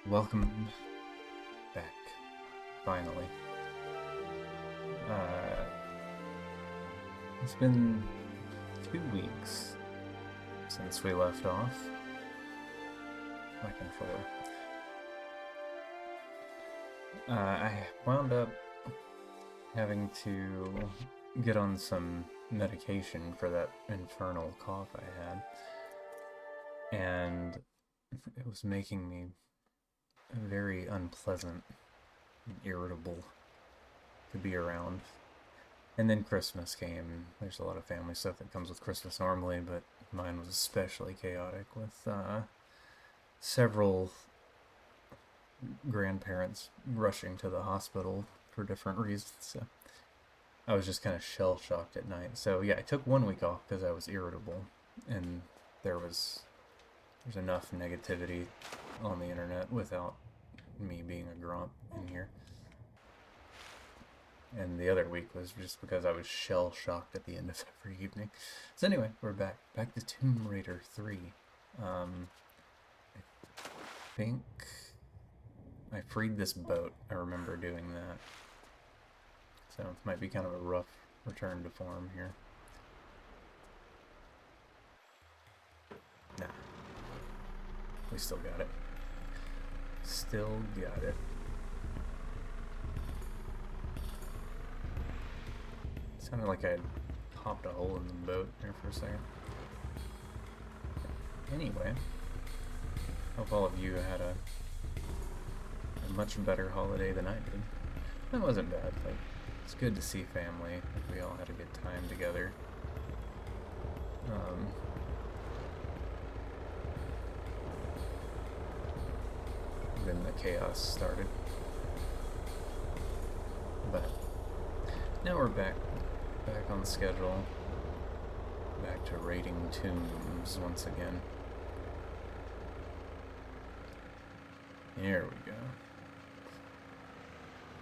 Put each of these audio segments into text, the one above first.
Welcome back, finally. Uh, it's been 2 weeks since we left off. My controller. I wound up having to get on some medication for that infernal cough I had, and it was making me very unpleasant and irritable to be around. And then Christmas came. There's a lot of family stuff that comes with Christmas normally, but mine was especially chaotic with several grandparents rushing to the hospital for different reasons. So I was just kind of shell shocked at night. So yeah, I took 1 week off because I was irritable, and there's enough negativity on the internet without me being a grump in here. And the other week was just because I was shell shocked at the end of every evening. So anyway, we're back to Tomb Raider 3. I think I freed this boat. I remember doing that. So it might be kind of a rough return to form here. Nah. We still got it. Still got it. Sounded like I popped a hole in the boat there for a second. Anyway, hope all of you had a much better holiday than I did. That wasn't bad. Like, it's good to see family. Like, we all had a good time together. Then the chaos started. But now we're back on schedule. Back to raiding tombs once again. Here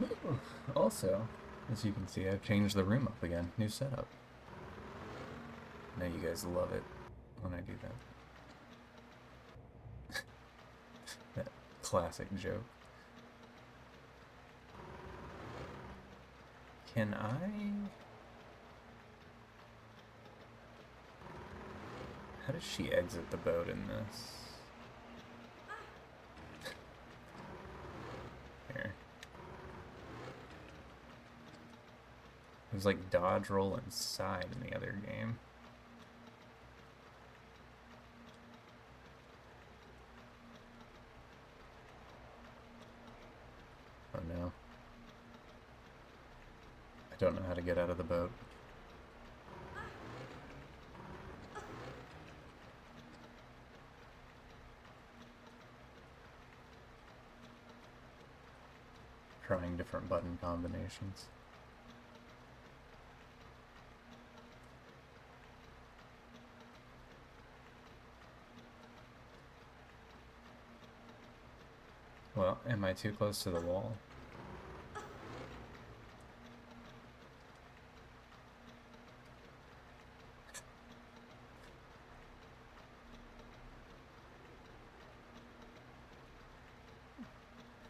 we go. Also, as you can see, I've changed the room up again. New setup. I know you guys love it when I do that. That classic joke. Can I... How does she exit the boat in this? Here. It was like dodge roll inside in the other game. Oh no. I don't know how to get out of the boat. Trying different button combinations. Well, am I too close to the wall?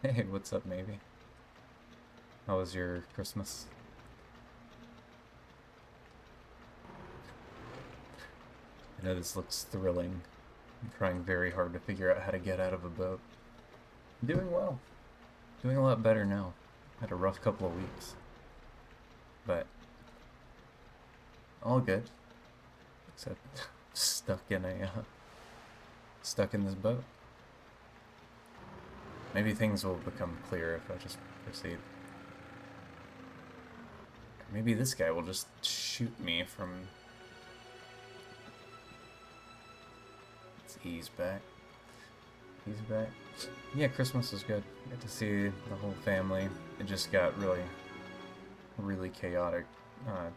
Hey, what's up, maybe? How was your Christmas? I know this looks thrilling. I'm trying very hard to figure out how to get out of a boat. I'm doing well. Doing a lot better now. Had a rough couple of weeks. But all good. Except stuck in this boat. Maybe things will become clear if I just proceed. Maybe this guy will just shoot me from... Let's ease back. Ease back. Yeah, Christmas was good. Got to see the whole family. It just got really chaotic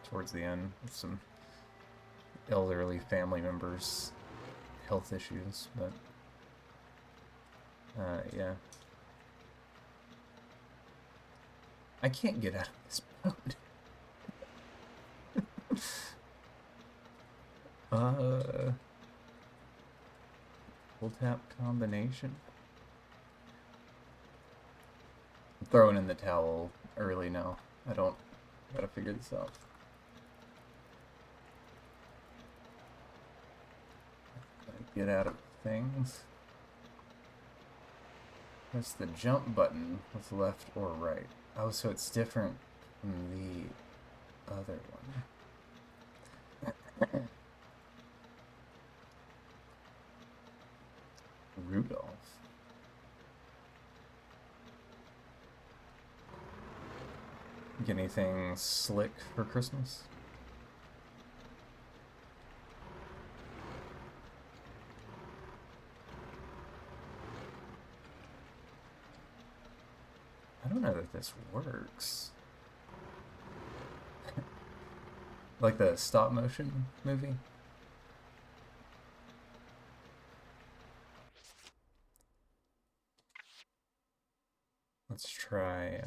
towards the end with some elderly family members' health issues, but yeah. I can't get out of this boat. Full tap combination. I'm throwing in the towel early now. Gotta figure this out. Get out of things. Press the jump button with left or right. Oh, so it's different from the other one. Rudolph. Get anything slick for Christmas? I don't know that this works. Like the stop motion movie? Let's try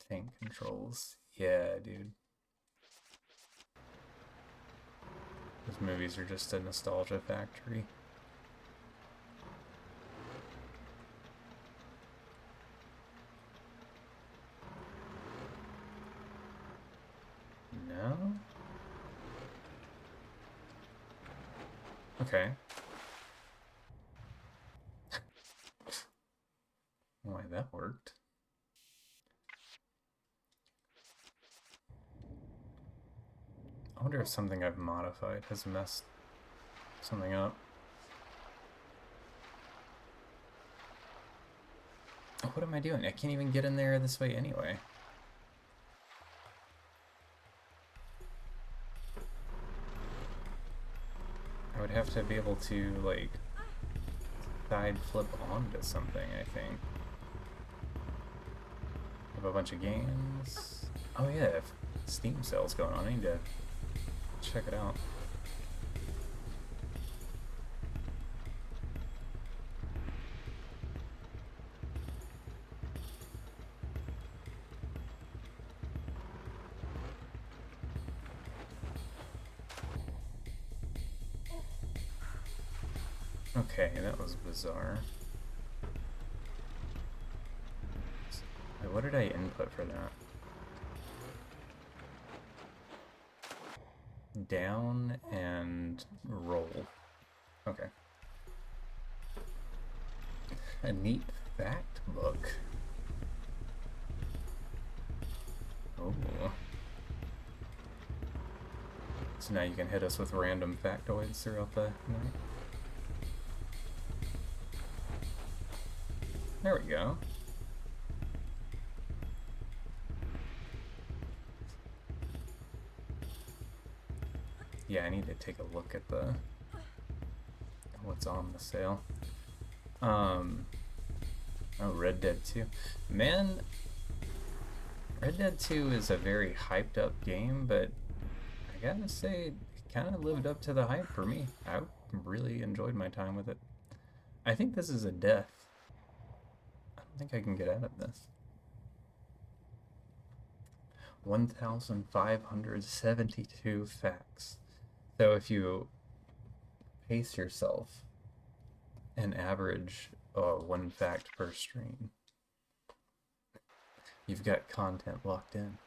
tank controls. Yeah, dude. Those movies are just a nostalgia factory. No? Okay. Why, that worked. I wonder if something I've modified has messed something up. Oh, what am I doing? I can't even get in there this way anyway. I would have to be able to, like, side flip onto something, I think. Have a bunch of games. Oh yeah, Steam sale's going on. I need to check it out. Okay, that was bizarre. Wait, what did I input for that? Down and roll. Okay. A neat fact book. Oh. So now you can hit us with random factoids throughout the night. There we go. Yeah, I need to take a look at the what's on the sale. Oh, Red Dead 2. Man, Red Dead 2 is a very hyped up game, but I gotta say, it kind of lived up to the hype for me. I really enjoyed my time with it. I think this is a death. I don't think I can get out of this. 1,572 facts. So if you pace yourself and average 1 fact per stream, you've got content locked in.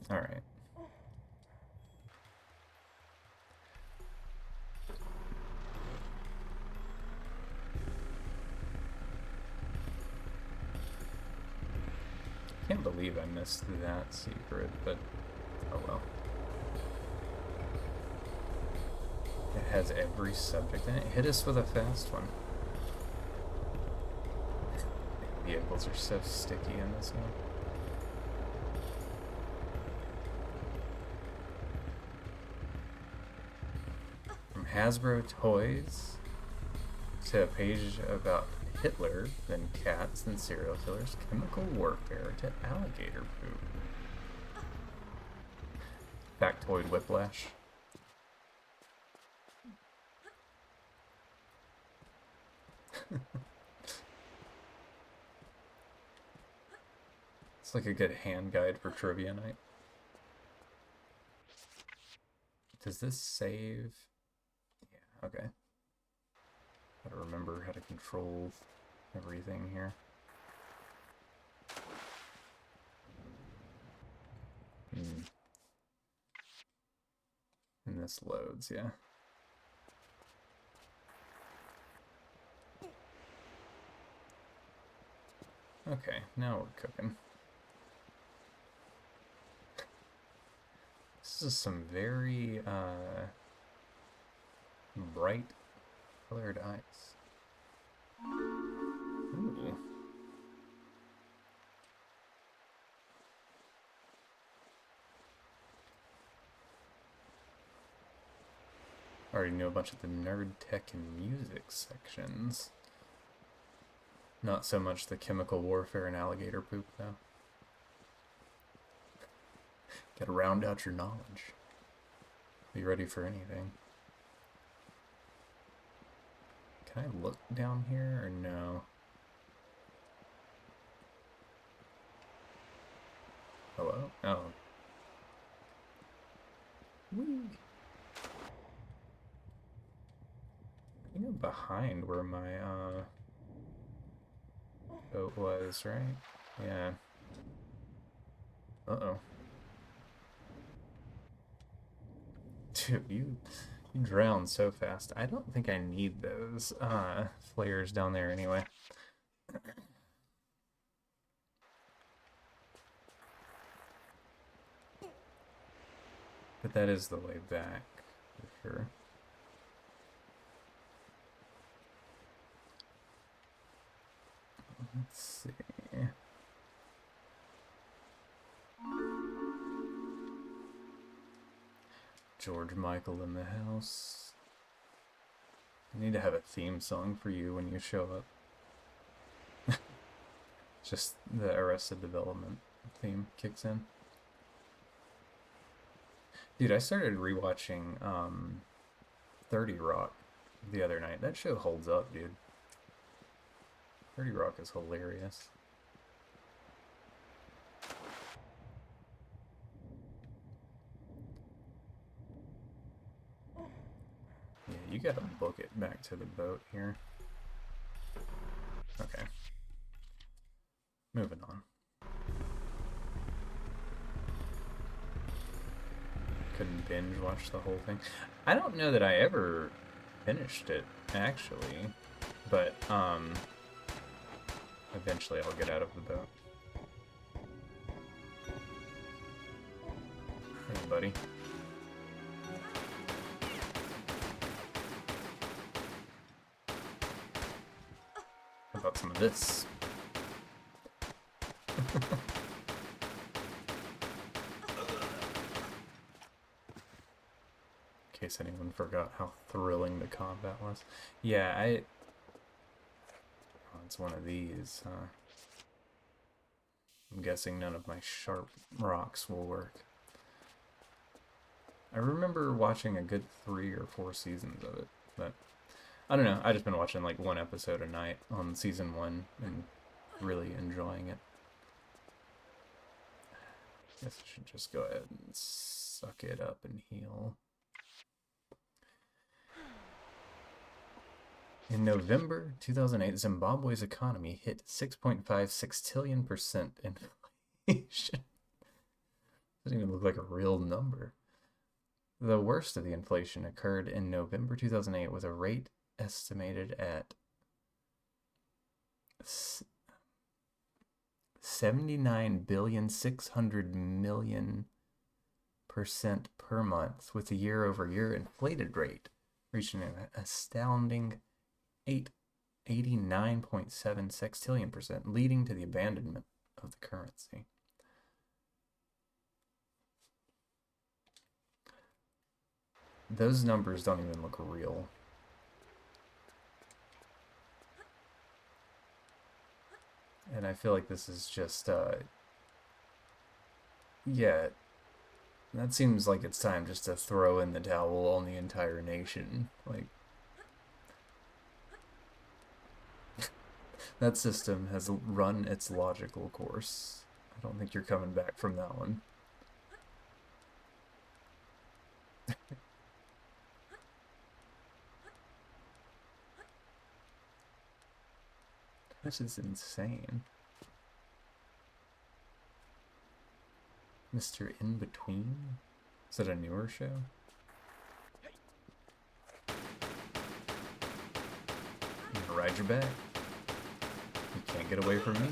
Alright. I can't believe I missed that secret, but oh well. It has every subject in it. Hit us with a fast one. Vehicles are so sticky in this one. From Hasbro Toys to a page about Hitler, then cats, then serial killers, chemical warfare, to alligator poop. Factoid whiplash. It's like a good hand guide for trivia night. Does this save? Yeah, okay. Gotta remember how to control everything here. And this loads, yeah. Okay, now we're cooking. This is some very bright colored ice. Ooh. I already know a bunch of the nerd, tech, and music sections. Not so much the chemical warfare and alligator poop, though. Gotta round out your knowledge. Be ready for anything. Can I look down here or no? Hello? Oh. Whee! I think I'm behind where my boat was, right? Yeah. Uh-oh. Dude, you drown so fast. I don't think I need those flares down there anyway. But that is the way back, for sure. Let's see. George Michael in the house. I need to have a theme song for you when you show up. Just the Arrested Development theme kicks in. Dude, I started rewatching 30 Rock the other night. That show holds up, dude. 30 Rock is hilarious. Yeah, you gotta book it back to the boat here. Okay. Moving on. Couldn't binge watch the whole thing. I don't know that I ever finished it, actually. But, eventually I'll get out of the boat. Hey, buddy. How about some of this? In case anyone forgot how thrilling the combat was. Yeah, oh, it's one of these, huh? I'm guessing none of my sharp rocks will work. I remember watching a good 3 or 4 seasons of it, but I don't know. I've just been watching like one episode a night on season 1 and really enjoying it. Guess I should just go ahead and suck it up and heal. In November 2008, Zimbabwe's economy hit 6.56 trillion% inflation. Doesn't even look like a real number. The worst of the inflation occurred in November 2008 with a rate estimated at 79,600,000,000% per month, with the year-over-year inflated rate reaching an astounding 89.76 trillion%, leading to the abandonment of the currency. Those numbers don't even look real. And I feel like this is just, yeah, that seems like it's time just to throw in the towel on the entire nation. Like, that system has run its logical course. I don't think you're coming back from that one. This is insane. Mr. In Between? Is it a newer show? I'm gonna ride your back. You can't get away from me.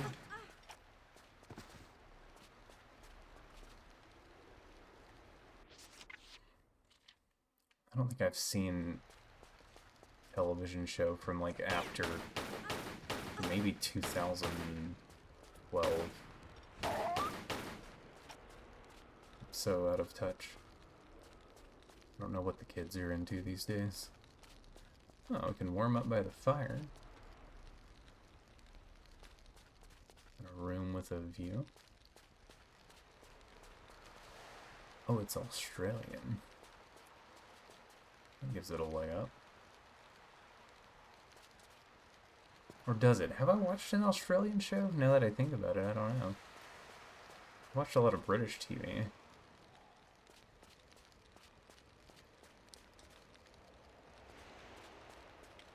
I don't think I've seen a television show from like after maybe 2012. So out of touch. I don't know what the kids are into these days. Oh, we can warm up by the fire. In a room with a view. Oh, it's Australian. That gives it a leg up. Or does it? Have I watched an Australian show? Now that I think about it, I don't know. I watched a lot of British TV.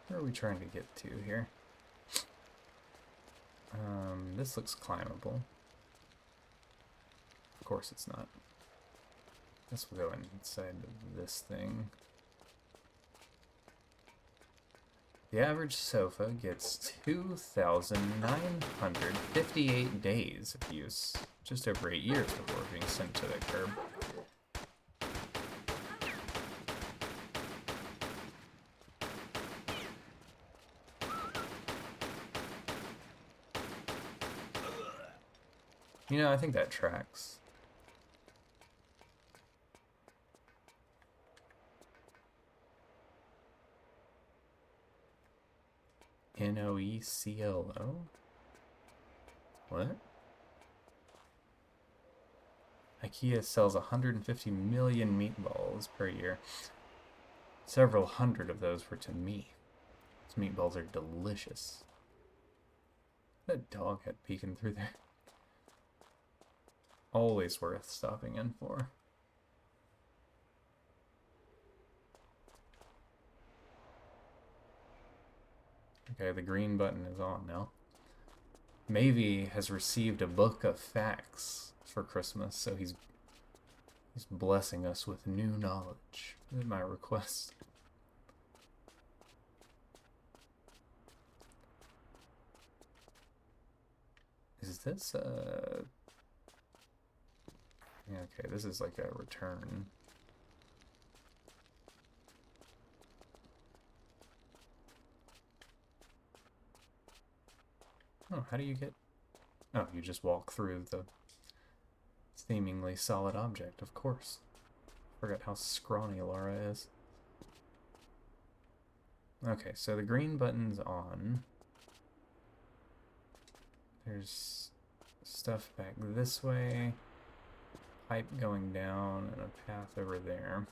Where are we trying to get to here? This looks climbable. Of course it's not. This will go inside this thing. The average sofa gets 2,958 days of use, just over 8 years before being sent to the curb. You know, I think that tracks. Noeclo? What? IKEA sells 150 million meatballs per year. Several hundred of those were to me. These meatballs are delicious. That dog head peeking through there. Always worth stopping in for. Okay, the green button is on now. Mavie has received a book of facts for Christmas, so he's blessing us with new knowledge at my request. Is this yeah, okay, this is like a return. Oh, how do you get... Oh, you just walk through the seemingly solid object, of course. Forgot how scrawny Laura is. Okay, so the green button's on. There's stuff back this way. Pipe going down and a path over there.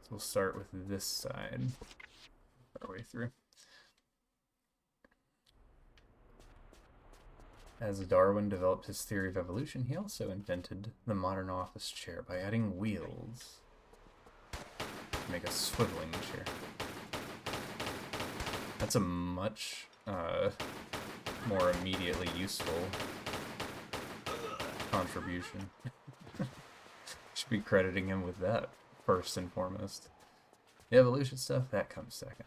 So we'll start with this side. Our way through. As Darwin developed his theory of evolution, he also invented the modern office chair by adding wheels to make a swiveling chair. That's a much more immediately useful contribution. Should be crediting him with that first and foremost. The evolution stuff, that comes second.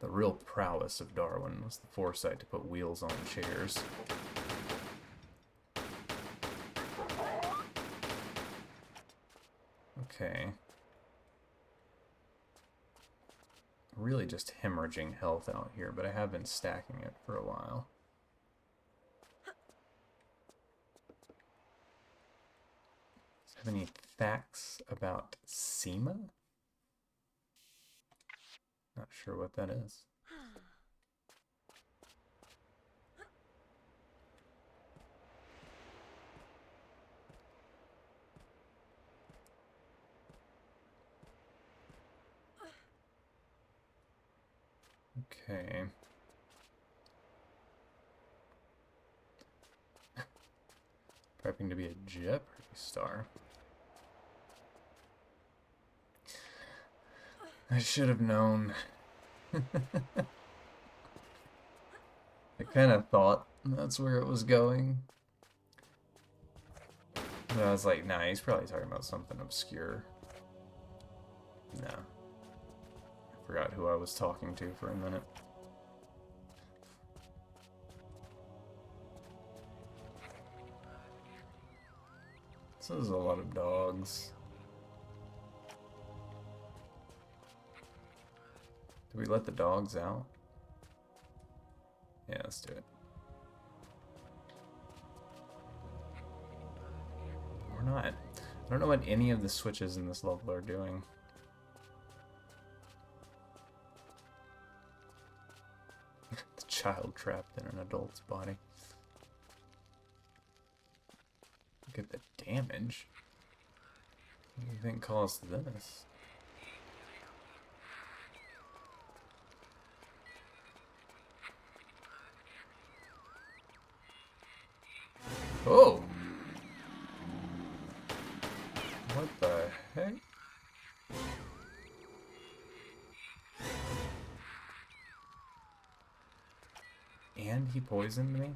The real prowess of Darwin was the foresight to put wheels on chairs. Okay. Really just hemorrhaging health out here, but I have been stacking it for a while. Does it have any facts about SEMA? Not sure what that is. Okay. Prepping to be a Jeopardy star. I should have known. I kind of thought that's where it was going. But I was like, nah, he's probably talking about something obscure. Nah. I forgot who I was talking to for a minute. This is a lot of dogs. Do we let the dogs out? Yeah, let's do it. Or not. I don't know what any of the switches in this level are doing. The child trapped in an adult's body. Look at the damage. What do you think caused this? Oh! What the heck? And he poisoned me?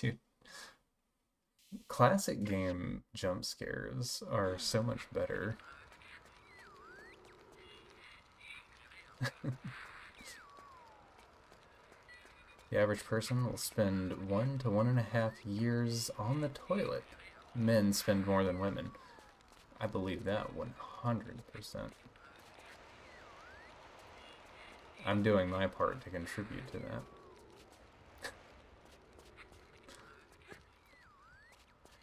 Dude. Classic game jump scares are so much better. The average person will spend 1 to 1.5 years on the toilet. Men spend more than women. I believe that 100%. I'm doing my part to contribute to that.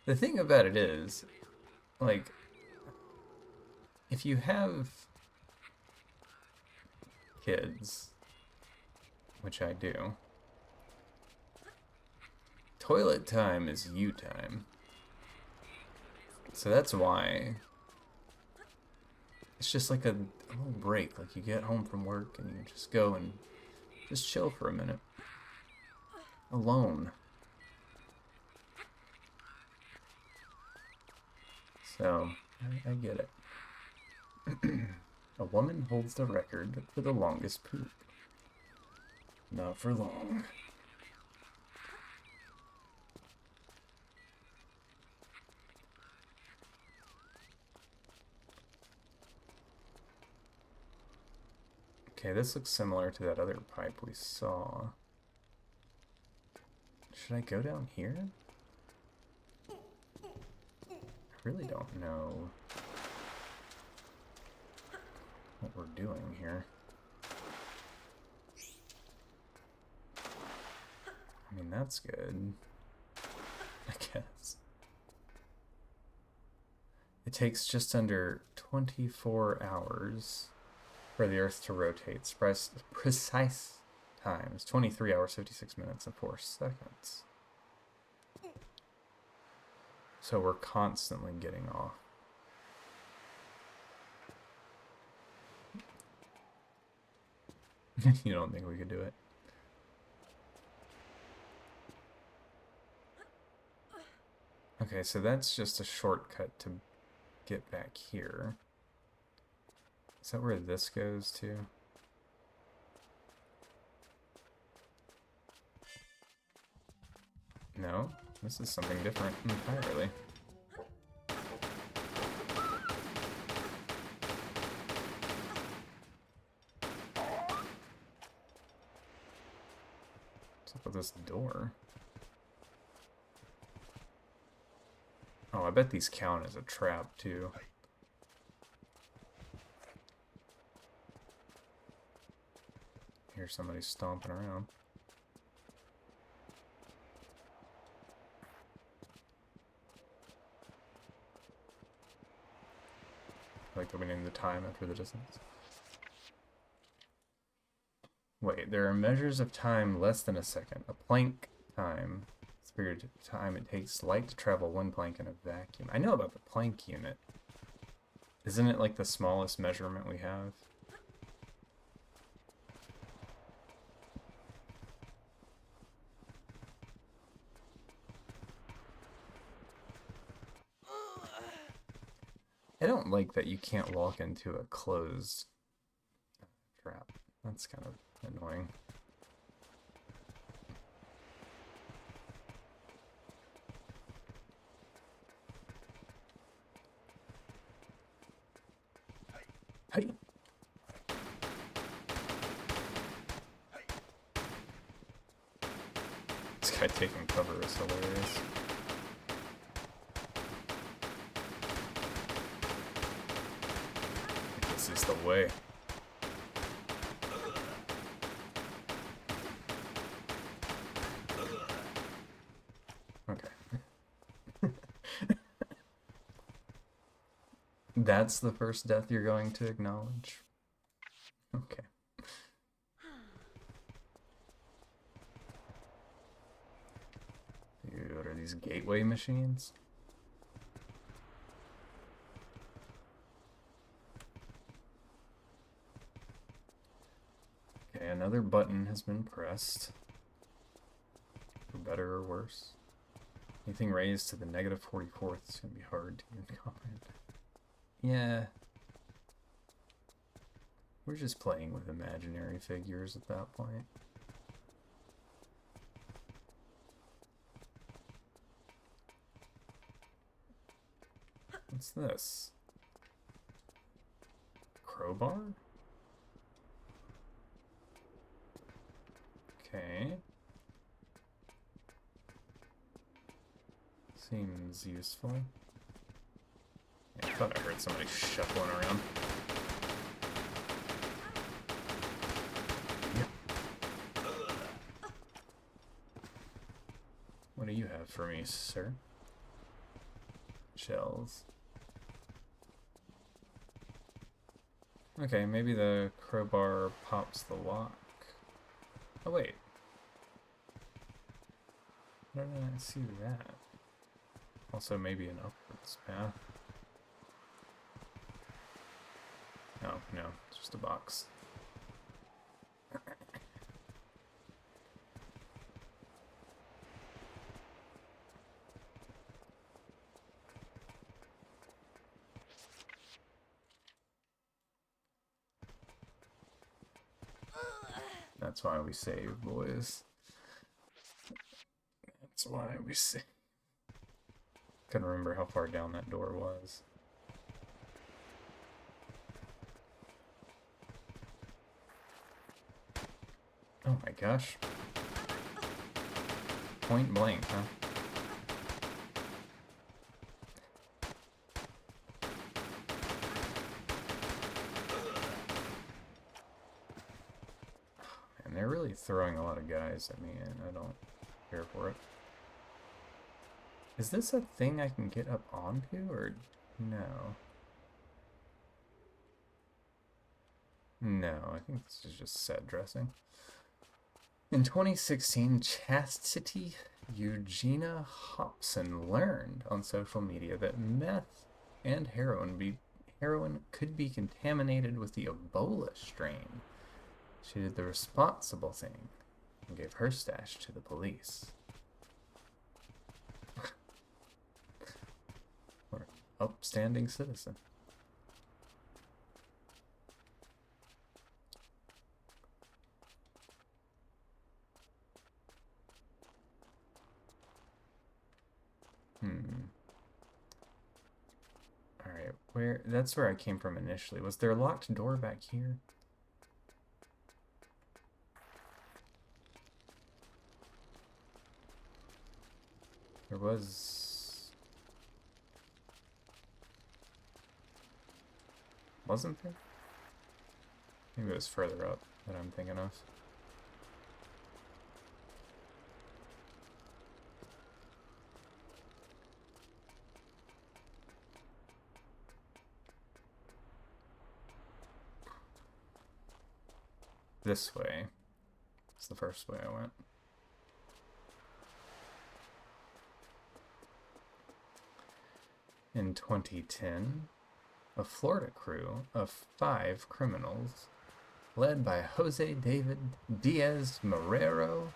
The thing about it is, like, if you have kids, which I do, toilet time is you time. So that's why it's just like a little break. Like you get home from work and you just go and just chill for a minute. Alone. So, I get it. A woman holds the record for the longest poop. Not for long. Okay, this looks similar to that other pipe we saw. Should I go down here? I really don't know what we're doing here. I mean, that's good, I guess. It takes just under 24 hours for the Earth to rotate. Precise time is 23 hours, 56 minutes, and 4 seconds. So we're constantly getting off. You don't think we could do it? Okay, so that's just a shortcut to get back here. Is that where this goes to? No, this is something different entirely. What's up with this door? Oh, I bet these count as a trap, too. Hear somebody stomping around. Like opening the time after the distance. Wait, there are measures of time less than a second. A plank time. It's the period of time it takes light to travel 1 plank in a vacuum. I know about the Planck unit. Isn't it like the smallest measurement we have? I don't like that you can't walk into a closed trap. That's kind of annoying. Hey. This guy taking cover is hilarious. This is the way. Okay. That's the first death you're going to acknowledge? Okay. Dude, what are these gateway machines? Okay, another button has been pressed. For better or worse. Anything raised to the negative 44th is going to be hard to comment. Yeah. We're just playing with imaginary figures at that point. What's this? Crowbar? Okay. Seems useful. Yeah, I thought I heard somebody shuffling around. What do you have for me, sir? Shells. Okay, maybe the crowbar pops the lock. Oh, wait. How did I see that? Also, maybe an upwards path. Oh, no, it's just a box. That's why we save, boys. That's why we save. Couldn't remember how far down that door was. Oh my gosh. Point blank, huh? And they're really throwing a lot of guys at me, and I don't care for it. Is this a thing I can get up onto, or no? No, I think this is just set dressing. In 2016, Chastity Eugenia Hobson learned on social media that meth and heroin could be contaminated with the Ebola strain. She did the responsible thing and gave her stash to the police. What an upstanding citizen. Alright, that's where I came from initially. Was there a locked door back here? There was... Wasn't there? Maybe it was further up that I'm thinking of. This way. It's the first way I went. In 2010, a Florida crew of 5 criminals, led by Jose David Diaz Marrero,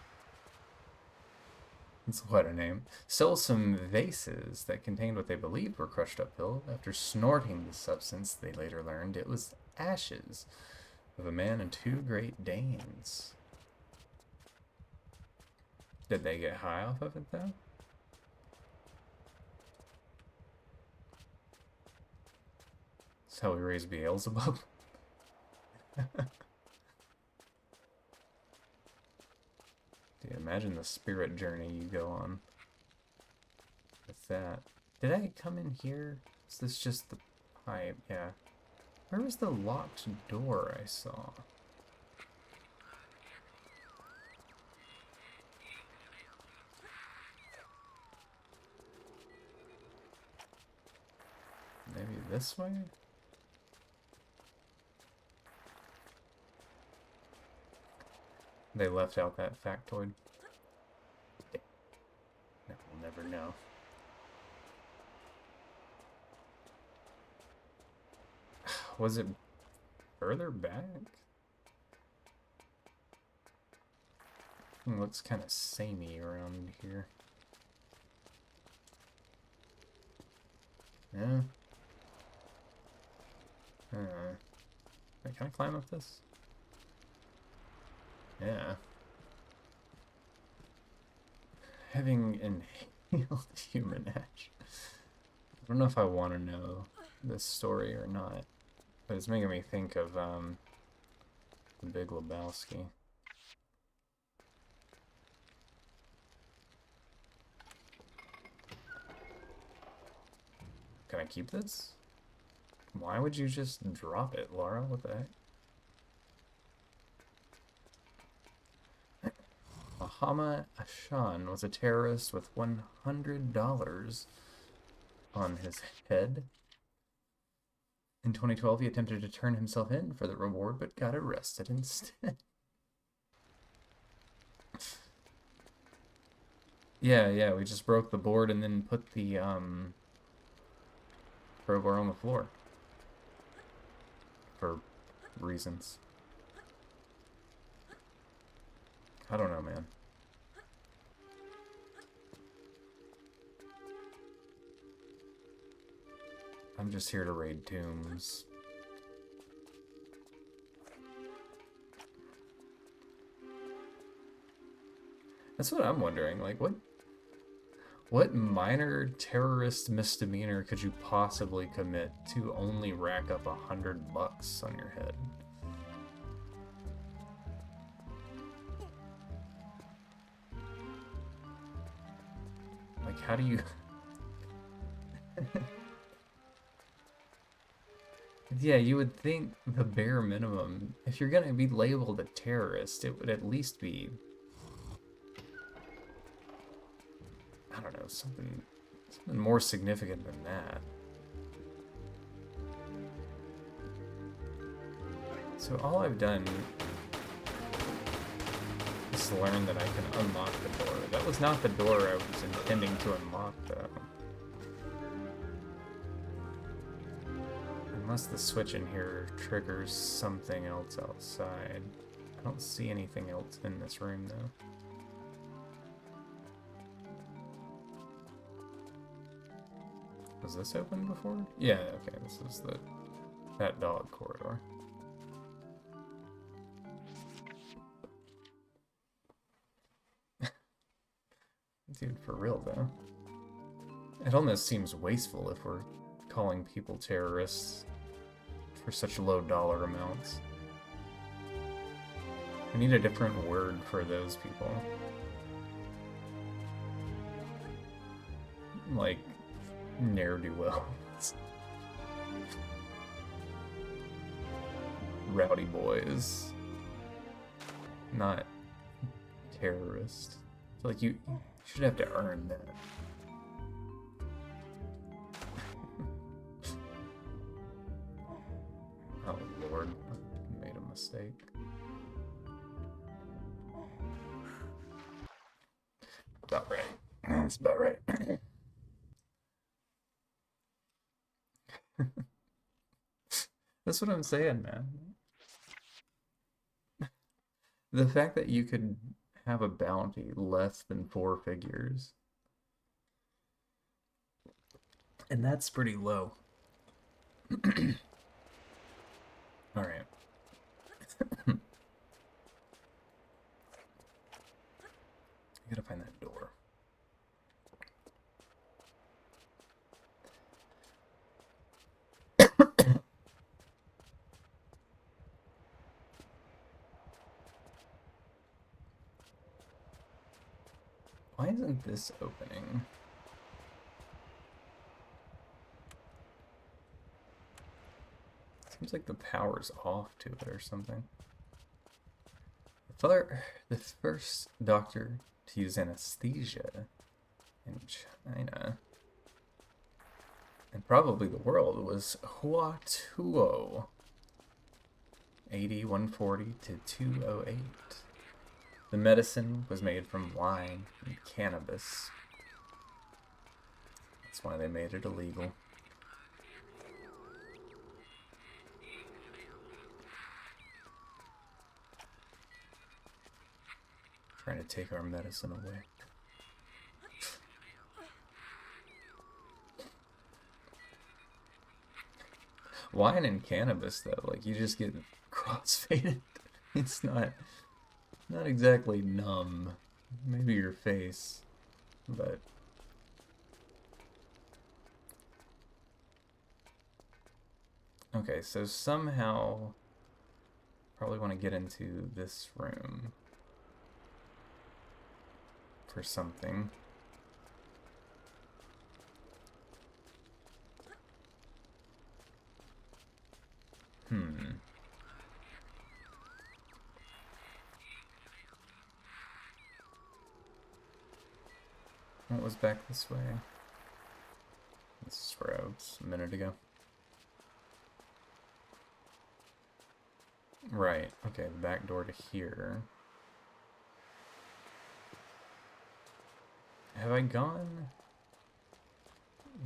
It's what a name. Stole some vases that contained what they believed were crushed uphill. After snorting the substance, they later learned it was ashes of a man and two Great Danes. Did they get high off of it, though? That's how we raise Beelzebub. Dude, imagine the spirit journey you go on with that. Did I come in here? Is this just the pipe? Yeah. Where was the locked door I saw? Maybe this way? They left out that factoid. No, we'll never know. Was it further back? It looks kind of samey around here. Yeah. Wait, can I climb up this? Yeah. Having inhaled human ash. I don't know if I want to know this story or not, but it's making me think of The Big Lebowski. Can I keep this? Why would you just drop it, Laura? What the heck? Ahama Ashan was a terrorist with $100 on his head. In 2012, he attempted to turn himself in for the reward, but got arrested instead. Yeah, we just broke the board and then put the crowbar on the floor. For reasons. I don't know, man. I'm just here to raid tombs. That's what I'm wondering. Like, what minor terrorist misdemeanor could you possibly commit to only rack up $100 on your head? Like, how do you... Yeah, you would think the bare minimum, if you're gonna be labeled a terrorist, it would at least be... I don't know, something more significant than that. So all I've done is learn that I can unlock the door. That was not the door I was intending to unlock, though. Unless the switch in here triggers something else outside. I don't see anything else in this room, though. Was this open before? Yeah, okay, this is that dog corridor. Dude, for real though. It almost seems wasteful if we're calling people terrorists for such low dollar amounts. We need a different word for those people. Like, ne'er-do-wells. Rowdy boys. Not terrorist. I feel like you should have to earn that. Oh lord, I made a mistake. About right. That's about right. That's what I'm saying, man. The fact that you could have a bounty less than 4 figures. And that's pretty low. Alright. I gotta find that door. Why isn't this opening? Seems like the power's off to it or something. The first doctor to use anesthesia in China, and probably the world, was Hua Tuo, AD 140 to 208. The medicine was made from wine and cannabis. That's why they made it illegal. Trying to take our medicine away. Wine and cannabis, though, like, you just get crossfaded. It's not exactly numb. Maybe your face, but okay, so somehow probably want to get into this room for something. What was back this way? This is where I was a minute ago. Right, okay, the back door to here. Have I gone?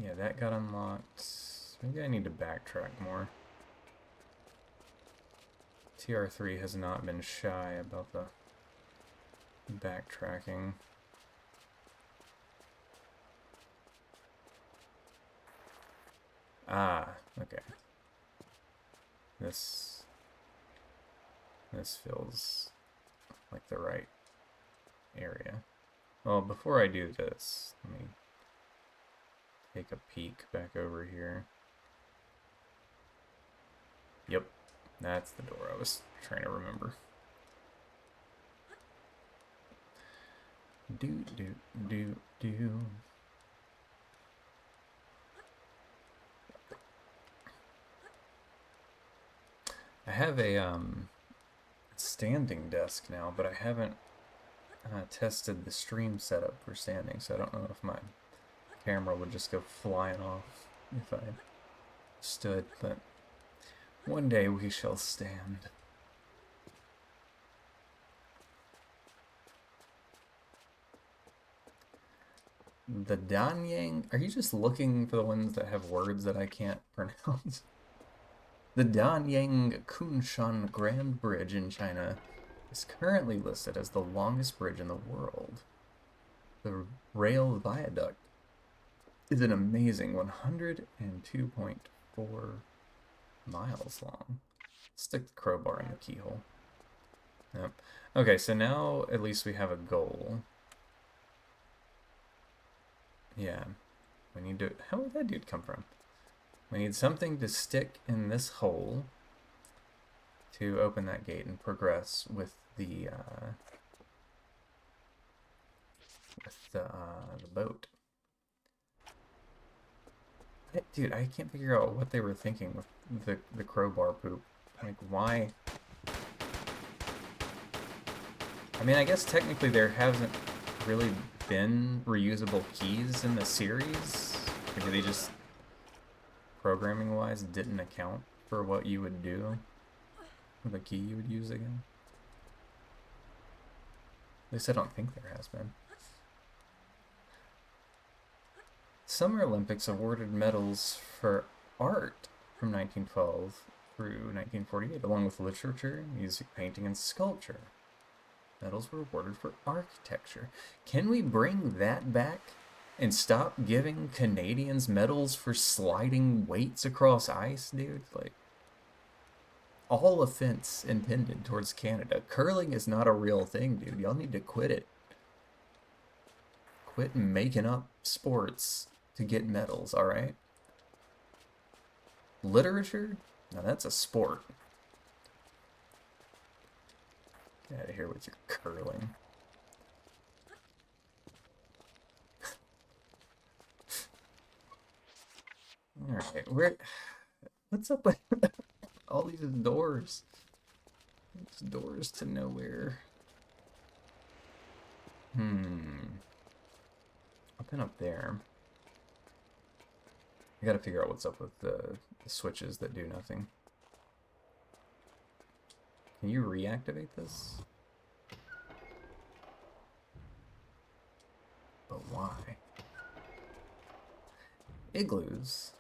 Yeah, that got unlocked. Maybe I need to backtrack more. TR3 has not been shy about the backtracking. Ah, okay. This feels like the right area. Well, before I do this, let me take a peek back over here. Yep, that's the door I was trying to remember. Do. I have a standing desk now, but I haven't tested the stream setup for standing, so I don't know if my camera would just go flying off if I stood, but one day we shall stand. The Danyang, are you just looking for the ones that have words that I can't pronounce? The Danyang Kunshan Grand Bridge in China is currently listed as the longest bridge in the world. The rail viaduct is an amazing 102.4 miles long. Stick the crowbar in the keyhole. Yep. Okay, so now at least we have a goal. Yeah. We need to... How did that dude come from? We need something to stick in this hole to open that gate and progress with the boat. Dude, I can't figure out what they were thinking with the crowbar poop. Like, why? I mean, I guess technically there hasn't really been reusable keys in the series. Maybe they just, programming-wise, didn't account for what you would do with a key you would use again. At least I don't think there has been. Summer Olympics awarded medals for art from 1912 through 1948, along with literature, music, painting, and sculpture. Medals were awarded for architecture. Can we bring that back and stop giving Canadians medals for sliding weights across ice, dude? Like, all offense intended towards Canada. Curling is not a real thing, dude. Y'all need to quit it. Quit making up sports to get medals, alright? Literature? Now that's a sport. Get out of here with your curling. Alright, what's up with all these doors? These doors to nowhere. Up and up there. I gotta figure out what's up with the switches that do nothing. Can you reactivate this? But why? Igloos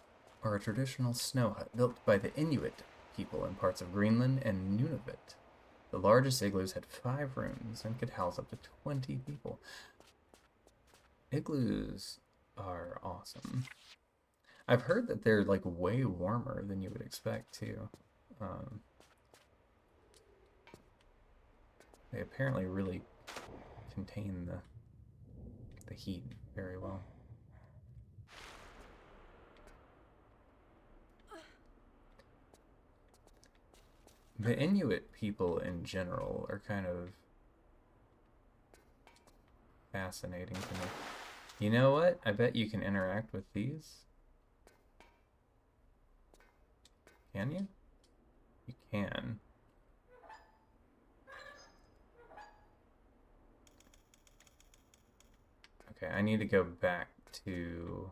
are a traditional snow hut built by the Inuit people in parts of Greenland and Nunavut. The largest igloos had 5 rooms and could house up to 20 people. Igloos are awesome. I've heard that they're like way warmer than you would expect too. They apparently really contain the heat very well. The Inuit people in general are kind of fascinating to me. You know what? I bet you can interact with these. Can you? You can. Okay, I need to go back to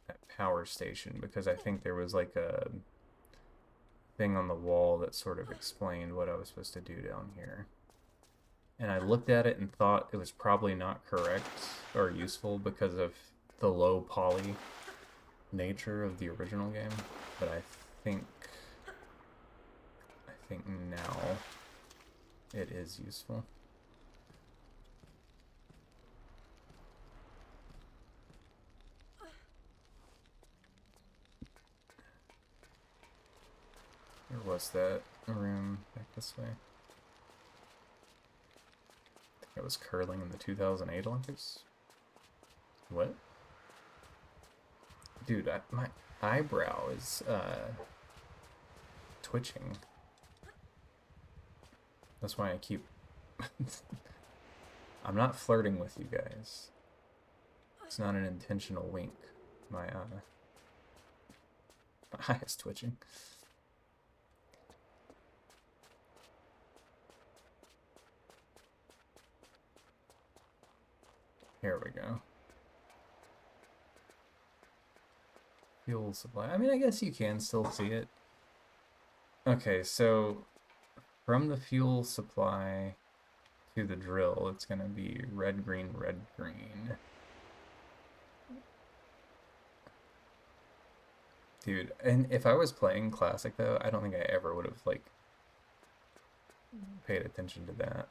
that power station because I think there was like a thing on the wall that sort of explained what I was supposed to do down here. And I looked at it and thought it was probably not correct or useful because of the low poly nature of the original game, but I think now it is useful. Where was that room? Back this way. I think I was curling in the 2008 Olympics. What? Dude, my eyebrow is twitching. That's why I keep... I'm not flirting with you guys. It's not an intentional wink. My eye is twitching. Here we go. Fuel supply. I mean, I guess you can still see it. Okay, so from the fuel supply to the drill, it's going to be red, green, red, green. Dude, and if I was playing Classic, though, I don't think I ever would have, like, paid attention to that.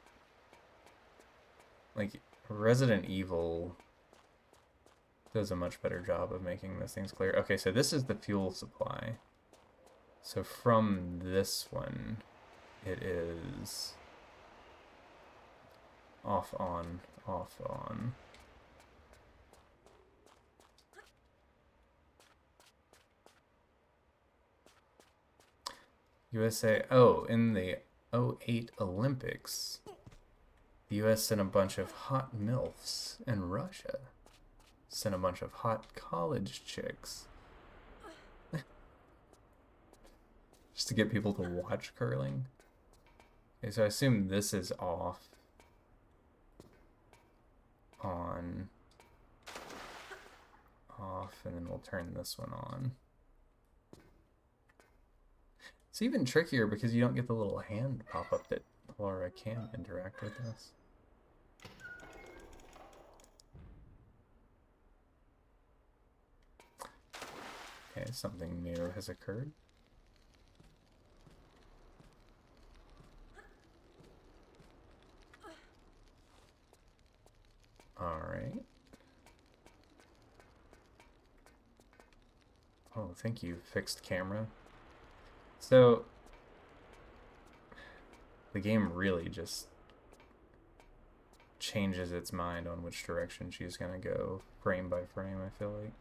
Like, Resident Evil does a much better job of making those things clear. Okay, so this is the fuel supply. So from this one, it is off, on, off, on. USA, oh, in the 08 Olympics, the US sent a bunch of hot MILFs, and Russia sent a bunch of hot college chicks. Just to get people to watch curling. Okay, so I assume this is off, on, off, and then we'll turn this one on. It's even trickier because you don't get the little hand pop up that Laura can interact with us. Okay, something new has occurred. Oh, thank you, fixed camera. So, the game really just changes its mind on which direction she's gonna go, frame by frame, I feel like.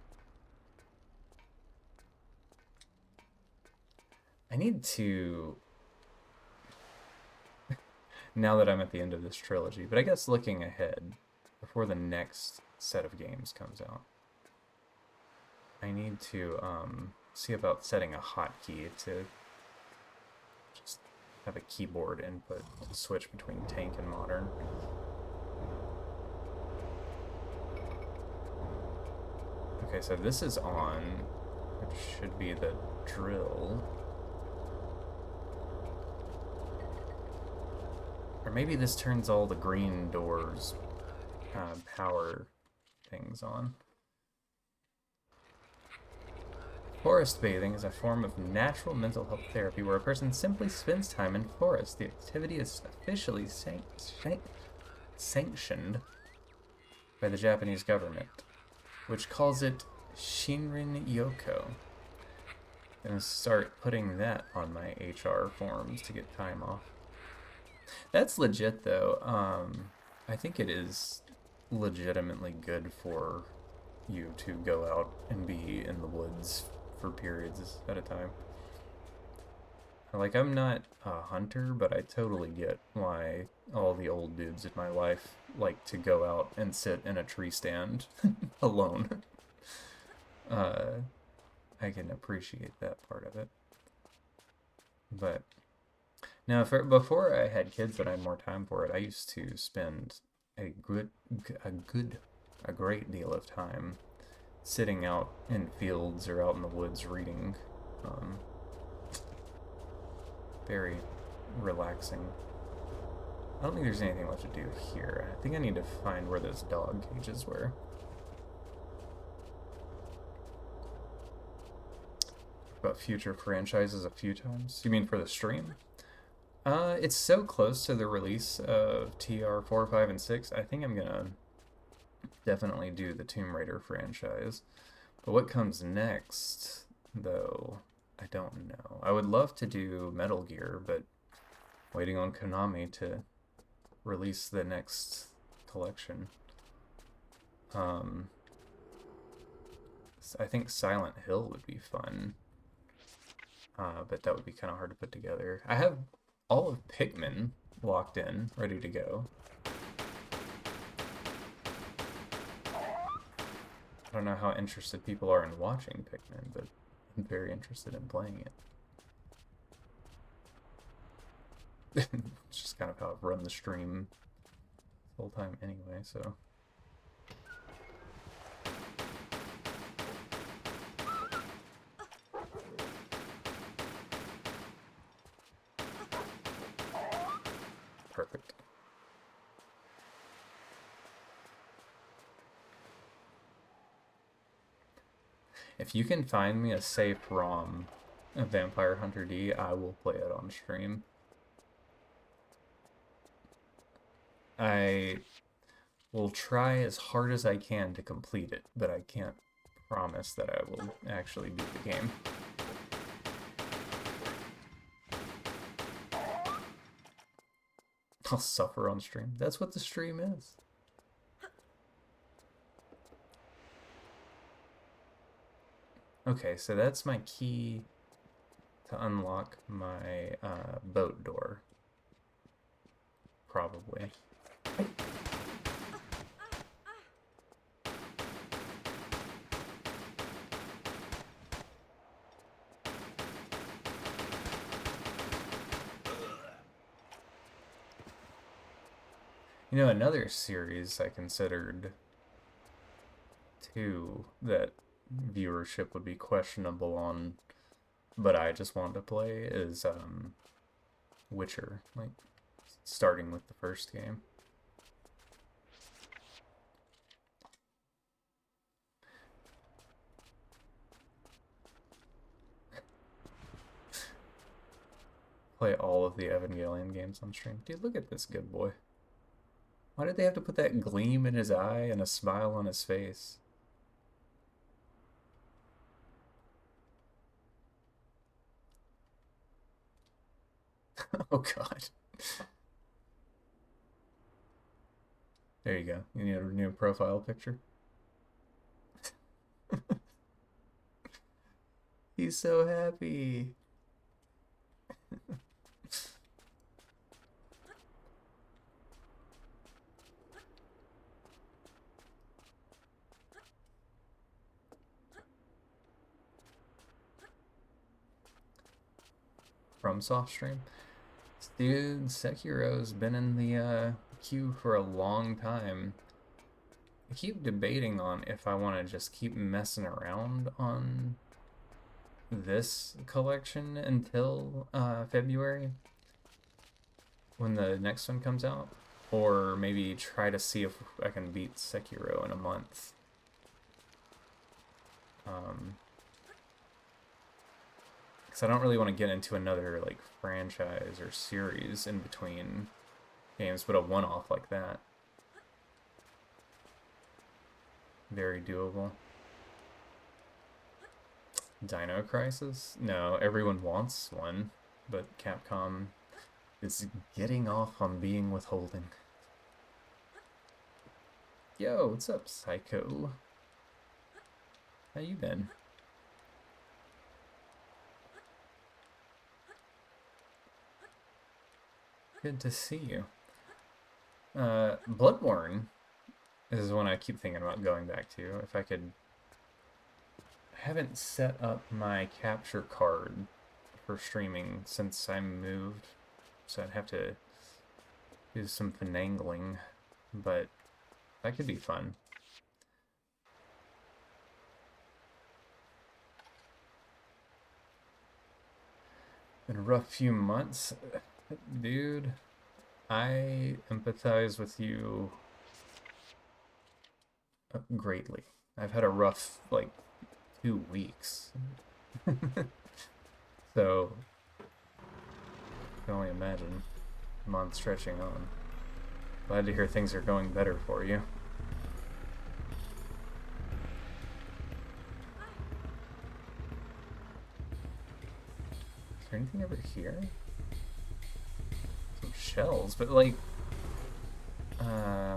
I need to, now that I'm at the end of this trilogy, but I guess looking ahead, before the next set of games comes out, I need to see about setting a hotkey to just have a keyboard input to switch between tank and modern. Okay, so this is on, which should be the drill. Or maybe this turns all the green doors power things on. Forest bathing is a form of natural mental health therapy where a person simply spends time in forest. The activity is officially sanctioned by the Japanese government, which calls it Shinrin Yoko. I'm gonna start putting that on my HR forms to get time off. That's legit though. I think it is legitimately good for you to go out and be in the woods for periods at a time. Like, I'm not a hunter, but I totally get why all the old dudes in my life like to go out and sit in a tree stand alone. I can appreciate that part of it. But now, before I had kids and I had more time for it, I used to spend a great deal of time sitting out in fields or out in the woods reading. Very relaxing. I don't think there's anything left to do here. I think I need to find where those dog cages were. About future franchises a few times. You mean for the stream? It's so close to the release of TR 4, 5, and 6. I think I'm gonna definitely do the Tomb Raider franchise. But what comes next, though, I don't know. I would love to do Metal Gear, but waiting on Konami to release the next collection. I think Silent Hill would be fun. But that would be kind of hard to put together. I have all of Pikmin locked in, ready to go. I don't know how interested people are in watching Pikmin, but I'm very interested in playing it. It's just kind of how I've run the stream the whole time anyway, so... Perfect. If you can find me a safe ROM of Vampire Hunter D, I will play it on stream. I will try as hard as I can to complete it, but I can't promise that I will actually beat the game. I'll suffer on stream. That's what the stream is. Okay, so that's my key to unlock my boat door. Probably. You know, another series I considered too that viewership would be questionable on, but I just wanted to play is Witcher, like starting with the first game. Play all of the Evangelion games on stream. Dude, look at this good boy. Why did they have to put that gleam in his eye and a smile on his face? Oh god. There you go. You need a new profile picture. He's so happy. From soft stream. Dude, Sekiro's been in the queue for a long time. I keep debating on if I want to just keep messing around on this collection until February when the next one comes out, or maybe try to see if I can beat Sekiro in a month. Because I don't really want to get into another like franchise or series in between games, but a one-off like that. Very doable. Dino Crisis? No, everyone wants one, but Capcom is getting off on being withholding. Yo, what's up, Psycho? How you been? Good to see you. Bloodborne is one I keep thinking about going back to. If I could... I haven't set up my capture card for streaming since I moved, so I'd have to do some finagling, but that could be fun. Been a rough few months. Dude, I empathize with you greatly. I've had a rough, like, 2 weeks. So, I can only imagine a month stretching on. Glad to hear things are going better for you. Is there anything over here? Some shells, but like... I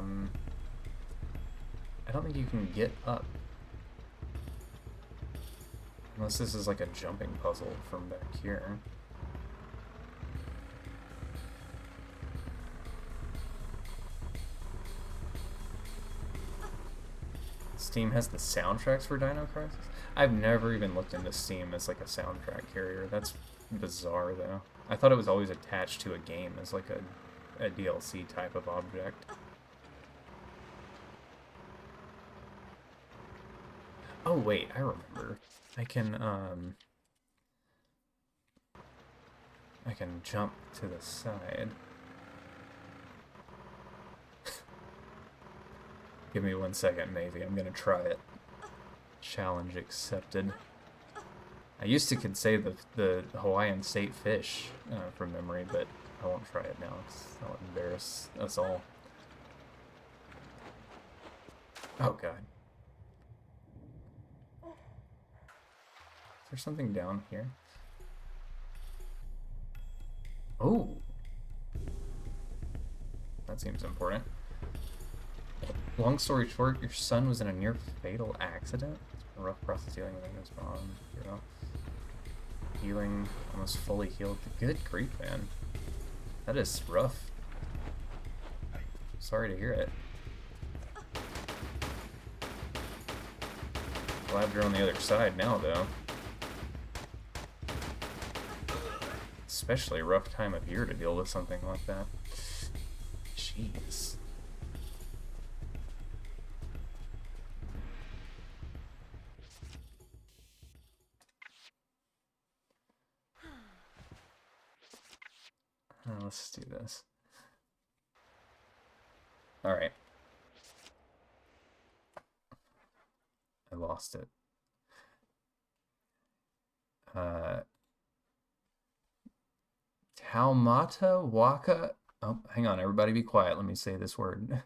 don't think you can get up. Unless this is like a jumping puzzle from back here. Steam has the soundtracks for Dino Crisis? I've never even looked into Steam as like a soundtrack carrier. That's bizarre though. I thought it was always attached to a game as like a DLC type of object. Oh wait, I remember. I can jump to the side. Give me 1 second, maybe. I'm gonna try it. Challenge accepted. I used to could say the Hawaiian state fish from memory, but I won't try it now because I'll embarrass us all. Oh god. Is there something down here? Oh! That seems important. Long story short, your son was in a near-fatal accident. It's been a rough process dealing with his mom. You know, healing, almost fully healed. Good grief, man. That is rough. Sorry to hear it. Glad you're on the other side now, though. Especially a rough time of year to deal with something like that. Jeez. Let's do this. Alright. I lost it. Taumata Waka... Oh, hang on, everybody be quiet. Let me say this word.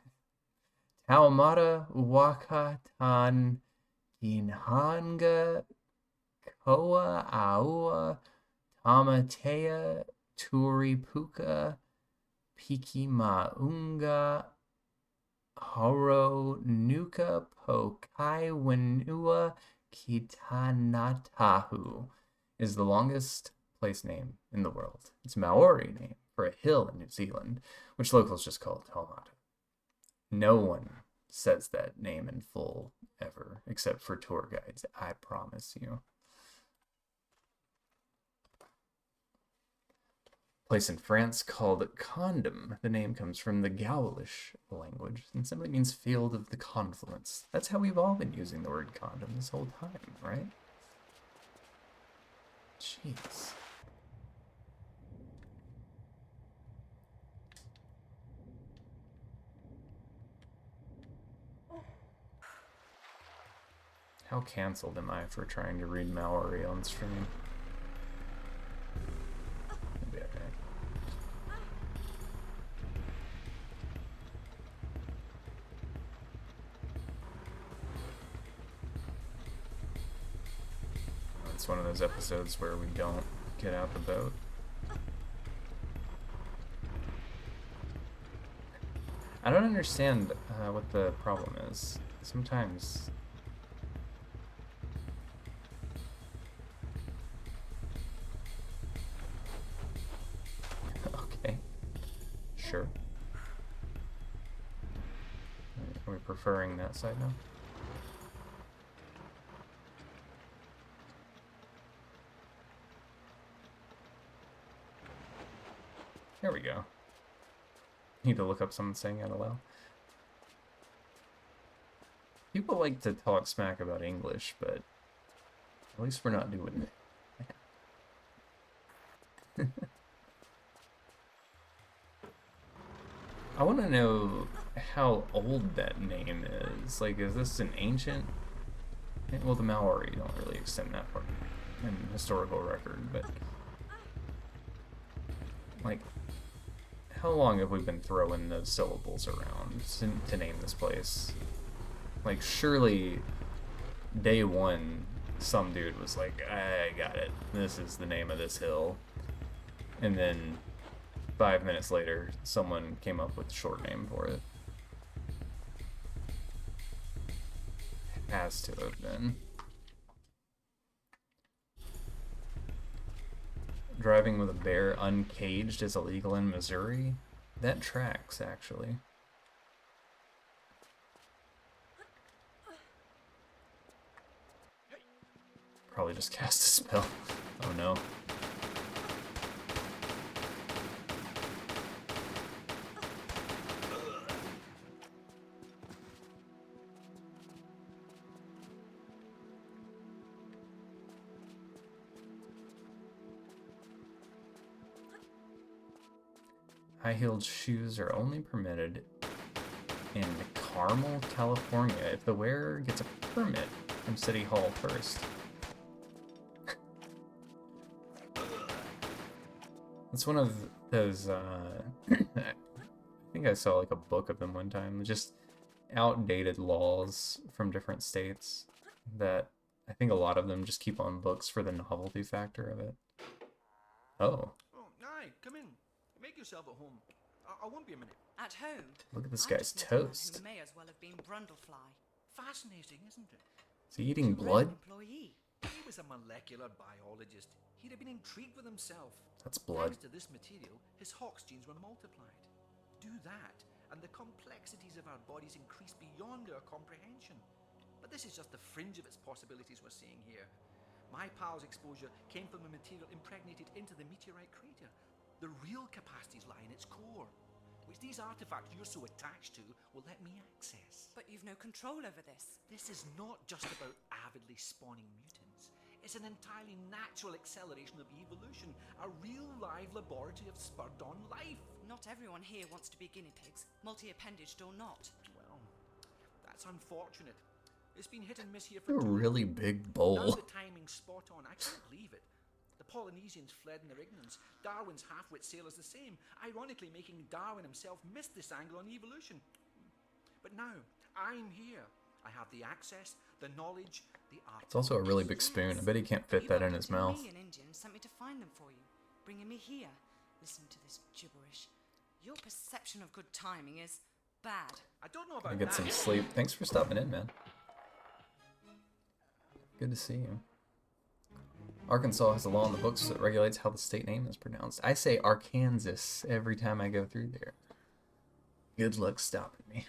Taumata Wakatan Ginhanga Koa Aua Tamatea Turipuka, Pikimaunga, Haro Nuka Pokai Wenua Kitanatahu is the longest place name in the world. It's a Maori name for a hill in New Zealand, which locals just call Taumata. No one says that name in full ever, except for tour guides, I promise you. Place in France called Condom. The name comes from the Gaulish language and simply means field of the confluence. That's how we've all been using the word condom this whole time, right? Jeez. How canceled am I for trying to read Maori on stream? Maybe okay. It's one of those episodes where we don't get out the boat. I don't understand what the problem is. Sometimes... Okay. Sure. Are we preferring that side now? There we go. Need to look up someone saying out aloud. People like to talk smack about English, but at least we're not doing it. I want to know how old that name is. Like, is this an ancient? Well, the Maori don't really extend that far in historical record, but like, how long have we been throwing those syllables around to name this place? Like, surely day one, some dude was like, I got it. This is the name of this hill. And then 5 minutes later, someone came up with a short name for it. Has to have been. Driving with a bear uncaged is illegal in Missouri? That tracks, actually. Probably just cast a spell. Oh no. High-heeled shoes are only permitted in Carmel, California if the wearer gets a permit from City Hall first. It's one of those, I think I saw like a book of them one time, just outdated laws from different states that I think a lot of them just keep on books for the novelty factor of it. Oh. Oh, aye, come in. Make yourself at home. I won't be a minute. At home? Look at this guy's toast. Who may as well have been Brundlefly. Fascinating, isn't it? Is he eating blood? Employee. He was a molecular biologist. He'd have been intrigued with himself. That's blood. Thanks to this material, his Hox genes were multiplied. Do that, and the complexities of our bodies increase beyond our comprehension. But this is just the fringe of its possibilities we're seeing here. My pal's exposure came from a material impregnated into the meteorite crater. The real capacities lie in its core, which these artifacts you're so attached to will let me access. But you've no control over this. This is not just about avidly spawning mutants. It's an entirely natural acceleration of evolution, a real live laboratory of spurred-on life. Not everyone here wants to be guinea pigs, multi-appendaged or not. Well, that's unfortunate. It's been hit and miss here for A really big bowl. Now the timing's spot on. I can't believe it. The Polynesians fled in their ignorance. Darwin's half-wit sailors the same, ironically making Darwin himself miss this angle on evolution. But now, I'm here. I have the access, the knowledge, the art. It's also a really big spoon. I bet he can't fit that in his mouth. Me, an Indian, sent me to find them for you, bringing me here. Listen to this gibberish. Your perception of good timing is bad. I don't know I about get that. some sleep. Thanks for stopping in, man. Good to see you. Arkansas has a law in the books that regulates how the state name is pronounced. I say Arkansas every time I go through there. Good luck stopping me.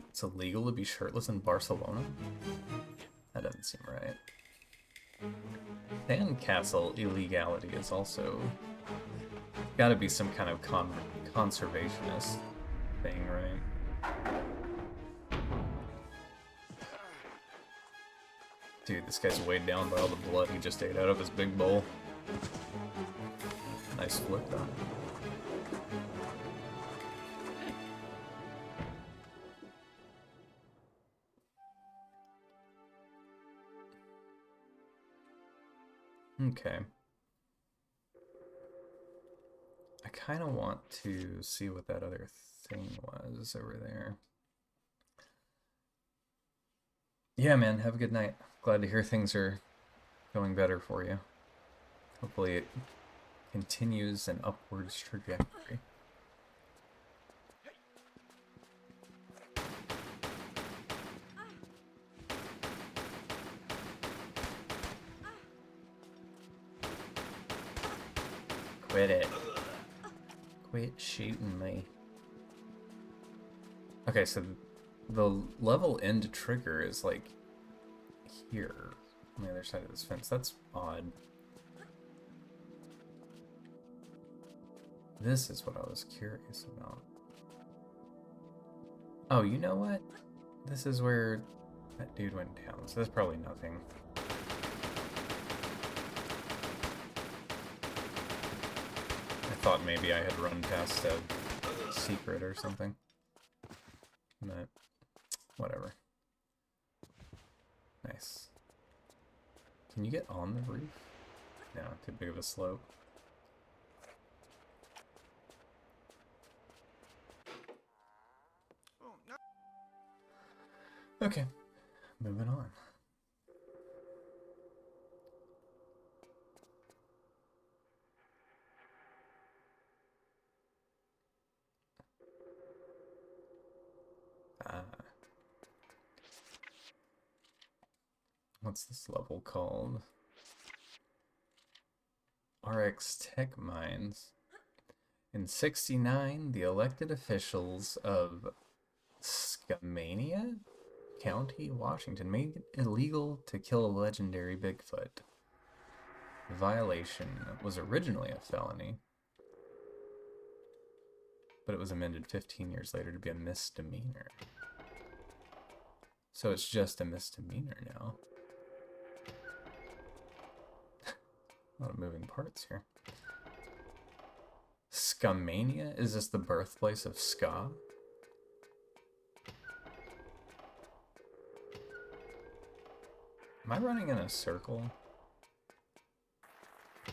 It's illegal to be shirtless in Barcelona? That doesn't seem right. Sandcastle illegality is also gotta be some kind of conservationist thing, right? Dude, this guy's weighed down by all the blood he just ate out of his big bowl. Nice flip, though. Okay. I kind of want to see what that other thing was over there. Yeah, man, have a good night. Glad to hear things are going better for you. Hopefully it continues an upwards trajectory. Quit it. Quit shooting me. Okay, so the level end trigger is like here on the other side of this fence. That's odd. This is what I was curious about. Oh, you know what? This is where that dude went down, so that's probably nothing. I thought maybe I had run past a secret or something. But whatever. Nice. Can you get on the roof? No, too big of a slope. Oh, no. Okay, moving on. What's this level called? RX Tech Mines. In 69, the elected officials of Skamania County, Washington, made it illegal to kill a legendary Bigfoot. The violation was originally a felony, but it was amended 15 years later to be a misdemeanor. So it's just a misdemeanor now. A lot of moving parts here. Skamania? Is this the birthplace of ska? Am I running in a circle? I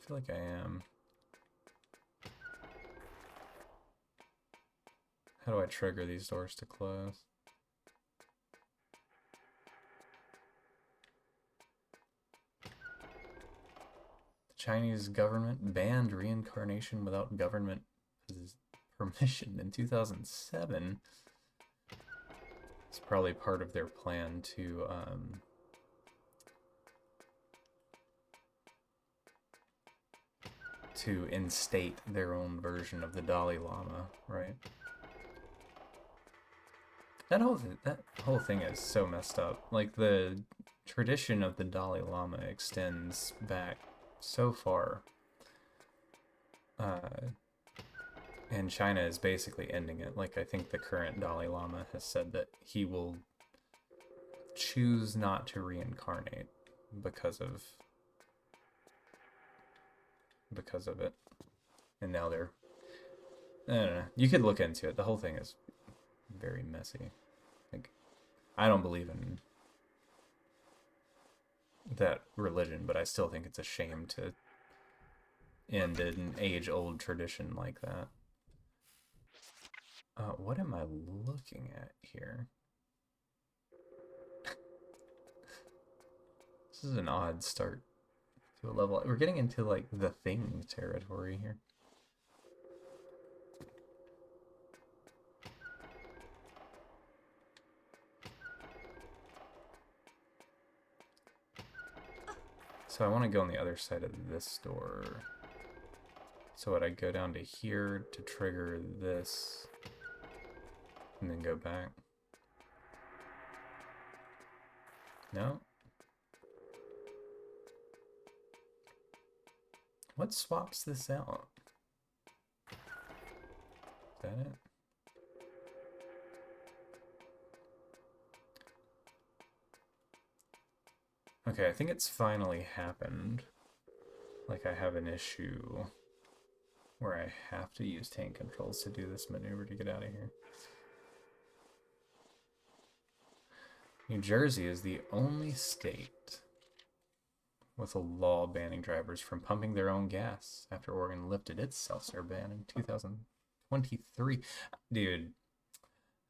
feel like I am. How do I trigger these doors to close? Chinese government banned reincarnation without government permission in 2007. It's probably part of their plan to instate their own version of the Dalai Lama, right? That whole thing is so messed up. Like, the tradition of the Dalai Lama extends back so far. And China is basically ending it. Like, I think the current Dalai Lama has said that he will choose not to reincarnate because of it. And now they're... I don't know. You could look into it. The whole thing is very messy. Like, I don't believe in that religion, but I still think it's a shame to end an age-old tradition like that. What am I looking at here? This is an odd start to a level. We're getting into like the Thing territory here. So I want to go on the other side of this door. So would I go down to here to trigger this and then go back? No? What swaps this out? Is that it? Okay, I think it's finally happened. Like I have an issue where I have to use tank controls to do this maneuver to get out of here. New Jersey is the only state with a law banning drivers from pumping their own gas after Oregon lifted its self-serve ban in 2023. Dude,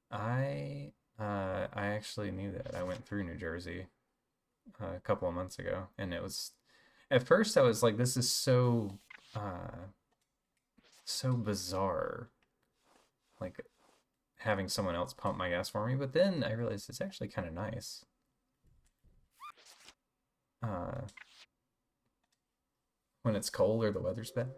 I actually knew that. I went through New Jersey a couple of months ago, and it was, at first I was like, this is so so bizarre, like having someone else pump my gas for me, but then I realized it's actually kind of nice. When it's cold or the weather's bad.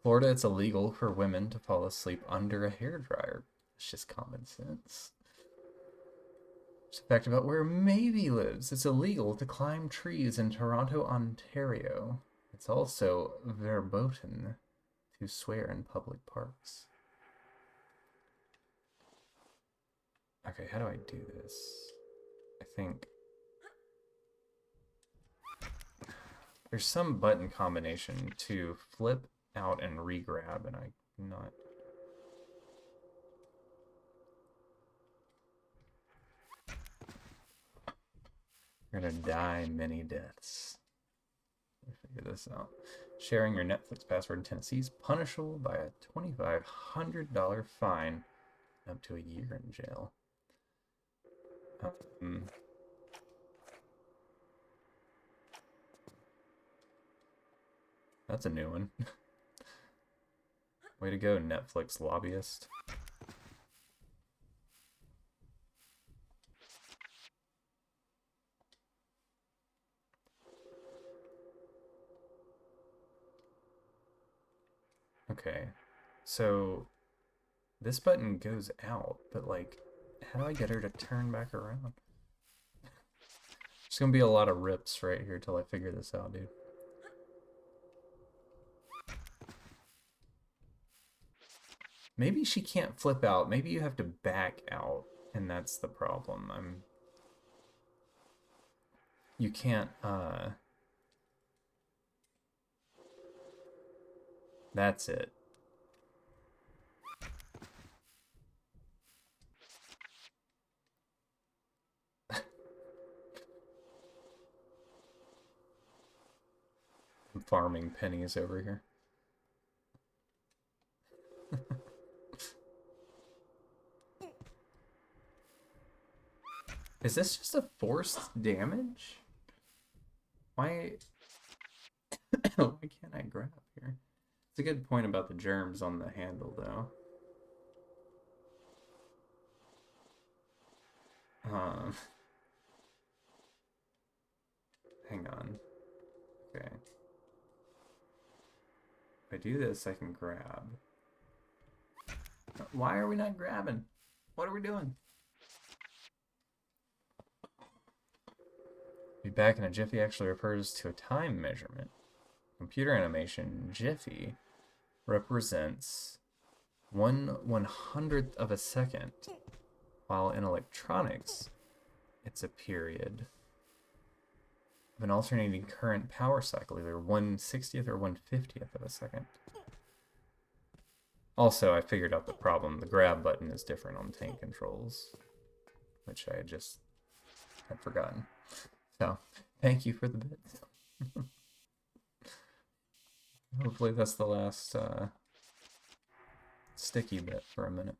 Florida, it's illegal for women to fall asleep under a hairdryer. It's just common sense. Just a fact about where Maybe lives. It's illegal to climb trees in Toronto, Ontario. It's also verboten to swear in public parks. Okay, how do I do this? I think there's some button combination to flip out and re-grab, and I'm not... You're gonna die many deaths. Let me figure this out. Sharing your Netflix password in Tennessee is punishable by a $2,500 fine, up to a year in jail. That's a new one. Way to go, Netflix lobbyist. Okay, so this button goes out, but like, how do I get her to turn back around? There's gonna be a lot of rips right here till I figure this out, dude. Maybe she can't flip out. Maybe you have to back out, and that's the problem. You can't, that's it. I'm farming pennies over here. Is this just a forced damage? Why why can't I grab here? It's a good point about the germs on the handle, though. Hang on. Okay. If I do this, I can grab. Why are we not grabbing? What are we doing? Be back in a jiffy actually refers to a time measurement. Computer animation, jiffy, represents 1/100th of a second, while in electronics, it's a period of an alternating current power cycle, either 1/60th or 1/50th of a second. Also, I figured out the problem. The grab button is different on tank controls, which I just had forgotten. So, thank you for the bit. Hopefully that's the last sticky bit for a minute.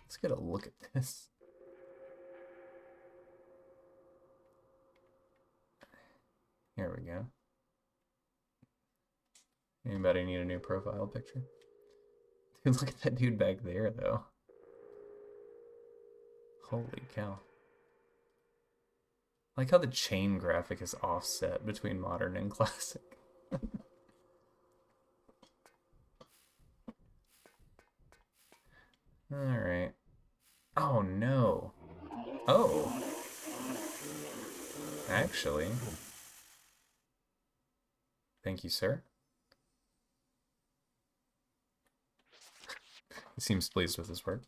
Let's get a look at this. Here we go. Anybody need a new profile picture? Dude, look at that dude back there, though. Holy cow. I like how the chain graphic is offset between modern and classic. Alright. Oh, no. Oh. Actually. Thank you, sir. He seems pleased with his work.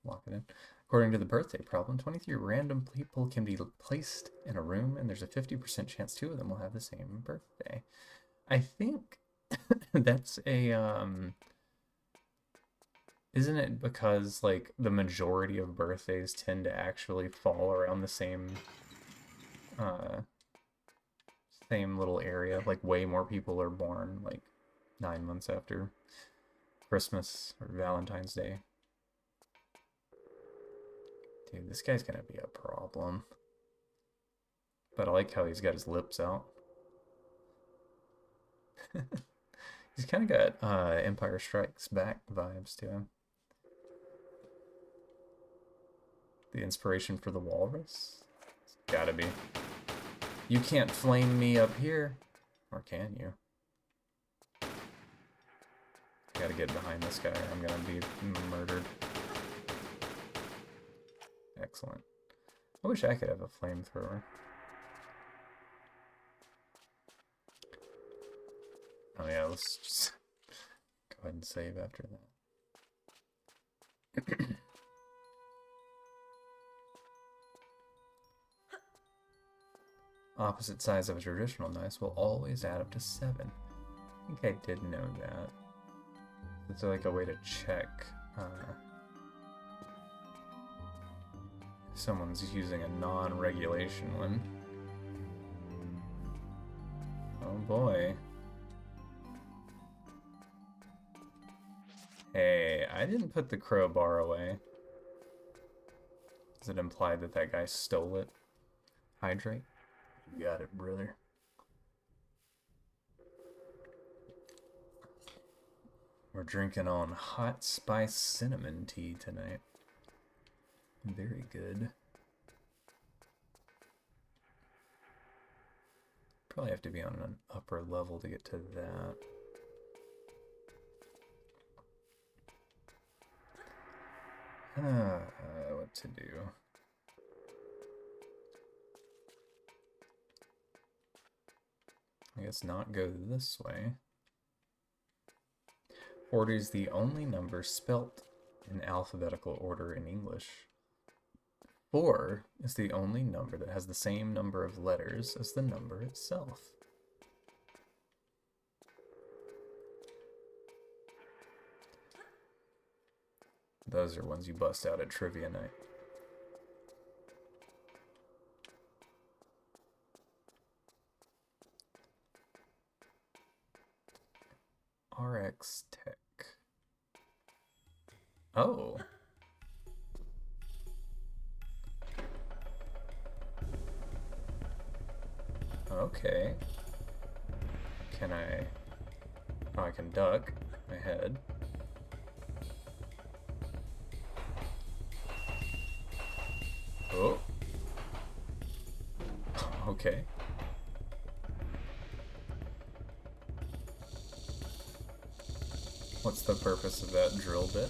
Lock it in. According to the birthday problem, 23 random people can be placed in a room, and there's a 50% chance 2 of them will have the same birthday. I think that's a, isn't it because, like, the majority of birthdays tend to actually fall around the same, same little area? Like, way more people are born, like, 9 months after Christmas or Valentine's Day. Dude, this guy's gonna be a problem. But I like how he's got his lips out. He's kind of got Empire Strikes Back vibes to him. The inspiration for the walrus? It's gotta be. You can't flame me up here. Or can you? Gotta get behind this guy or I'm gonna be murdered. Excellent. I wish I could have a flamethrower. Oh yeah, let's just go ahead and save after that. Opposite sides of a traditional dice will always add up to 7. I think I did know that. It's like a way to check if someone's using a non-regulation one. Oh boy. Hey, I didn't put the crowbar away. Does it imply that that guy stole it? Hydrate? You got it, brother. We're drinking on hot spice cinnamon tea tonight. Very good. Probably have to be on an upper level to get to that. What to do? I guess not go this way. 40 is the only number spelt in alphabetical order in English. 4 is the only number that has the same number of letters as the number itself. Those are ones you bust out at trivia night. RX Tech. Oh. Okay. Can I... Oh, I can duck my head. Oh. Okay. What's the purpose of that drill bit?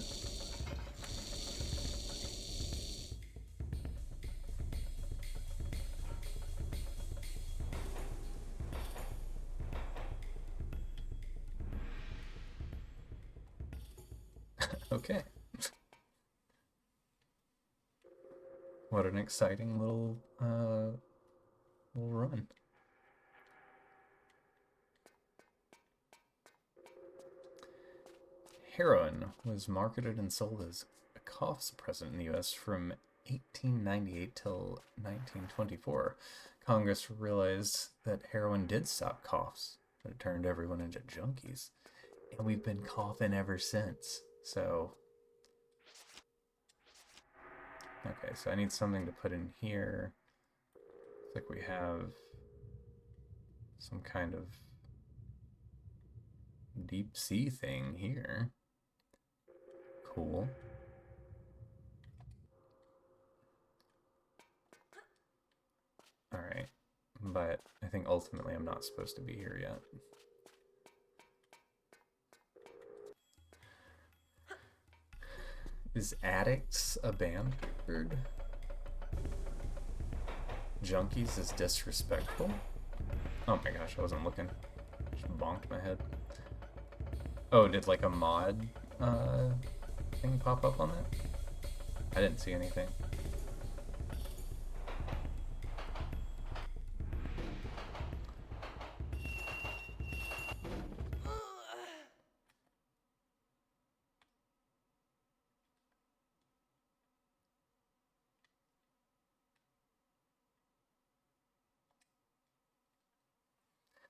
Okay. What an exciting little run. Heroin was marketed and sold as a cough suppressant in the US from 1898 till 1924, Congress realized that heroin did stop coughs, but it turned everyone into junkies. And we've been coughing ever since. So, okay, so I need something to put in here. Looks like we have some kind of deep sea thing here. Cool. Alright, but I think ultimately I'm not supposed to be here yet. Is addicts a band word? Junkies is disrespectful? Oh my gosh, I wasn't looking. Just bonked my head. Oh, did like a mod thing pop up on that? I didn't see anything.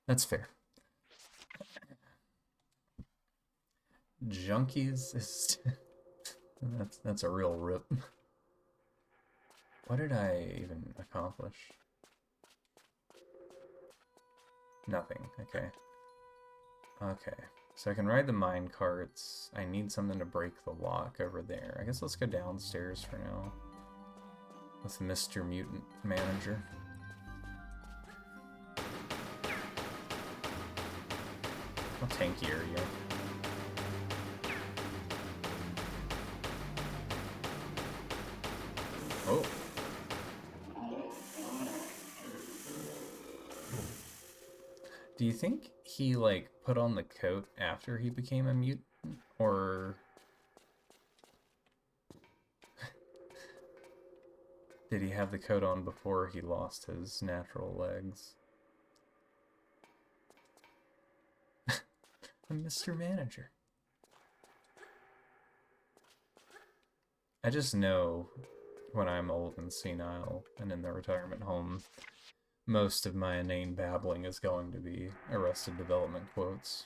That's fair. Junkies is that's a real rip. What did I even accomplish? Nothing. Okay. Okay. So I can ride the mine carts. I need something to break the lock over there. I guess let's go downstairs for now. With Mr. Mutant Manager. How tanky are you? Oh. Do you think he, like, put on the coat after he became a mutant? Or... did he have the coat on before he lost his natural legs? I'm Mr. Manager. I just know when I'm old and senile and in the retirement home, most of my inane babbling is going to be Arrested Development quotes.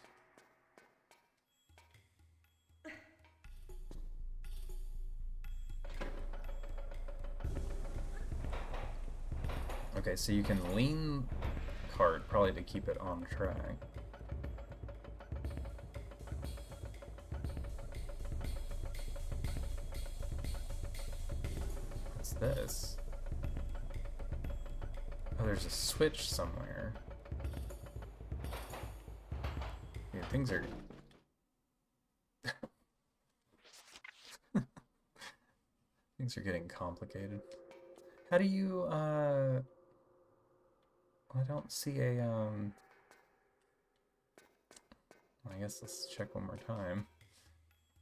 Okay, so you can lean the cart probably to keep it on track. What's this? Oh, there's a switch somewhere. Yeah, things are... things are getting complicated. How do you, I don't see a, I guess let's check one more time.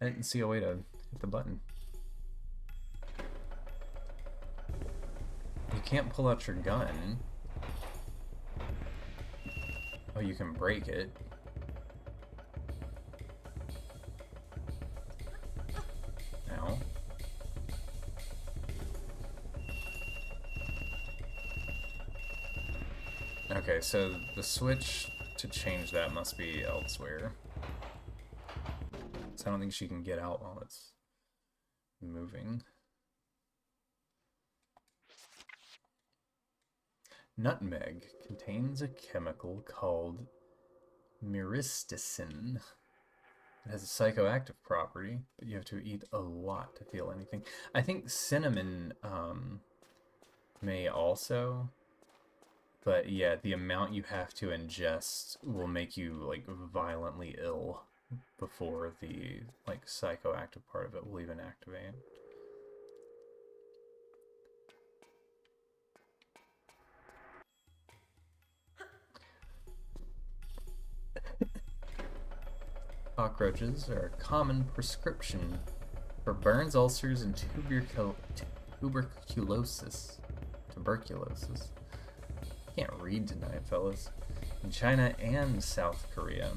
I didn't see a way to hit the button. You can't pull out your gun. Oh, you can break it. Ow. Okay, so the switch to change that must be elsewhere. So I don't think she can get out while it's moving. Nutmeg contains a chemical called myristicin. It has a psychoactive property, but you have to eat a lot to feel anything. I think cinnamon may also, but yeah, the amount you have to ingest will make you like violently ill before the like psychoactive part of it will even activate. Cockroaches are a common prescription for burns, ulcers, and tuberculosis. Tuberculosis. Can't read tonight, fellas. In China and South Korea.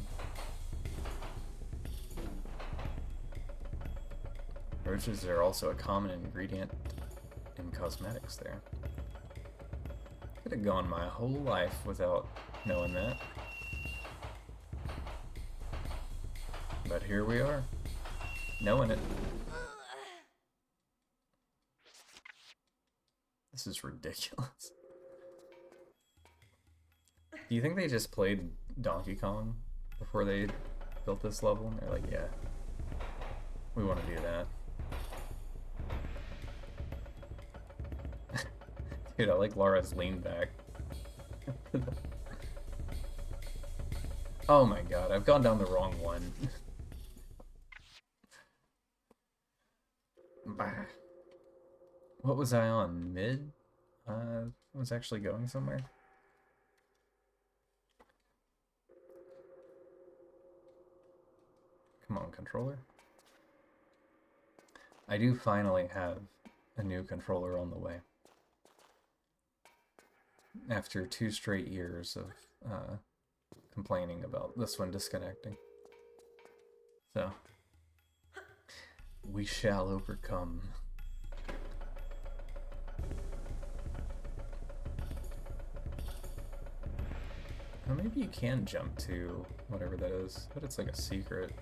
Roaches are also a common ingredient in cosmetics there. Could have gone my whole life without knowing that. But here we are, knowing it. This is ridiculous. Do you think they just played Donkey Kong before they built this level? And they're like, yeah, we want to do that. Dude, I like Laura's lean back. Oh my god, I've gone down the wrong one. What was I on? Mid? Was actually going somewhere? Come on, controller. I do finally have a new controller on the way. After 2 straight years of complaining about this one disconnecting. So, we shall overcome. Oh, maybe you can jump to whatever that is, but it's like a secret.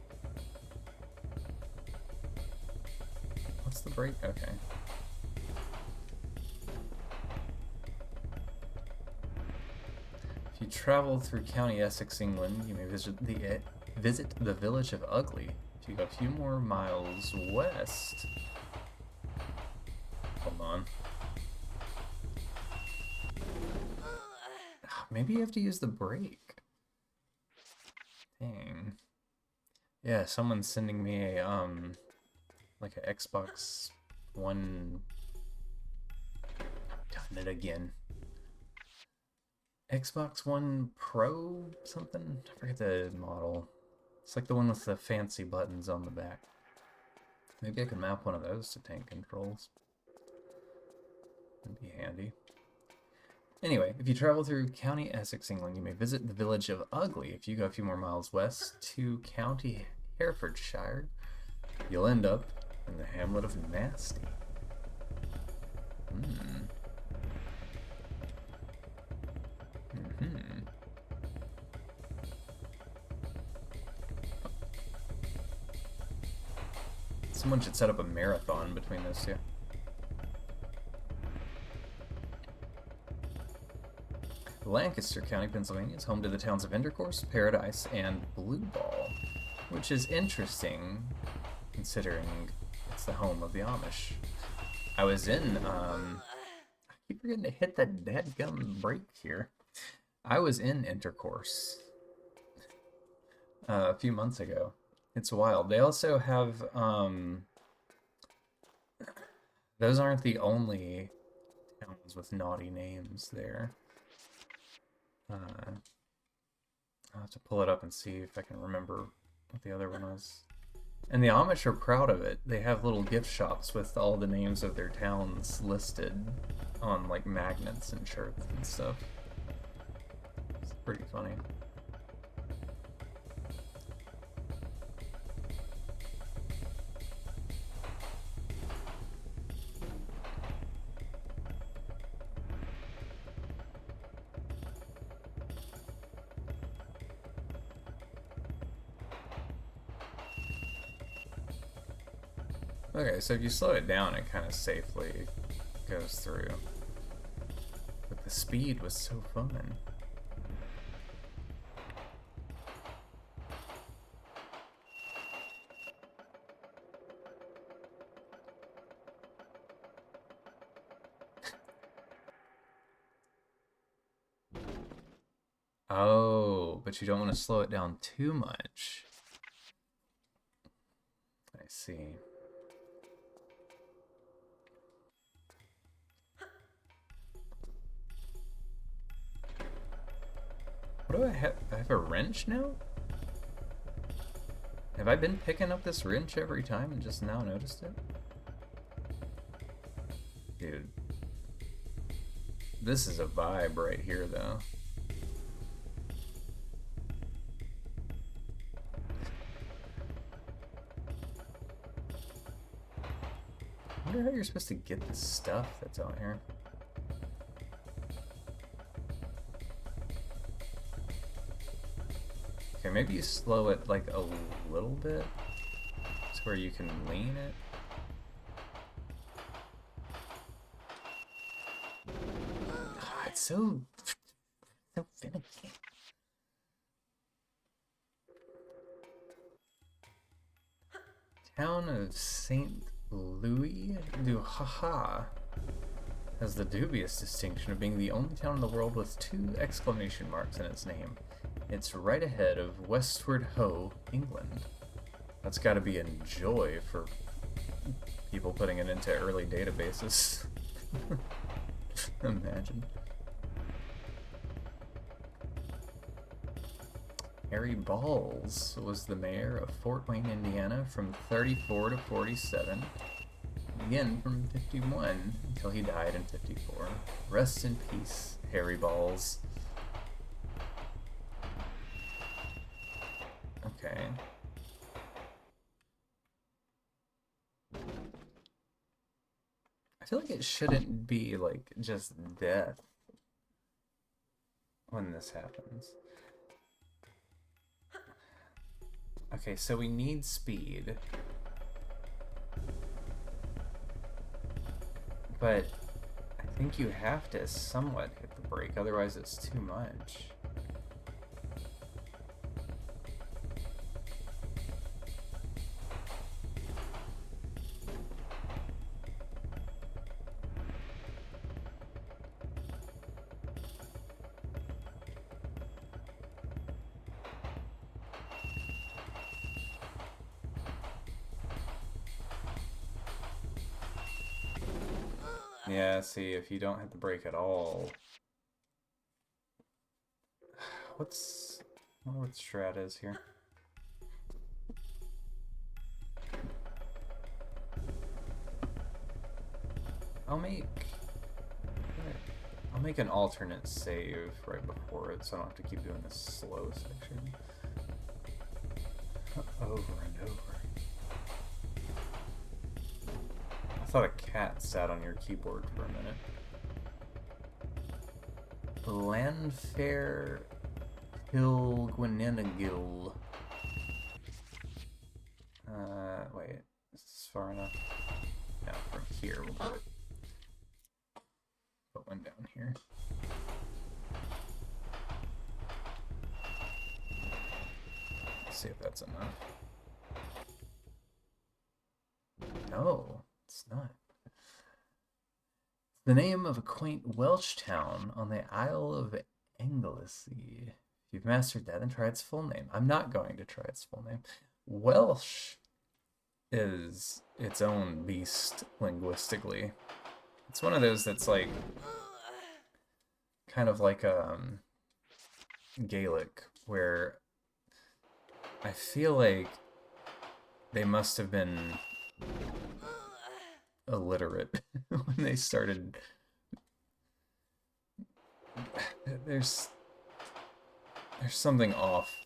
What's the break? Okay. If you travel through County Essex, England, you may visit the village of Ugly. If you go a few more miles west... Hold on. Maybe you have to use the brake. Dang. Yeah, someone's sending me a, like an Xbox One... Done it again. Xbox One Pro something? I forget the model. It's like the one with the fancy buttons on the back. Maybe I could map one of those to tank controls. That'd be handy. Anyway, if you travel through County Essex, England, you may visit the village of Ugly. If you go a few more miles west to County Herefordshire, you'll end up in the hamlet of Nasty. Someone should set up a marathon between those two. Lancaster County, Pennsylvania is home to the towns of Intercourse, Paradise, and Blue Ball, which is interesting considering it's the home of the Amish. I was in, I keep forgetting to hit that dadgum brake here. I was in Intercourse a few months ago. It's wild. They also have, those aren't the only towns with naughty names there. I'll have to pull it up and see if I can remember what the other one was. And the Amish are proud of it. They have little gift shops with all the names of their towns listed on like magnets and shirts and stuff. It's pretty funny. Okay, so if you slow it down, it kind of safely goes through. But the speed was so fun. Oh, but you don't want to slow it down too much. I see. What do I have? I have a wrench now? Have I been picking up this wrench every time and just now noticed it? Dude. This is a vibe right here, though. wonder how you're supposed to get the stuff that's out here. Okay, maybe you slow it like a little bit to where you can lean it. God, it's so finicky. Town of St. Louis du Haha has the dubious distinction of being the only town in the world with 2 exclamation marks in its name. It's right ahead of Westward Ho, England. That's gotta be a joy for people putting it into early databases. Imagine. Harry Balls was the mayor of Fort Wayne, Indiana from 34 to 47, again from 51 until he died in 54. Rest in peace, Harry Balls. Okay. I feel like it shouldn't be like just death when this happens. Okay, so we need speed. But I think you have to somewhat hit the brake, otherwise it's too much. Yeah, see, if you don't hit the brake at all... I wonder what the strat is here. I'll make an alternate save right before it, so I don't have to keep doing this slow section. Over and over. I thought a cat sat on your keyboard for a minute. Landfair Pilgwinenagil. Wait, is this far enough? No, from here we'll put one down here. Let's see if that's enough. No, it's not. The name of a quaint Welsh town on the Isle of Anglesey. If you've mastered that, then try its full name. I'm not going to try its full name. Welsh is its own beast linguistically. It's one of those that's like kind of like Gaelic, where I feel like they must have been illiterate when they started. There's something off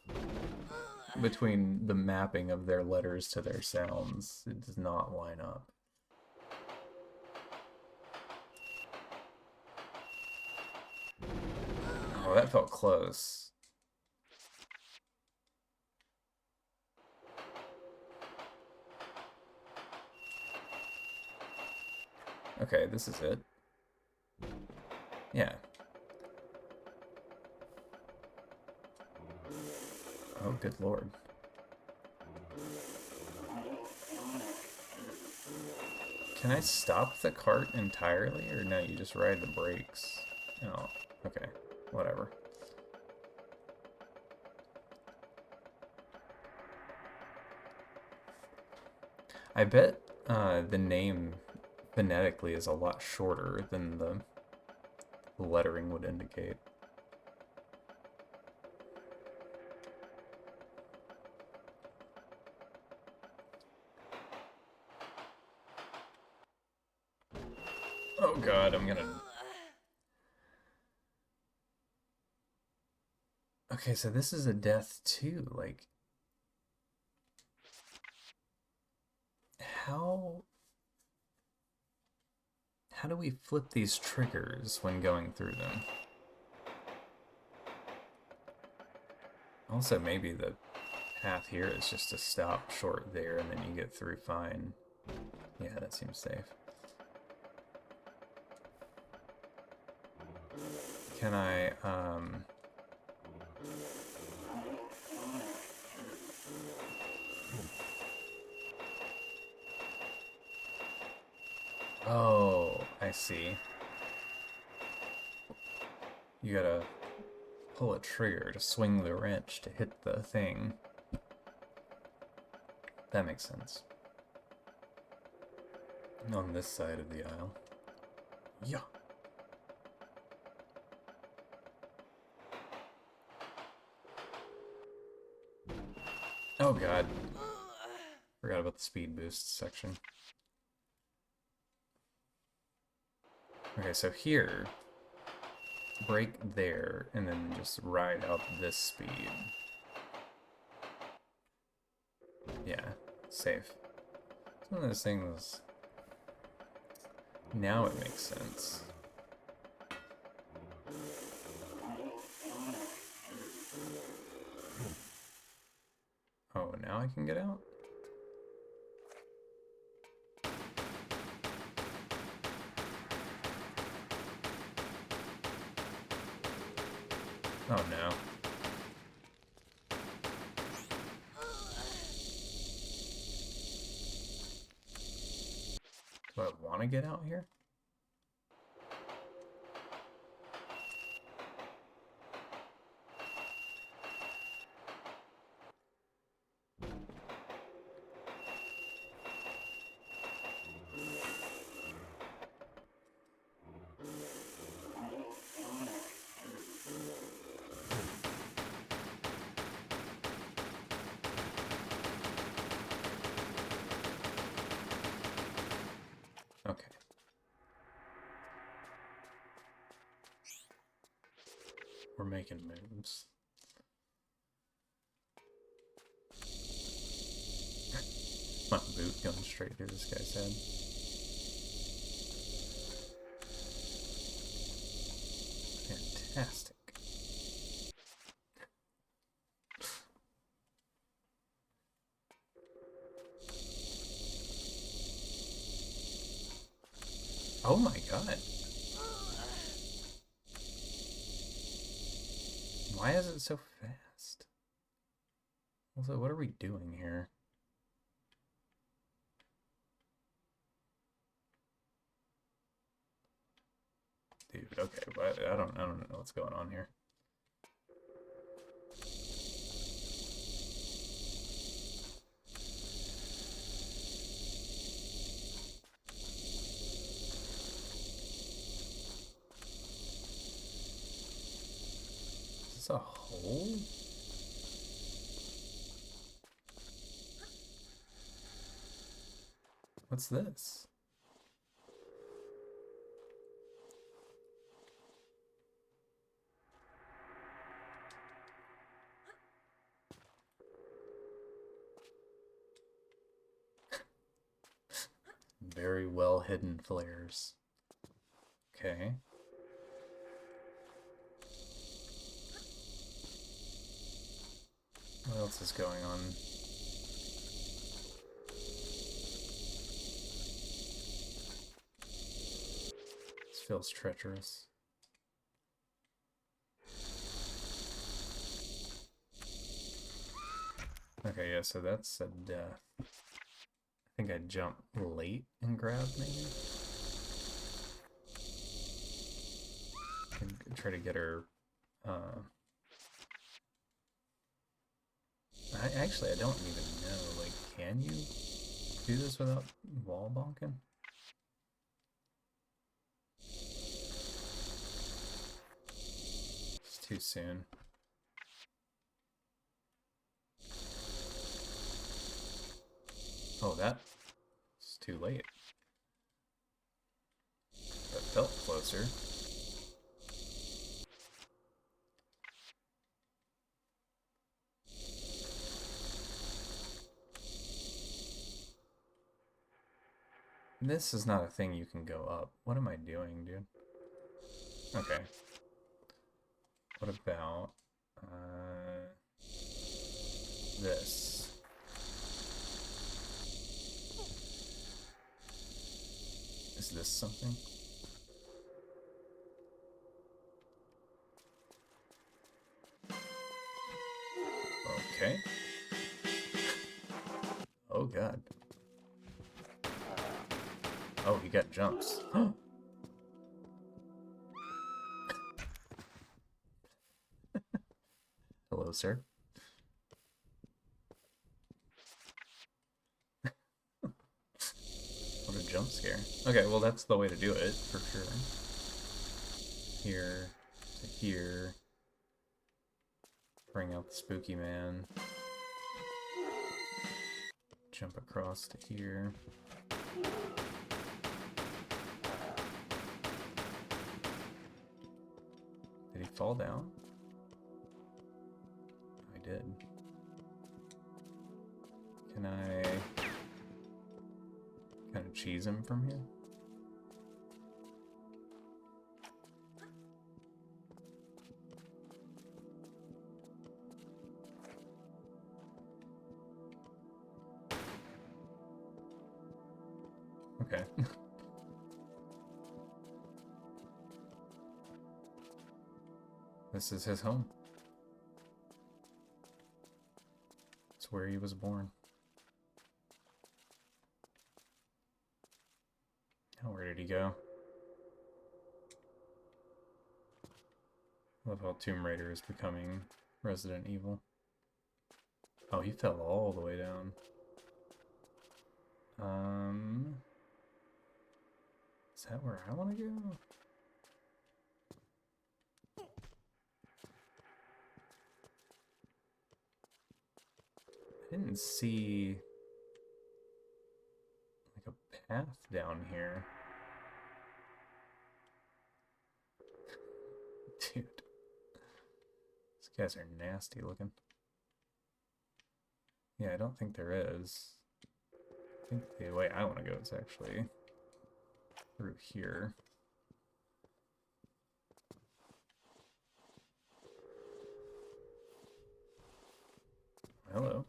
between the mapping of their letters to their sounds. It does not line up. Oh, that felt close. Okay, this is it. Yeah. Oh, good lord. Can I stop the cart entirely, or no, you just ride the brakes? Oh, okay. Whatever. I bet the name phonetically is a lot shorter than the lettering would indicate. Oh god, I'm gonna... Okay, so this is a death too, like... How... how do we flip these triggers when going through them? Also, maybe the path here is just to stop short there and then you get through fine. Yeah, that seems safe. Can I, oh, I see. You gotta pull a trigger to swing the wrench to hit the thing. That makes sense. On this side of the aisle. Yeah. Oh god. Forgot about the speed boost section. Okay, so here, brake there, and then just ride out this speed. Yeah, safe. It's one of those things. Now it makes sense. Oh, now I can get out? Oh no. Do I want to get out here? Okay. We're making moves. My boot going straight through this guy's head. Fantastic. Oh my god. Why is it so fast? Also, what are we doing here? Dude, okay, but I don't know what's going on here. Is this a hole? What's this? Very well hidden flares. Okay. What else is going on? This feels treacherous. Okay, yeah, so that's a death. I think I jumped late and grabbed, maybe? And try to get her, actually, I don't even know, like, can you do this without wall bonking? It's too soon. Oh, that's too late. That felt closer. This is not a thing you can go up. What am I doing, dude? Okay. What about this? Is this something? Okay. Oh god. Oh, he got jumps. Hello, sir. What a jump scare. Okay, well that's the way to do it, for sure. Here to here. Bring out the spooky man. Jump across to here. Did he fall down? I did. Can I kind of cheese him from here? Okay. This is his home. It's where he was born. Now where did he go? I love how Tomb Raider is becoming Resident Evil. Oh, he fell all the way down. Is that where I want to go? I didn't see like a path down here. Dude. These guys are nasty looking. Yeah, I don't think there is. I think the way I want to go is actually through here. Hello.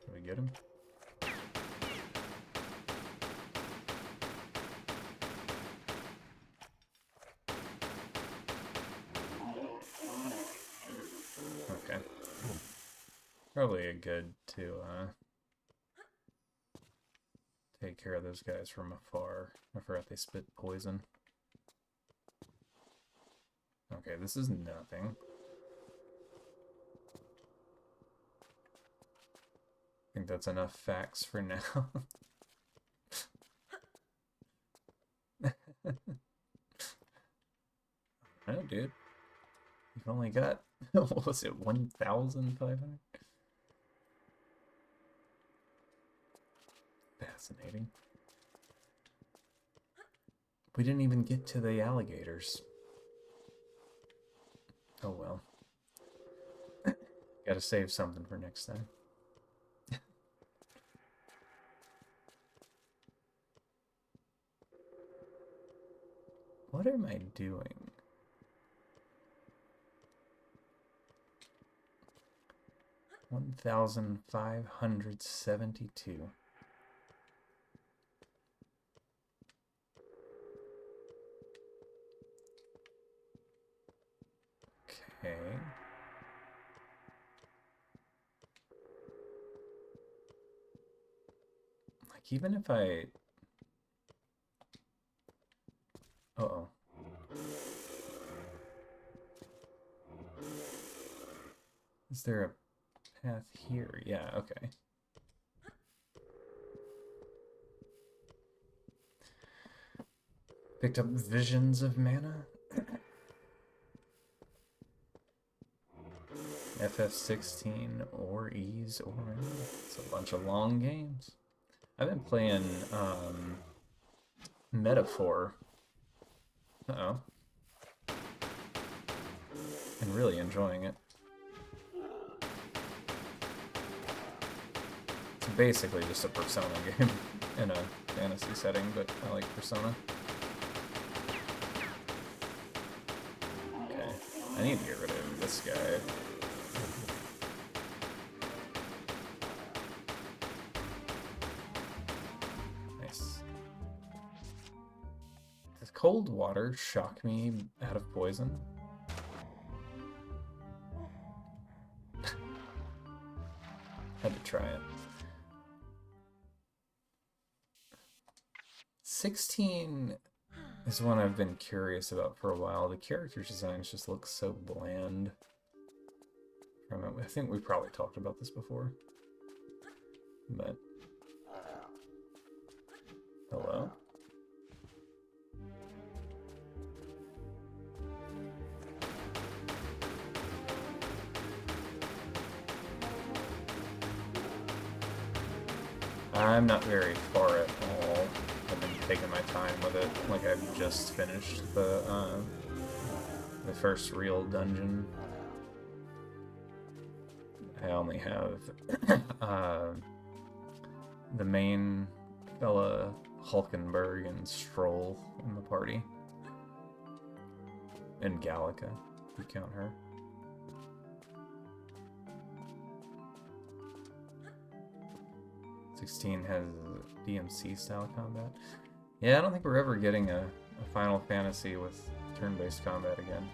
Did we get him? Okay. Probably a good to take care of those guys from afar. I forgot they spit poison. Okay, this is nothing. I think that's enough facts for now. Oh, dude. You've only got, what was it, 1,500? Fascinating. We didn't even get to the alligators. Oh well. Gotta save something for next time. What am I doing? $1,572. Okay. Like, even if I... Uh-oh. Is there a path here? Yeah, okay. Picked up visions of mana. FF16 or Ease or it's a bunch of long games. I've been playing Metaphor. Uh-oh. And really enjoying it. basically just a Persona game in a fantasy setting, but I like Persona. Okay, I need to get rid of this guy. Nice. Does cold water shock me out of poison? Had to try it. 16 is one I've been curious about for a while. The character designs just look so bland. I think we probably talked about this before. But... Hello? I'm not very far at all. I've been taking my time with it. Like, I've just finished the first real dungeon. I only have the main fella, Hulkenberg, and Stroll in the party. And Gallica, if you count her. '16 has DMC style combat. Yeah, I don't think we're ever getting a Final Fantasy with turn-based combat again.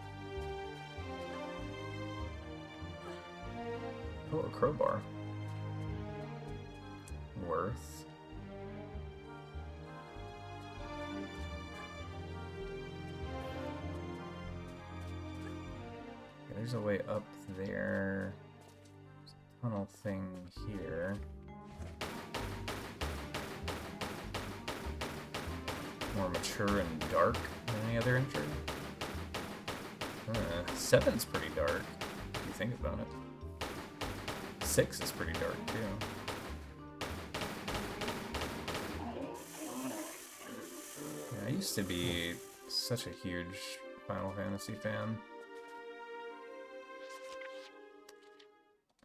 Oh, a crowbar. Worth. Okay, there's a way up there. There's a tunnel thing here. More mature and dark than any other entry. 7's pretty dark, if you think about it. 6 is pretty dark, too. Yeah, I used to be such a huge Final Fantasy fan.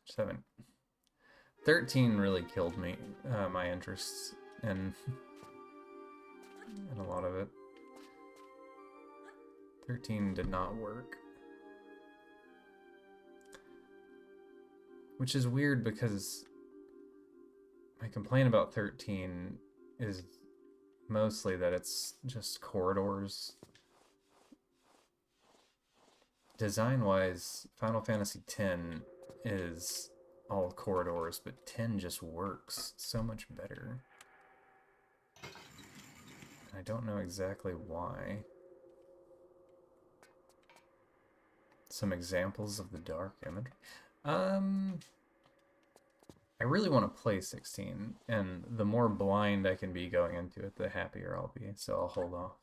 7. 13 really killed me, my interests in a lot of it. 13 did not work. Which is weird because my complaint about 13 is mostly that it's just corridors. Design-wise, Final Fantasy X is all corridors, but 10 just works so much better. I don't know exactly why. Some examples of the dark imagery. I really want to play 16, and the more blind I can be going into it, the happier I'll be, so I'll hold off.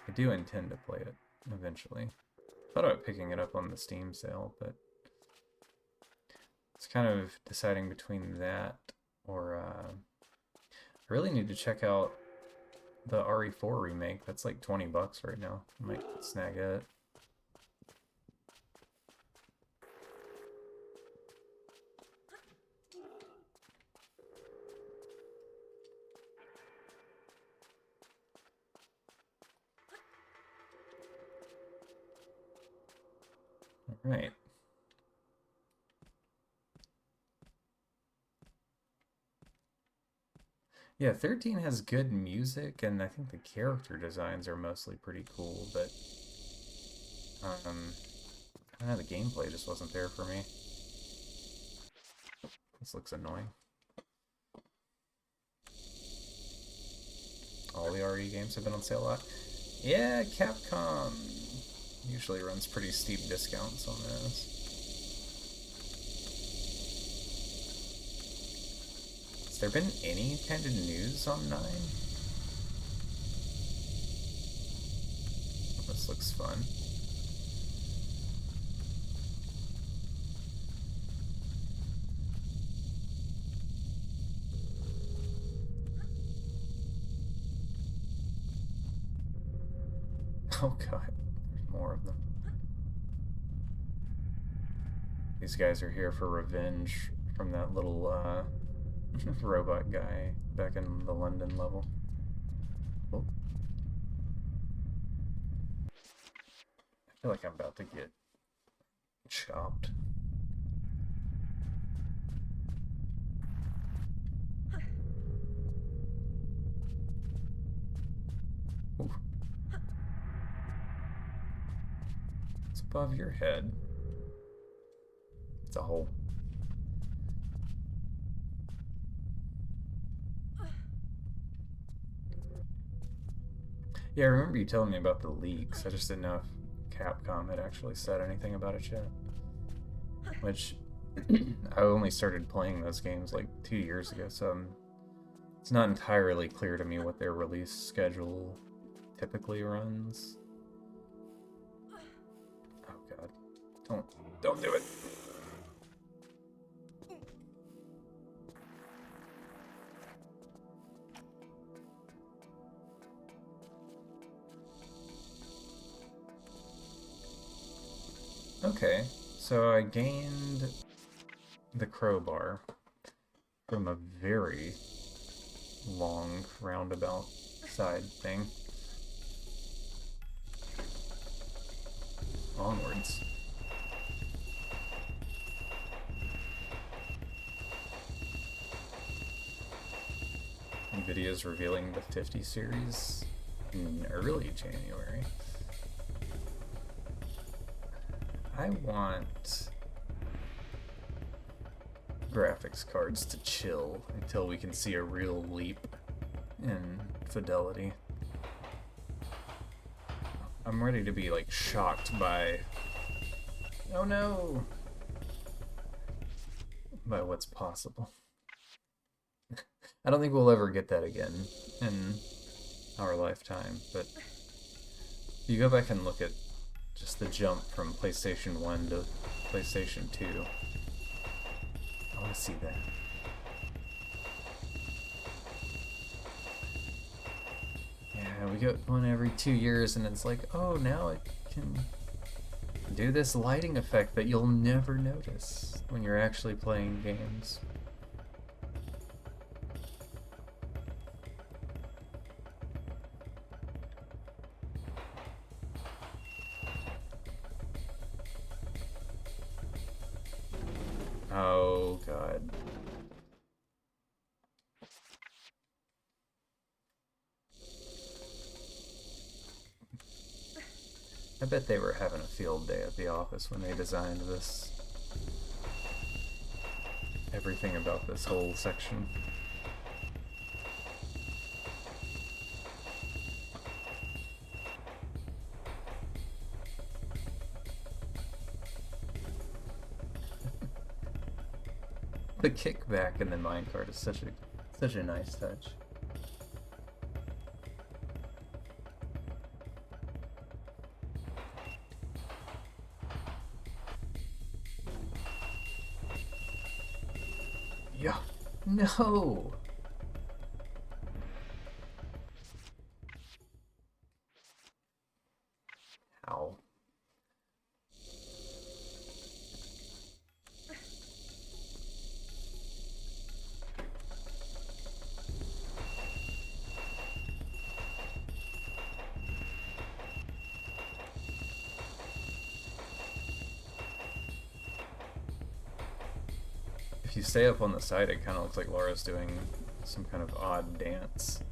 I do intend to play it eventually. Thought about picking it up on the Steam sale, but it's kind of deciding between that or I really need to check out the RE4 remake. That's like 20 bucks right now. I might snag it. All right. Yeah, 13 has good music, and I think the character designs are mostly pretty cool, but I don't know, the gameplay just wasn't there for me. This looks annoying. All the RE games have been on sale a lot. Yeah, Capcom usually runs pretty steep discounts on those. Has there been any kind of news on 9? This looks fun. Oh god, there's more of them. These guys are here for revenge from that little robot guy back in the London level. Oh. I feel like I'm about to get chopped. Ooh. It's above your head. It's a hole. Yeah, I remember you telling me about the leaks. I just didn't know if Capcom had actually said anything about it yet. Which, I only started playing those games like 2 years ago, so it's not entirely clear to me what their release schedule typically runs. Oh god. Don't do it. Okay, so I gained the crowbar from a very long roundabout side thing. Onwards. NVIDIA's revealing the 50 series in early January. I want graphics cards to chill until we can see a real leap in fidelity. I'm ready to be like shocked by, oh no, by what's possible. I don't think we'll ever get that again in our lifetime, but if you go back and look at just the jump from PlayStation 1 to PlayStation 2, I want to see that. Yeah, we get one every 2 years and it's like, oh, now it can do this lighting effect that you'll never notice when you're actually playing games. Oh, God. I bet they were having a field day at the office when they designed this. Everything about this whole section. The kickback in the minecart is such a nice touch. Yeah. No. Ow. If you stay up on the side, it kind of looks like Laura's doing some kind of odd dance.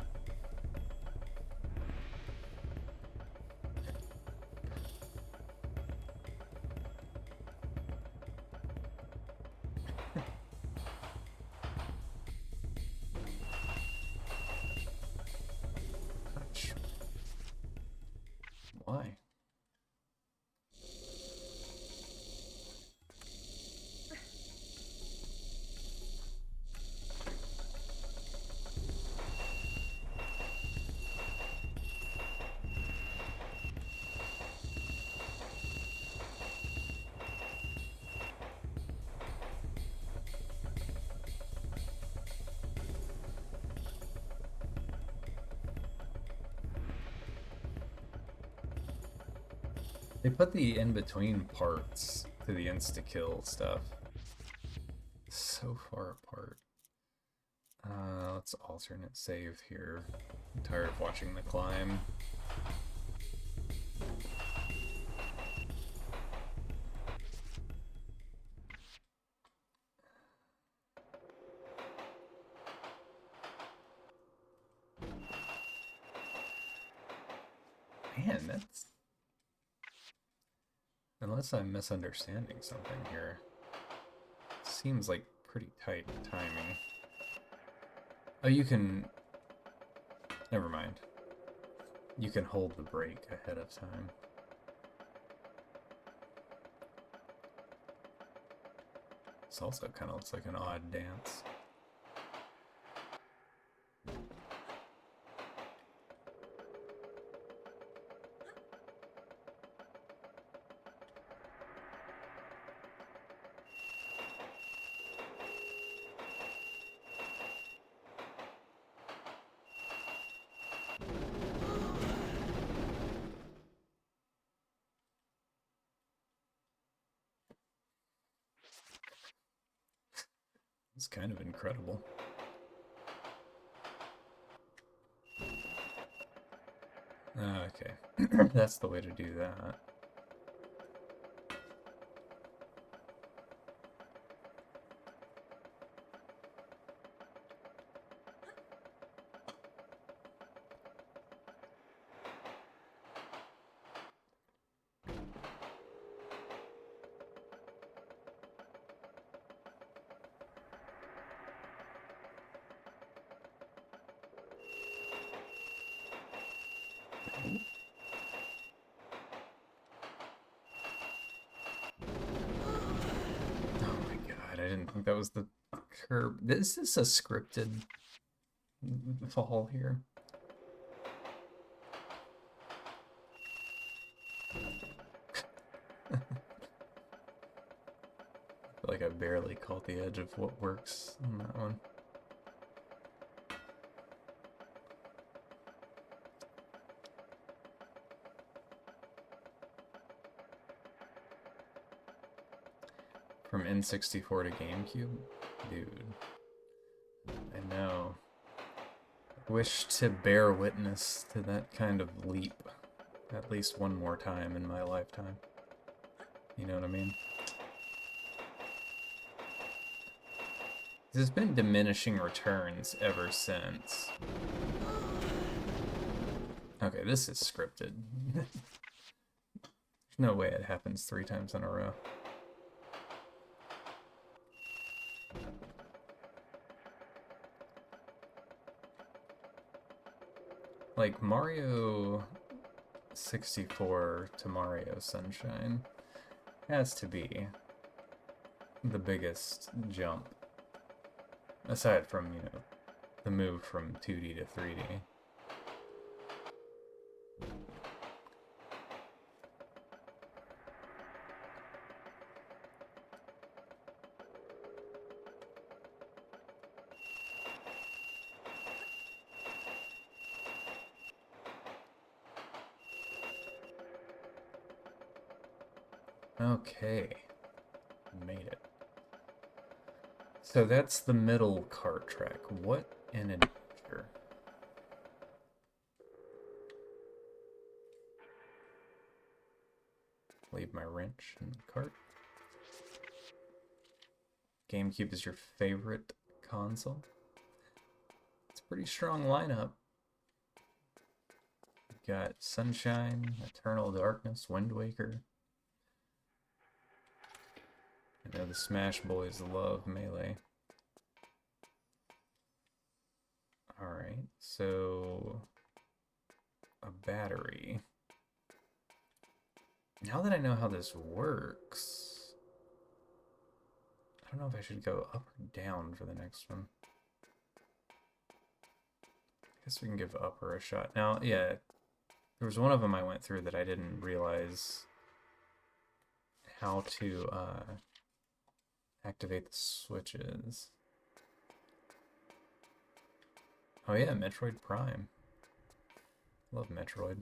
Ouch. Why? They put the in-between parts to the insta-kill stuff. So far apart. Let's alternate save here. I'm tired of watching the climb. Man, that's... Unless I'm misunderstanding something here. Seems like pretty tight timing. Oh, you can... Never mind. You can hold the brake ahead of time. This also kind of looks like an odd dance. It's kind of incredible. Okay, that's the way to do that. I didn't think that was the curb. This is a scripted fall here. I feel like I barely caught the edge of what works on that one. From N64 to GameCube? Dude. I know. I wish to bear witness to that kind of leap at least one more time in my lifetime. You know what I mean? There's been diminishing returns ever since. Okay, this is scripted. There's no way it happens 3 times in a row. Like, Mario 64 to Mario Sunshine has to be the biggest jump. Aside from, you know, the move from 2D to 3D. Okay, made it. So that's the middle cart track. What an adventure. Leave my wrench in the cart. GameCube is your favorite console? It's a pretty strong lineup. You've got Sunshine, Eternal Darkness, Wind Waker. I know the Smash Boys love Melee. Alright, so a battery. Now that I know how this works, I don't know if I should go up or down for the next one. I guess we can give upper a shot. Now, yeah, there was one of them I went through that I didn't realize how to activate the switches. Oh yeah, Metroid Prime. Love Metroid.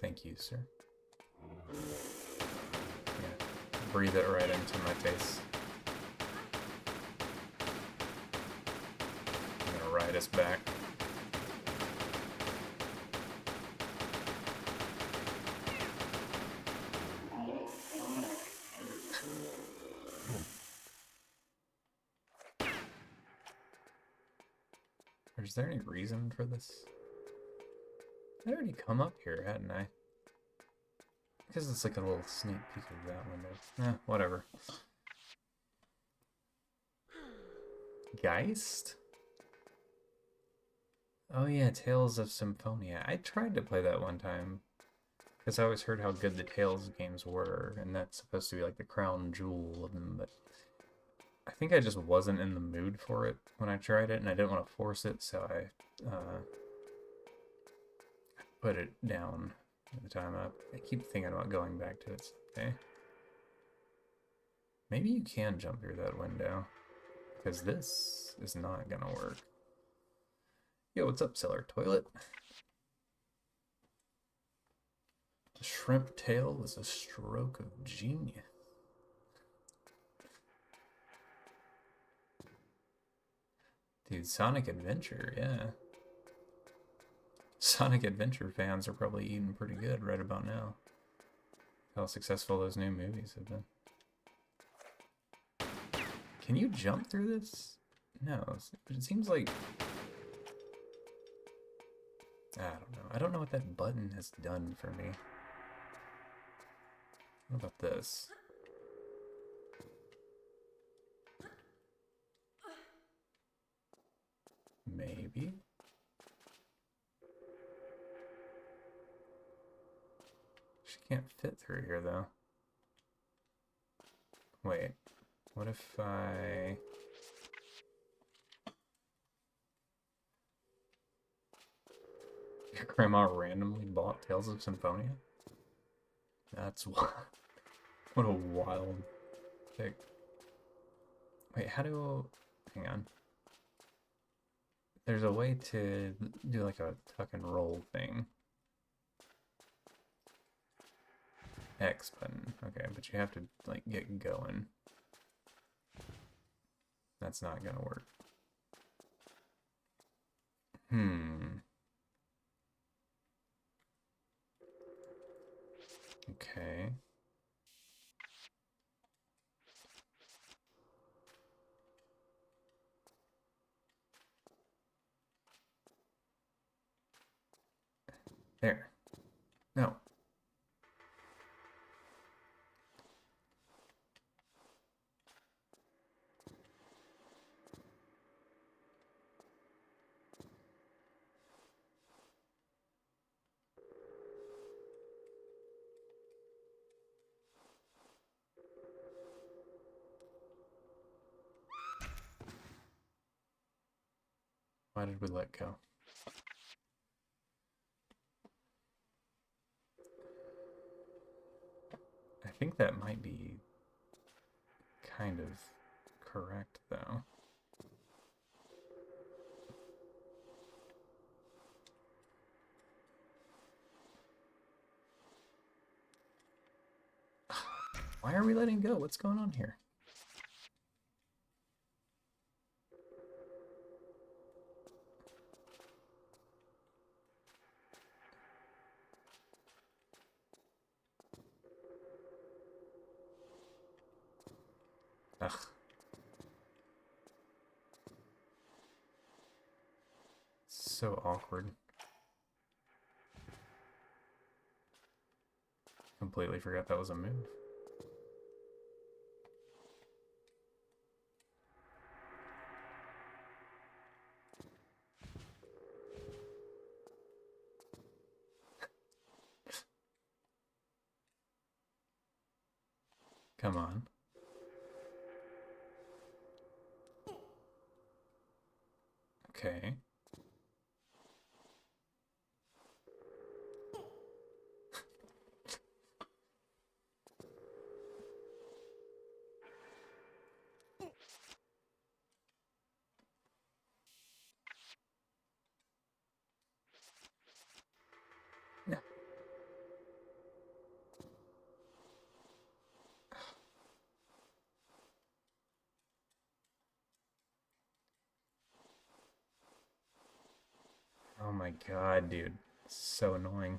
Thank you, sir. Yeah, breathe it right into my face. I'm gonna ride us back. Is there any reason for this? I'd already come up here, hadn't I? Because it's like a little sneak peek of that window. Whatever. Geist? Oh yeah, Tales of Symphonia. I tried to play that one time. Because I always heard how good the Tales games were, and that's supposed to be like the crown jewel of them, but I think I just wasn't in the mood for it when I tried it, and I didn't want to force it, so I put it down at the time. I keep thinking about going back to it someday. Maybe you can jump through that window, because this is not gonna work. Yo, what's up, Cellar Toilet? The shrimp tail was a stroke of genius. Dude, Sonic Adventure, yeah. Sonic Adventure fans are probably eating pretty good right about now. How successful those new movies have been. Can you jump through this? No, it seems like... I don't know. I don't know what that button has done for me. What about this? Maybe? She can't fit through here, though. Wait. What if I... Your grandma randomly bought Tales of Symphonia? That's what a wild pick. Wait, how do... Hang on. There's a way to do like a tuck and roll thing. X button. Okay, but you have to like get going. That's not gonna work. Okay. There. No. Why did we let go? I think that might be kind of correct, though. Why are we letting go? What's going on here? Ugh. So awkward. Completely forgot that was a move. Come on. Okay. No. Oh my god, dude. So annoying.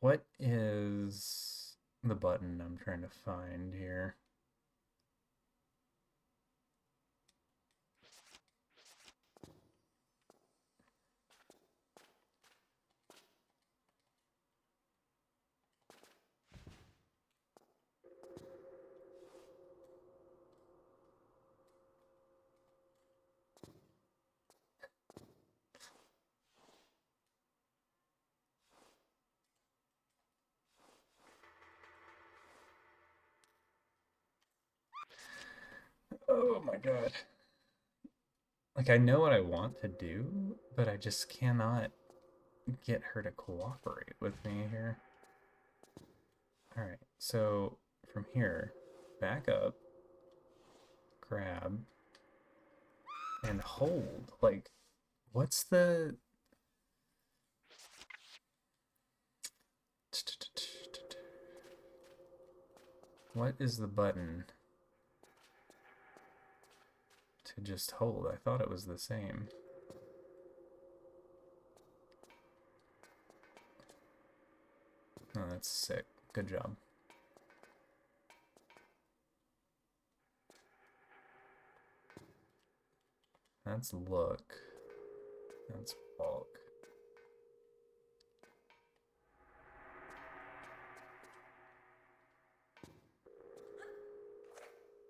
What is the button I'm trying to find here? Oh my god. Like, I know what I want to do, but I just cannot get her to cooperate with me here. Alright, so from here, back up, grab, and hold. Like, what's the... What is the button to just hold? I thought it was the same. Oh, that's sick. Good job. That's look. That's bulk.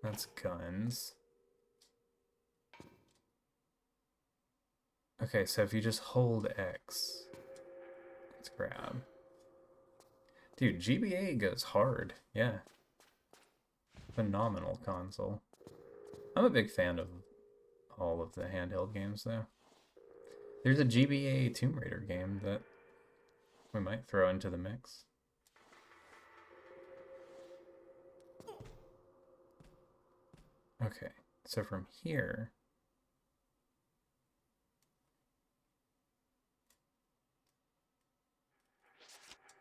That's guns. Okay, so if you just hold X, let's grab. Dude, GBA goes hard. Yeah. Phenomenal console. I'm a big fan of all of the handheld games, though. There's a GBA Tomb Raider game that we might throw into the mix. Okay, so from here...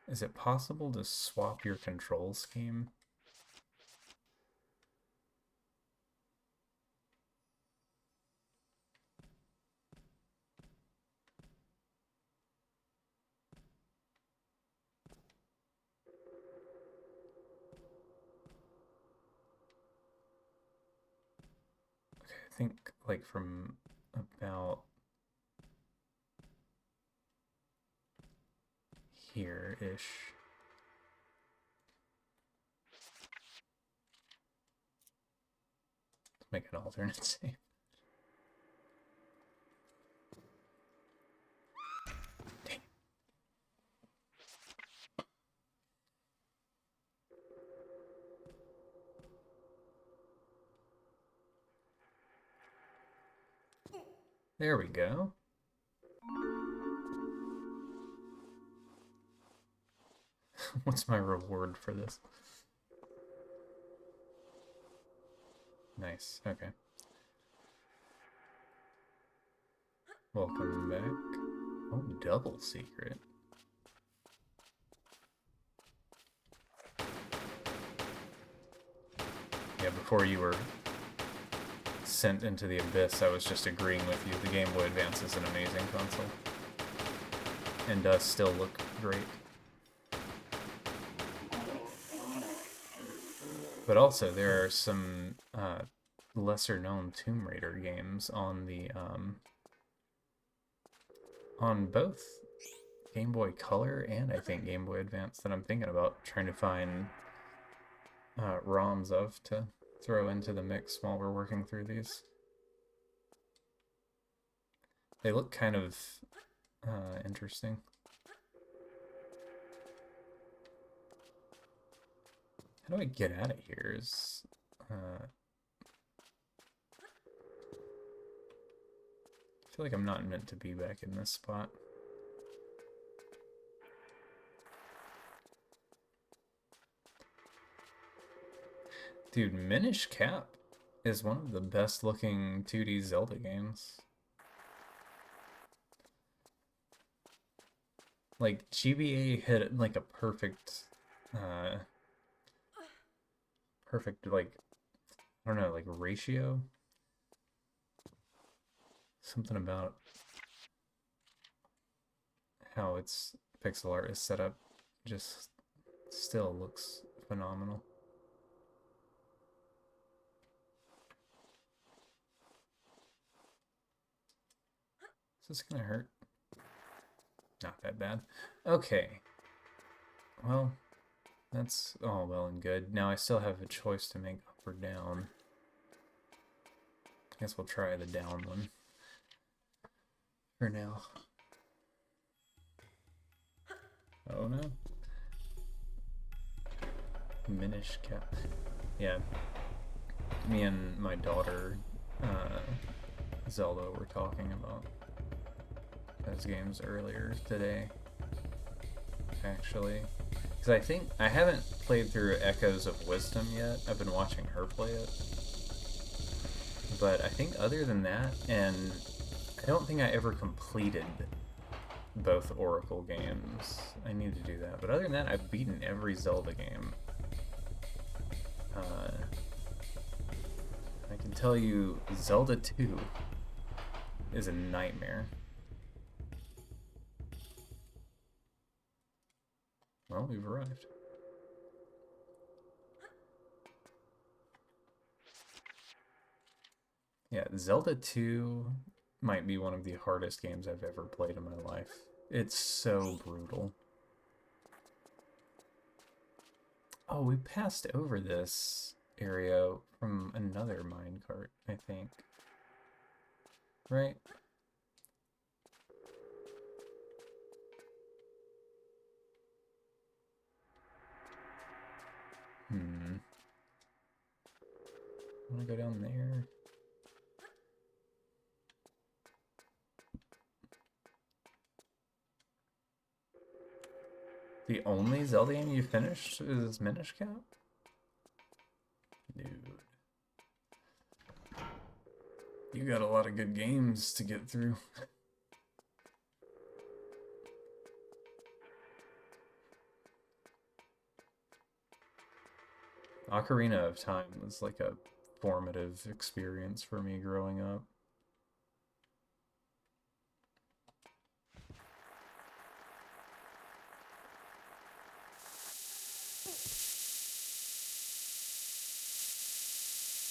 Is it possible to swap your control scheme? Okay, I think like from about here-ish. Let's make an alternate save. Dang. There we go. What's my reward for this? Nice, okay. Welcome back. Oh, double secret. Yeah, before you were sent into the abyss, I was just agreeing with you. The Game Boy Advance is an amazing console. And does still look great. But also, there are some lesser-known Tomb Raider games on the on both Game Boy Color and I think Game Boy Advance that I'm thinking about trying to find ROMs of to throw into the mix while we're working through these. They look kind of interesting. How do I get out of here? I feel like I'm not meant to be back in this spot. Dude, Minish Cap is one of the best looking 2D Zelda games. Like, GBA hit like a perfect, like, I don't know, like ratio Something about how its pixel art is set up just still looks phenomenal. Is this gonna hurt? Not that bad. Okay. Well, that's all well and good. Now I still have a choice to make up or down. I guess we'll try the down one for now. Oh no. Minish cap. Yeah. Me and my daughter, Zelda, were talking about those games earlier today. Actually. Because I think I haven't played through Echoes of Wisdom yet. I've been watching her play it. But I think other than that, and I don't think I ever completed both Oracle games. I need to do that. But other than that, I've beaten every Zelda game. I can tell you, Zelda 2 is a nightmare. Well, we've arrived. Yeah, Zelda 2 might be one of the hardest games I've ever played in my life. It's so brutal. Oh, we passed over this area from another minecart, I think. Right? I want to go down there. The only Zelda game you finished is Minish Cap? Dude. You got a lot of good games to get through. Ocarina of Time was like a formative experience for me growing up.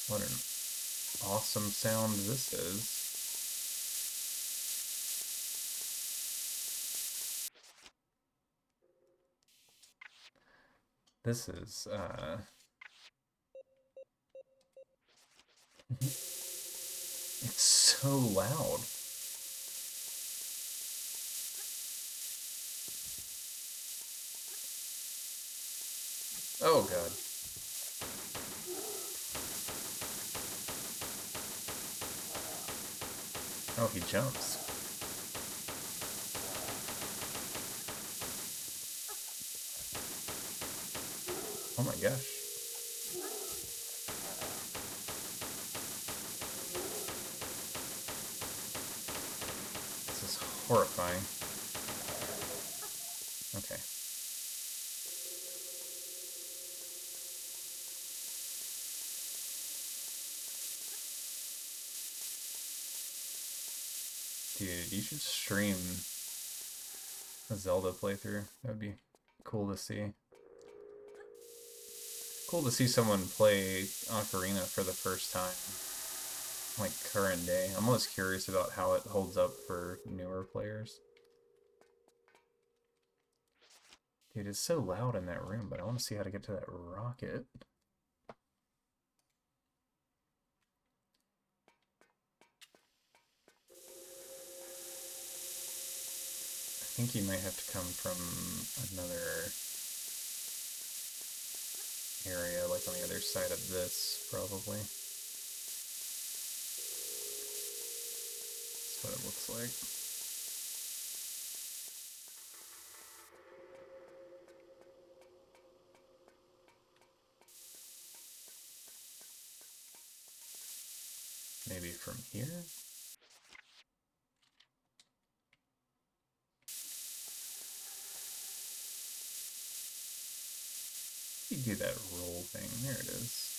What an awesome sound this is. This is, it's so loud. Oh god. Oh, he jumps. Oh my gosh. This is horrifying. Okay. Dude, you should stream a Zelda playthrough. That would be cool to see. Cool to see someone play Ocarina for the first time. Like, current day. I'm always curious about how it holds up for newer players. Dude, it's so loud in that room, but I want to see how to get to that rocket. I think you might have to come from another area, like on the other side of this, probably. That's what it looks like. Maybe from here? You do that roll thing. There it is.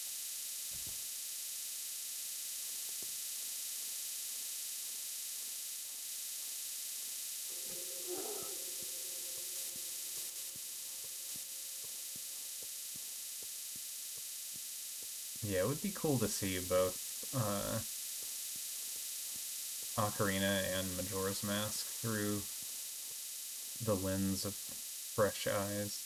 Yeah, it would be cool to see both Ocarina and Majora's Mask through the lens of fresh eyes.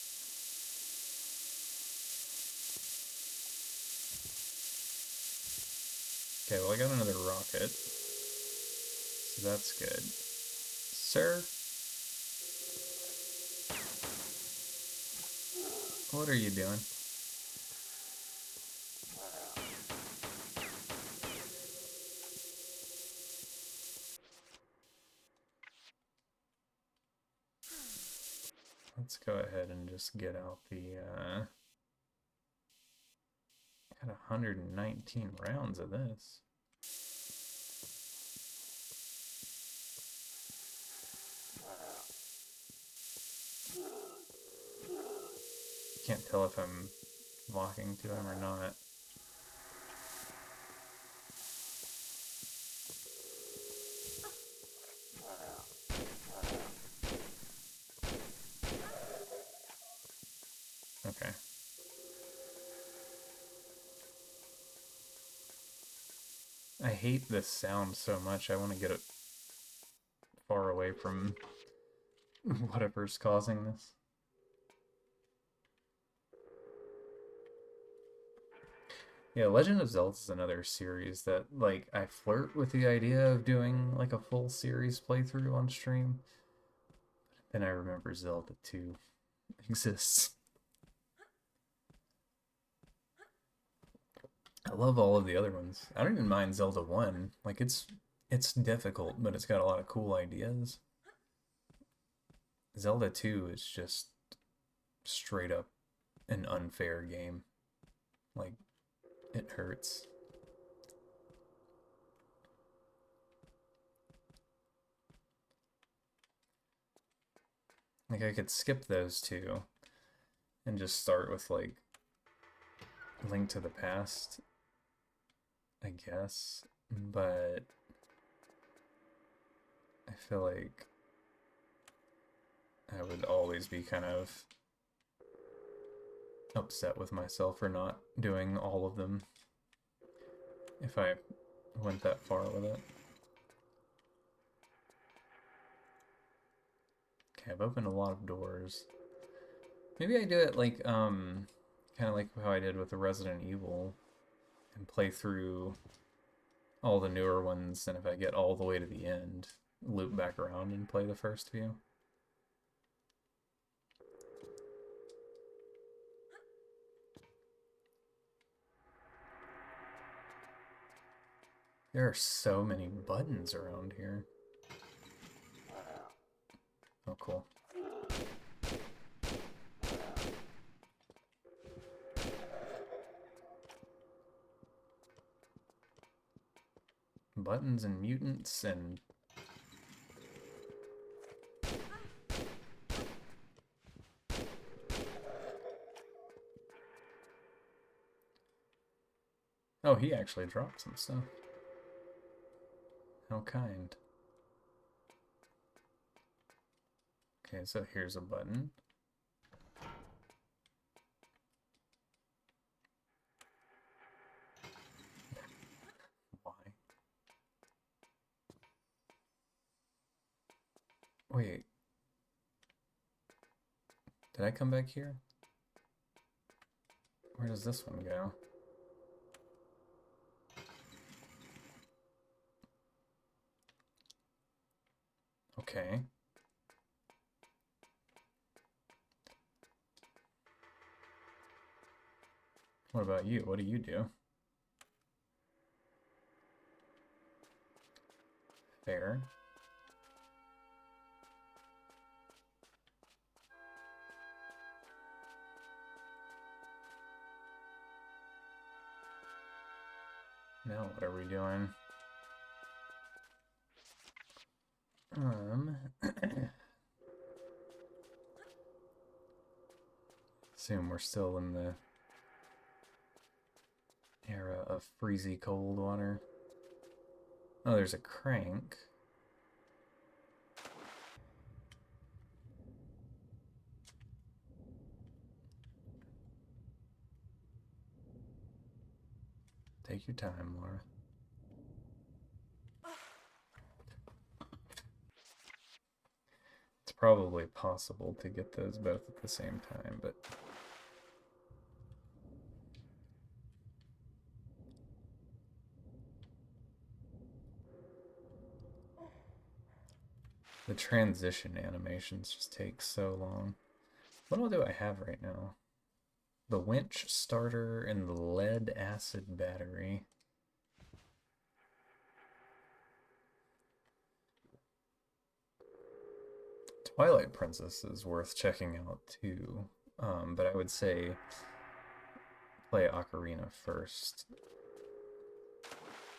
Okay, well I got another rocket, so that's good. Sir? What are you doing? Let's go ahead and just get out the, got 119 rounds of this. Can't tell if I'm walking to him or not. Okay. I hate this sound so much, I want to get it far away from whatever's causing this. Yeah, Legend of Zelda is another series that, like, I flirt with the idea of doing, like, a full series playthrough on stream. Then I remember Zelda 2 exists. I love all of the other ones. I don't even mind Zelda 1. Like, it's difficult, but it's got a lot of cool ideas. Zelda 2 is just straight up an unfair game. Like, it hurts. Like, I could skip those two and just start with, like, Link to the Past, I guess. But I feel like I would always be kind of upset with myself for not doing all of them if I went that far with it. Okay, I've opened a lot of doors. Maybe I do it like, kind of like how I did with the Resident Evil, and play through all the newer ones, and if I get all the way to the end, loop back around and play the first few. There are so many buttons around here. Oh, cool. Buttons and mutants and... Oh, he actually dropped some stuff. How kind. Okay, so here's a button. Why? Wait. Did I come back here? Where does this one go? Okay. What about you? What do you do? Fair. Now what are we doing? Assume we're still in the era of freezy cold water. Oh, there's a crank. Take your time, Laura. It's probably possible to get those both at the same time, but... the transition animations just take so long. What all do I have right now? The winch starter and the lead acid battery. Twilight Princess is worth checking out too, but I would say play Ocarina first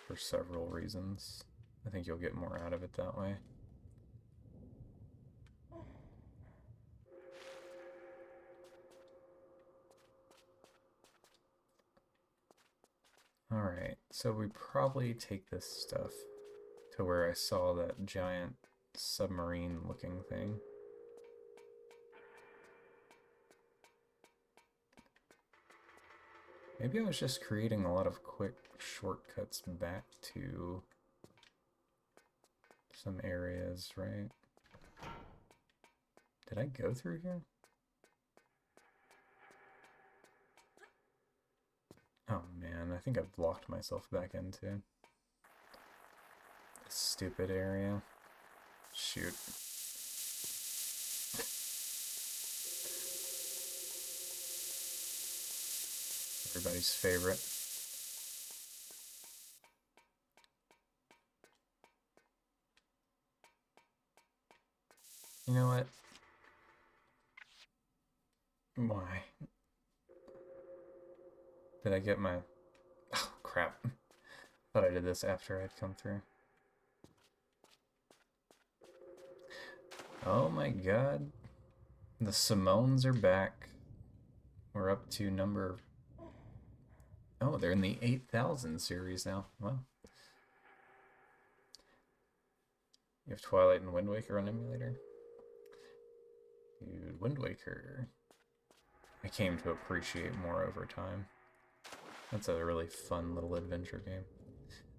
for several reasons. I think you'll get more out of it that way. Alright, so we probably take this stuff to where I saw that giant submarine looking thing. Maybe I was just creating a lot of quick shortcuts back to some areas, right? Did I go through here? Oh man, I think I've locked myself back into this stupid area. Shoot. Everybody's favorite. You know what? Why? Did I get my... oh, crap. Thought I did this after I'd come through. Oh my god. The Simones are back. We're up to number... oh, they're in the 8,000 series now. Wow. You have Twilight and Wind Waker on emulator? Dude, Wind Waker... I came to appreciate more over time. That's a really fun little adventure game.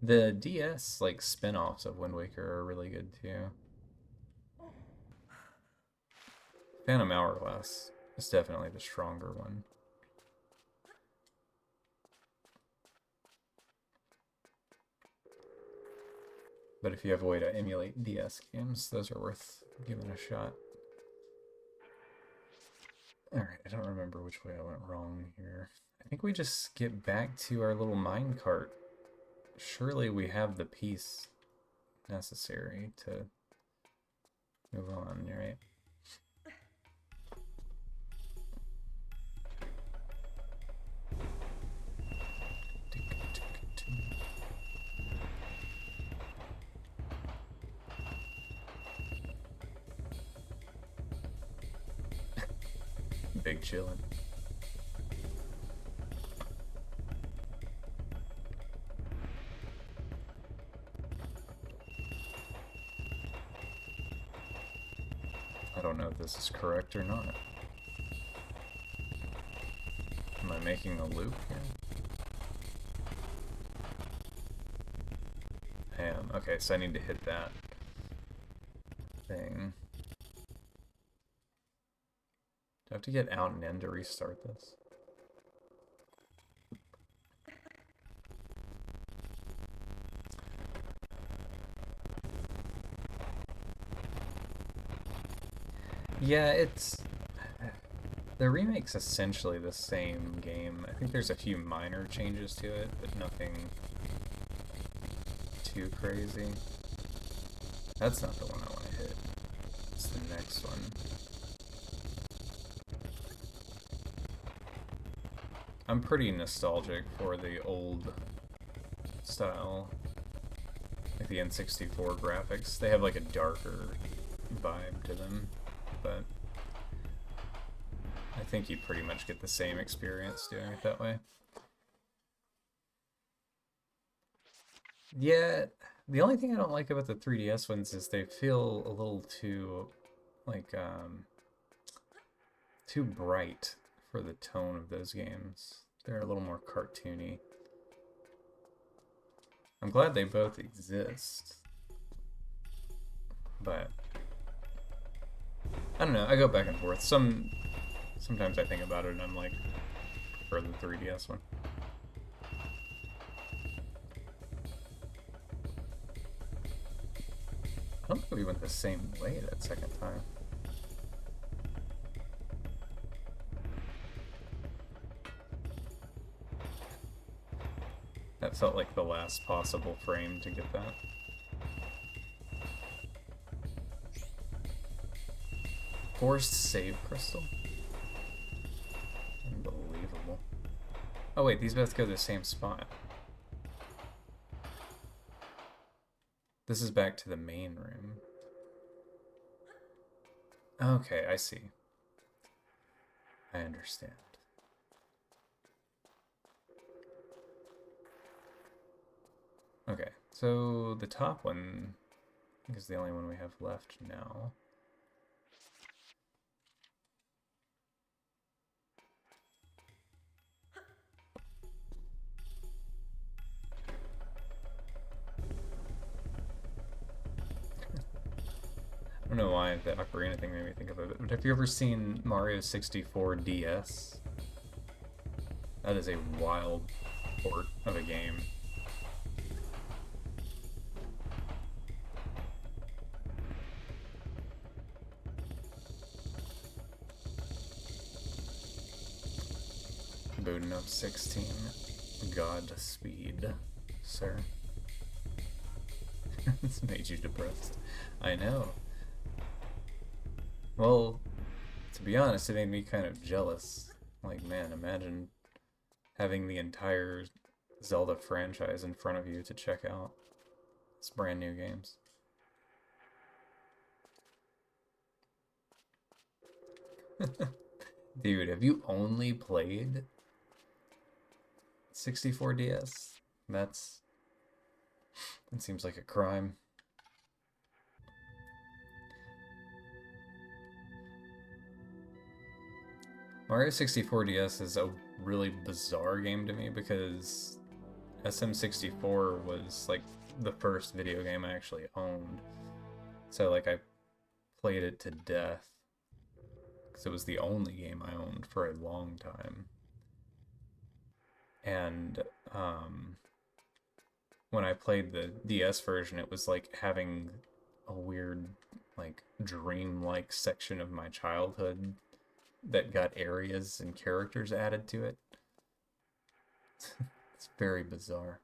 The DS, like, spin-offs of Wind Waker are really good, too. Phantom Hourglass is definitely the stronger one. But if you have a way to emulate DS games, those are worth giving a shot. Alright, I don't remember which way I went wrong here. I think we just get back to our little minecart. Surely we have the piece necessary to move on, right? Big chillin'. I don't know if this is correct or not. Am I making a loop here? I am. Okay, so I need to hit that thing. Do I have to get out and in to restart this? Yeah, it's... the remake's essentially the same game. I think there's a few minor changes to it, but nothing too crazy. That's not the one I want to hit. It's the next one. I'm pretty nostalgic for the old style, like the N64 graphics. They have like a darker vibe to them, but I think you pretty much get the same experience doing it that way. Yeah, the only thing I don't like about the 3DS ones is they feel a little too, like, too bright for the tone of those games. They're a little more cartoony. I'm glad they both exist. But I don't know, I go back and forth. Sometimes I think about it and I'm like, prefer the 3DS one. I don't think we went the same way that second time. That felt like the last possible frame to get that. Forced save crystal? Unbelievable. Oh wait, these both go to the same spot. This is back to the main room. Okay, I see. I understand. Okay, so the top one I think is the only one we have left now. I don't know why the ocarina thing made me think of it, but have you ever seen Mario 64 DS? That is a wild port of a game. Booting up 16. Godspeed, sir. This made you depressed. I know. Well, to be honest, it made me kind of jealous. Like, man, imagine having the entire Zelda franchise in front of you to check out. It's brand new games. Dude, have you only played 64 DS? That seems like a crime. Mario 64 DS is a really bizarre game to me because SM64 was like the first video game I actually owned. So like I played it to death because it was the only game I owned for a long time. And when I played the DS version, it was like having a weird, like, dream-like section of my childhood that got areas and characters added to it. It's very bizarre.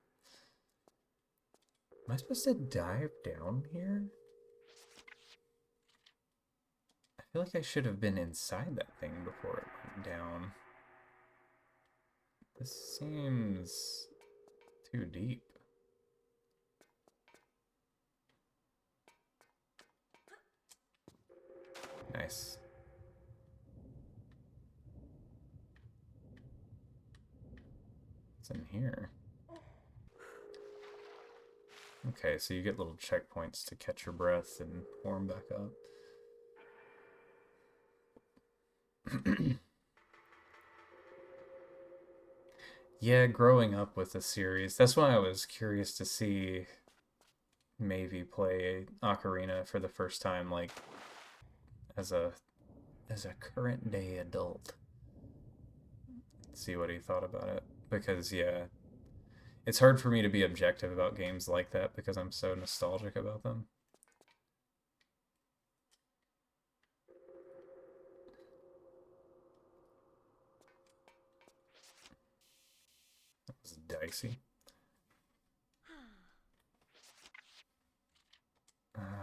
Am I supposed to dive down here? I feel like I should have been inside that thing before it went down. This seems too deep. Nice. What's in here? Okay, so you get little checkpoints to catch your breath and warm back up. Yeah, growing up with the series, that's why I was curious to see maybe play Ocarina for the first time, like as a current day adult. See what he thought about it, because yeah, it's hard for me to be objective about games like that because I'm so nostalgic about them. That was dicey.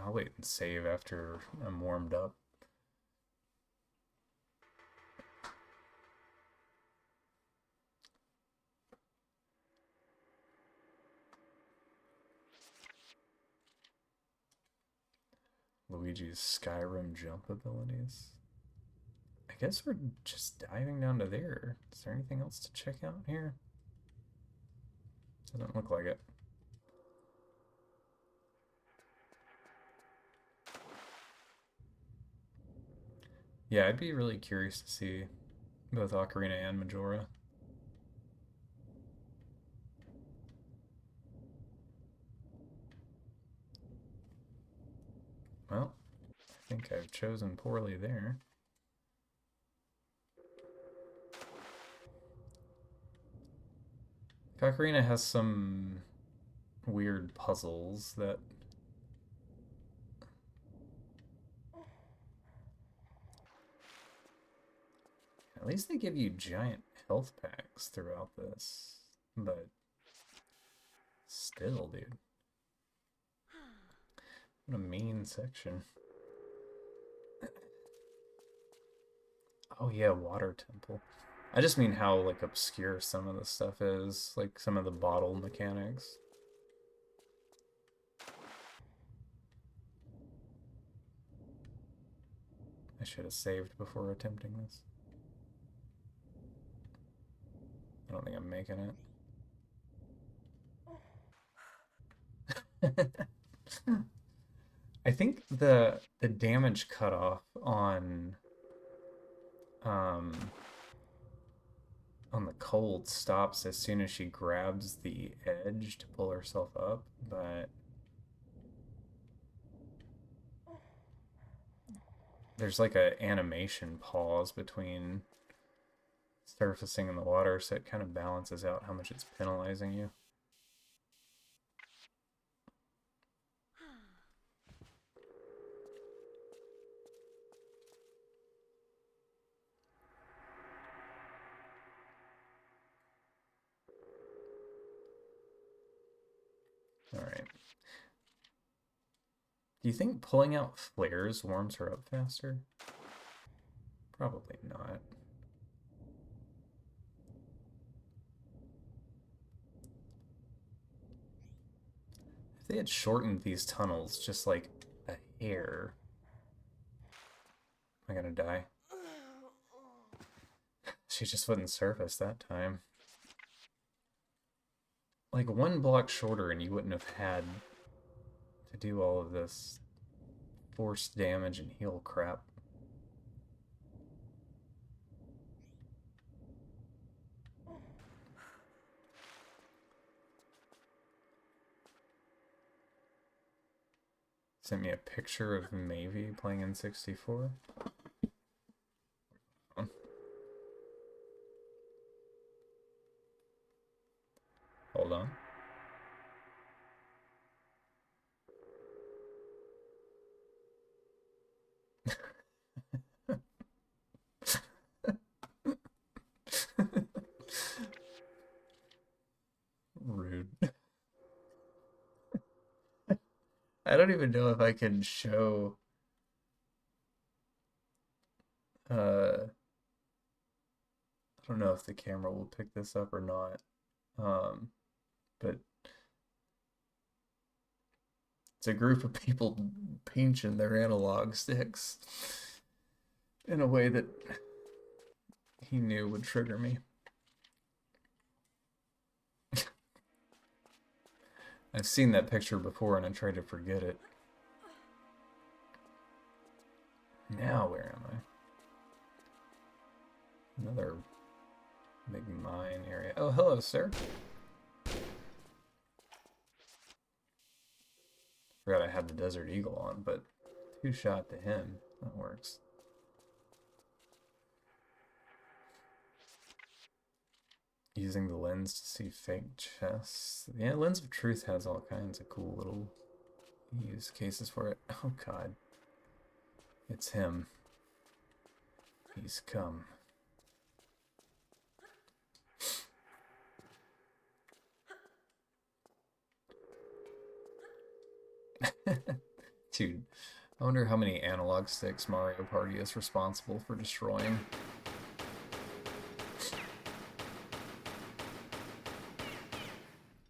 I'll wait and save after I'm warmed up. Luigi's Skyrim jump abilities. I guess we're just diving down to there. Is there anything else to check out here? Doesn't look like it. Yeah, I'd be really curious to see both Ocarina and Majora. Well, I think I've chosen poorly there. Ocarina has some weird puzzles that at least they give you giant health packs throughout this, but still, dude. What a mean section. Oh yeah, water temple. I just mean how like obscure some of the stuff is, like some of the bottle mechanics. I should have saved before attempting this. I don't think I'm making it. I think the damage cutoff um on the cold stops as soon as she grabs the edge to pull herself up, but there's like a animation pause between surfacing in the water, so it kind of balances out how much it's penalizing you. Alright. Do you think pulling out flares warms her up faster? Probably not. If they had shortened these tunnels just like a hair... Am I gonna die? She just wouldn't surface that time. Like one block shorter and you wouldn't have had to do all of this forced damage and heal crap. Sent me a picture of Mavie playing in 64. Hold on. Rude. I don't even know if I can show I don't know if the camera will pick this up or not. But it's a group of people pinching their analog sticks in a way that he knew would trigger me. I've seen that picture before and I tried to forget it. Now where am I? Another big mine area. Oh, hello, sir. Forgot I had the Desert Eagle on, but 2-shot to him. That works. Using the lens to see fake chests. Yeah, Lens of Truth has all kinds of cool little use cases for it. Oh god. It's him. He's come. Dude, I wonder how many analog sticks Mario Party is responsible for destroying.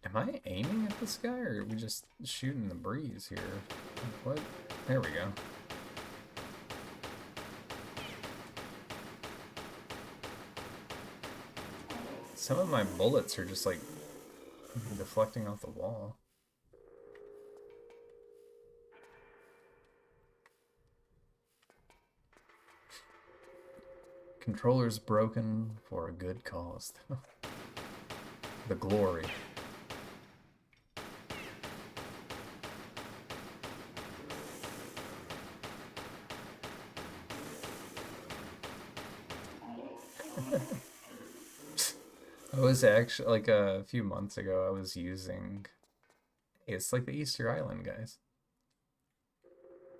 Am I aiming at this guy, or are we just shooting the breeze here? What? There we go. Some of my bullets are just like deflecting off the wall. Controller's broken for a good cause. The glory. I was actually, like a few months ago, I was using, it's like the Easter Island guys.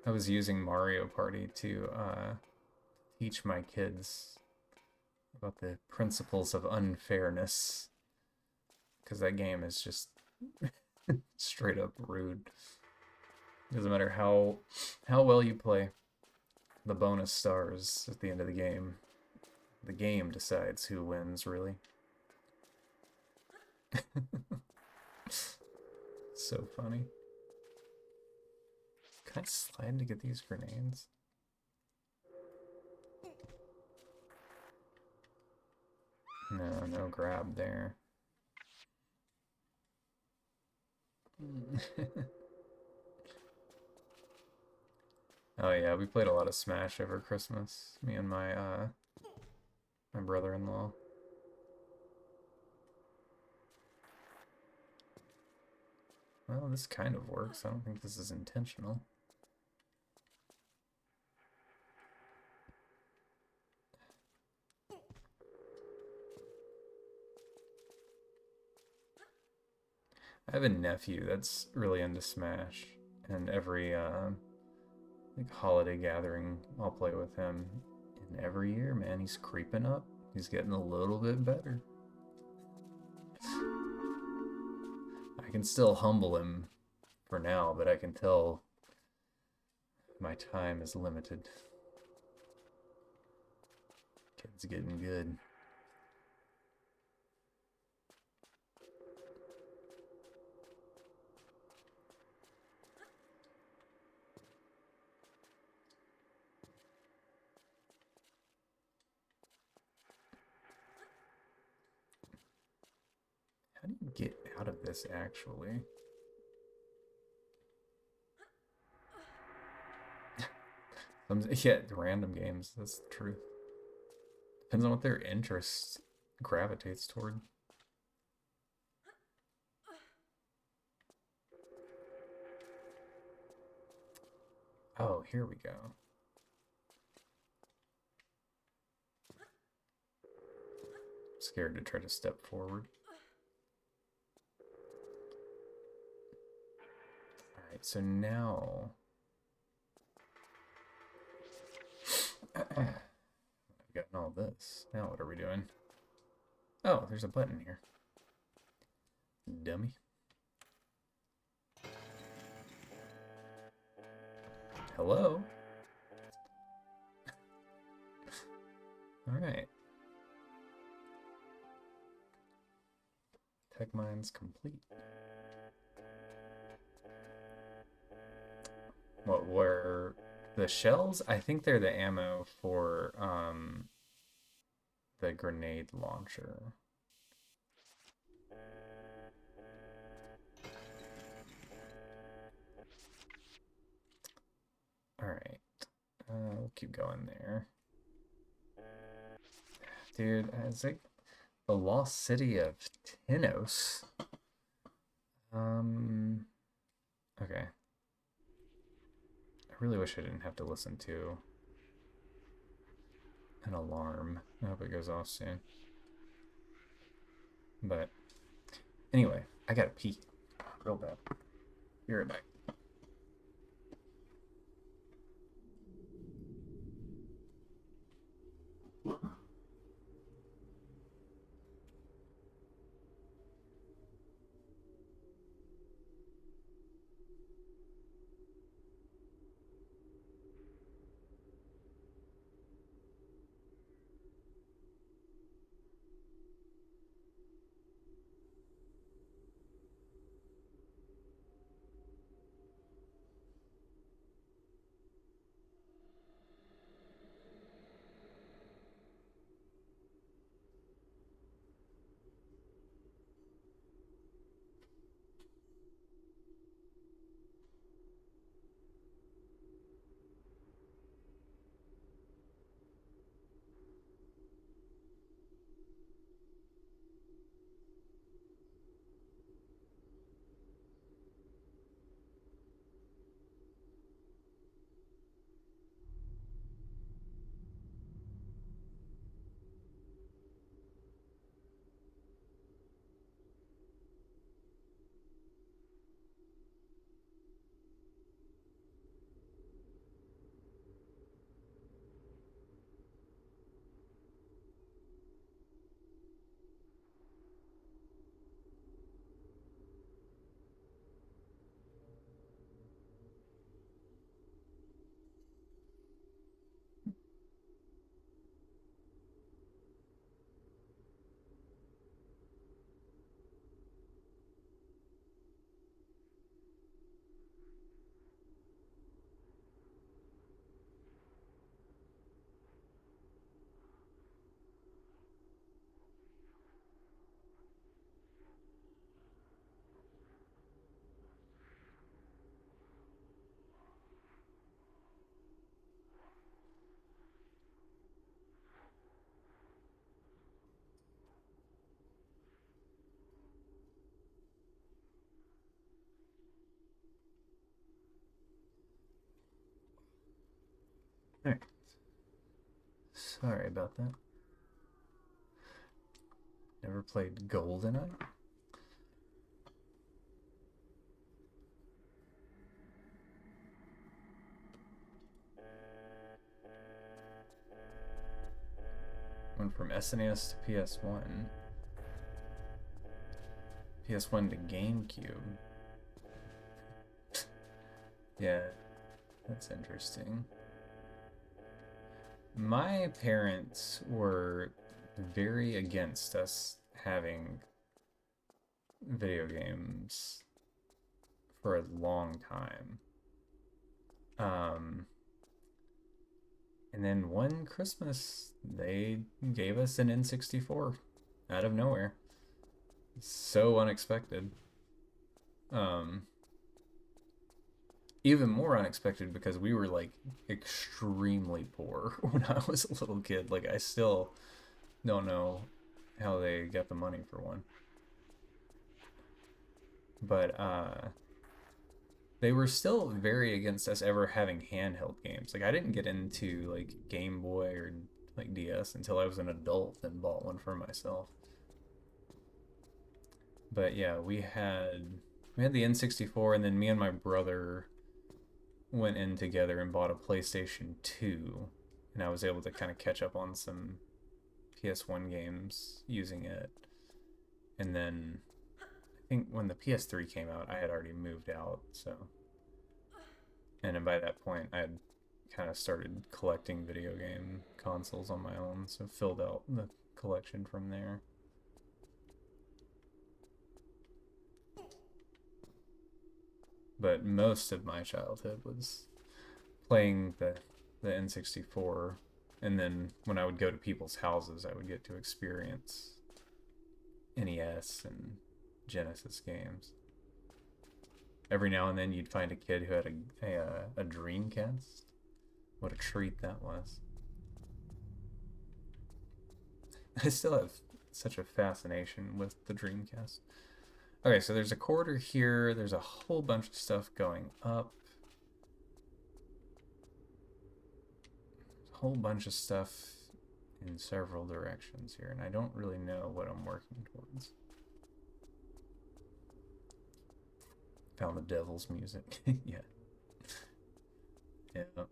I was using Mario Party to teach my kids about the principles of unfairness, because that game is just straight up rude. Doesn't matter how well you play, the bonus stars at the end of the game. The game decides who wins, really. So funny. Can I slide to get these grenades? No, no grab there. Oh yeah, we played a lot of Smash over Christmas. Me and my brother-in-law. Well, this kind of works. I don't think this is intentional. I have a nephew that's really into Smash, and every like holiday gathering, I'll play with him. And every year, man, he's creeping up. He's getting a little bit better. I can still humble him for now, but I can tell my time is limited. Kid's getting good. How do you get out of this, actually? Yeah, random games, that's the truth. Depends on what their interest gravitates toward. Oh, here we go. Scared to try to step forward. Alright, so now... I've gotten all this. Now what are we doing? Oh, there's a button here. Dummy. Hello? Alright. Tech mine's complete. What were the shells? I think they're the ammo for the grenade launcher. Alright. We'll keep going there. Dude, it's like the lost city of Tinos. Okay. I really wish I didn't have to listen to an alarm. I hope it goes off soon. But anyway, I gotta pee real bad. Be right back. Alright. Sorry about that. Never played GoldenEye? Went from SNES to PS1. PS1 to GameCube. Yeah, that's interesting. My parents were very against us having video games for a long time. And then one Christmas, they gave us an N64 out of nowhere. So unexpected. Even more unexpected because we were like extremely poor when I was a little kid. Like, I still don't know how they got the money for one. But they were still very against us ever having handheld games. Like, I didn't get into like Game Boy or like DS until I was an adult and bought one for myself. But yeah, we had the N64, and then me and my brother went in together and bought a PlayStation 2, and I was able to kind of catch up on some PS1 games using it. And then I think when the PS3 came out, I had already moved out, so. And then by that point, I had kind of started collecting video game consoles on my own, so filled out the collection from there. But most of my childhood was playing the N64, and then when I would go to people's houses, I would get to experience NES and Genesis games. Every now and then you'd find a kid who had a Dreamcast. What a treat that was. I still have such a fascination with the Dreamcast. Okay, so there's a corridor here. There's a whole bunch of stuff going up. A whole bunch of stuff in several directions here, and I don't really know what I'm working towards. Found the devil's music. Yeah. Yeah. That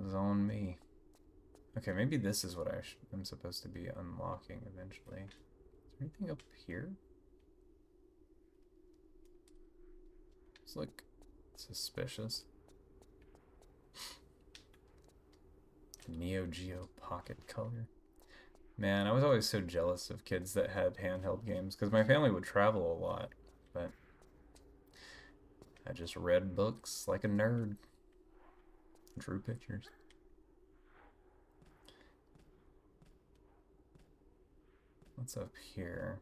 was on me. Okay, maybe this is what I'm supposed to be unlocking eventually. Is there anything up here? It's like suspicious. Neo Geo Pocket Color. Man, I was always so jealous of kids that had handheld games because my family would travel a lot, but I just read books like a nerd. Drew pictures. What's up here?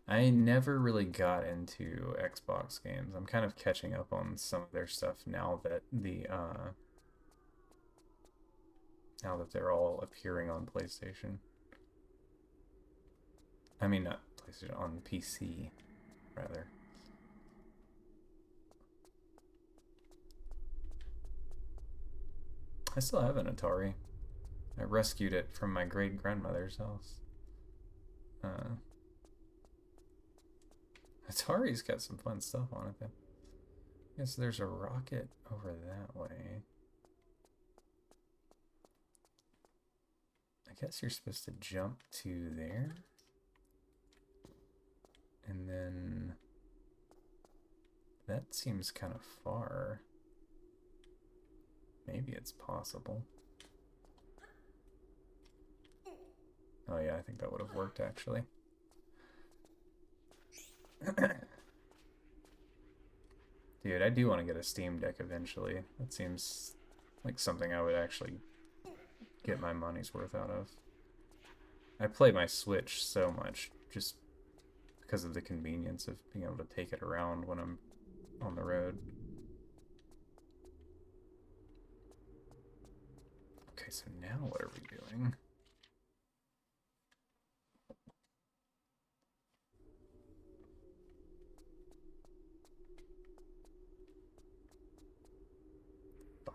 I never really got into Xbox games. I'm kind of catching up on some of their stuff now that now that they're all appearing on PlayStation. I mean, not PlayStation, on PC, rather. I still have an Atari. I rescued it from my great-grandmother's house. Atari's got some fun stuff on it, though. Yes, there's a rocket over that way. I guess you're supposed to jump to there. And then that seems kind of far. Maybe it's possible. Oh yeah, I think that would have worked actually. Dude, I do want to get a Steam Deck eventually. That seems like something I would actually get my money's worth out of. I play my Switch so much just because of the convenience of being able to take it around when I'm on the road. Okay, so now what are we doing?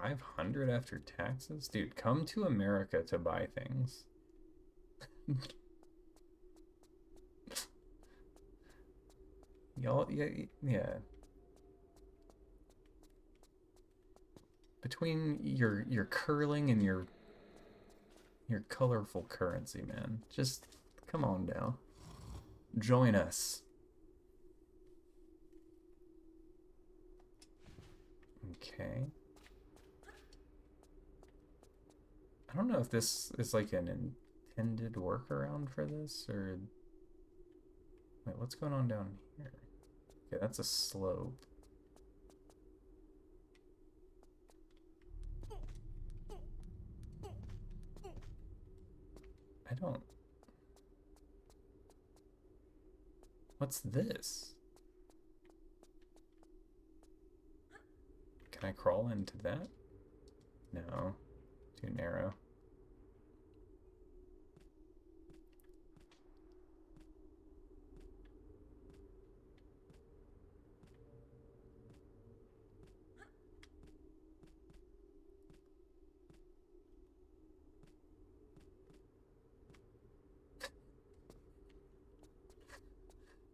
500 after taxes? Dude, come to America to buy things. Y'all, yeah. Between your curling and your colorful currency, man. Just come on down. Join us. Okay. I don't know if this is like an intended workaround for this, or... Wait, what's going on down here? Okay, that's a slope. I don't... What's this? Can I crawl into that? No. Too narrow.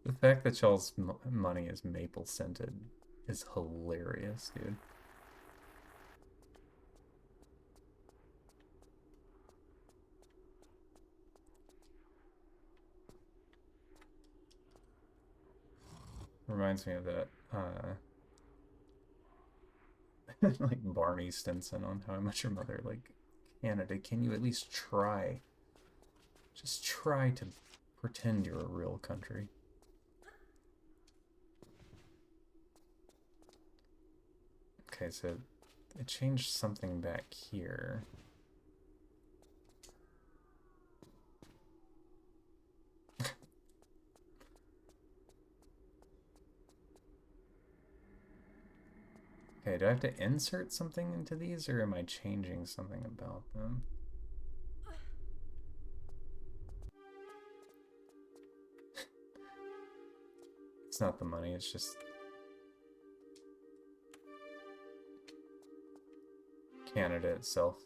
The fact that y'all's money is maple scented is hilarious, dude. Reminds me of that, like Barney Stinson on How I Met Your Mother. Like, Canada, can you at least try? Just try to pretend you're a real country. Okay, so it changed something back here. Okay, do I have to insert something into these, or am I changing something about them? It's not the money, it's just... Canada itself.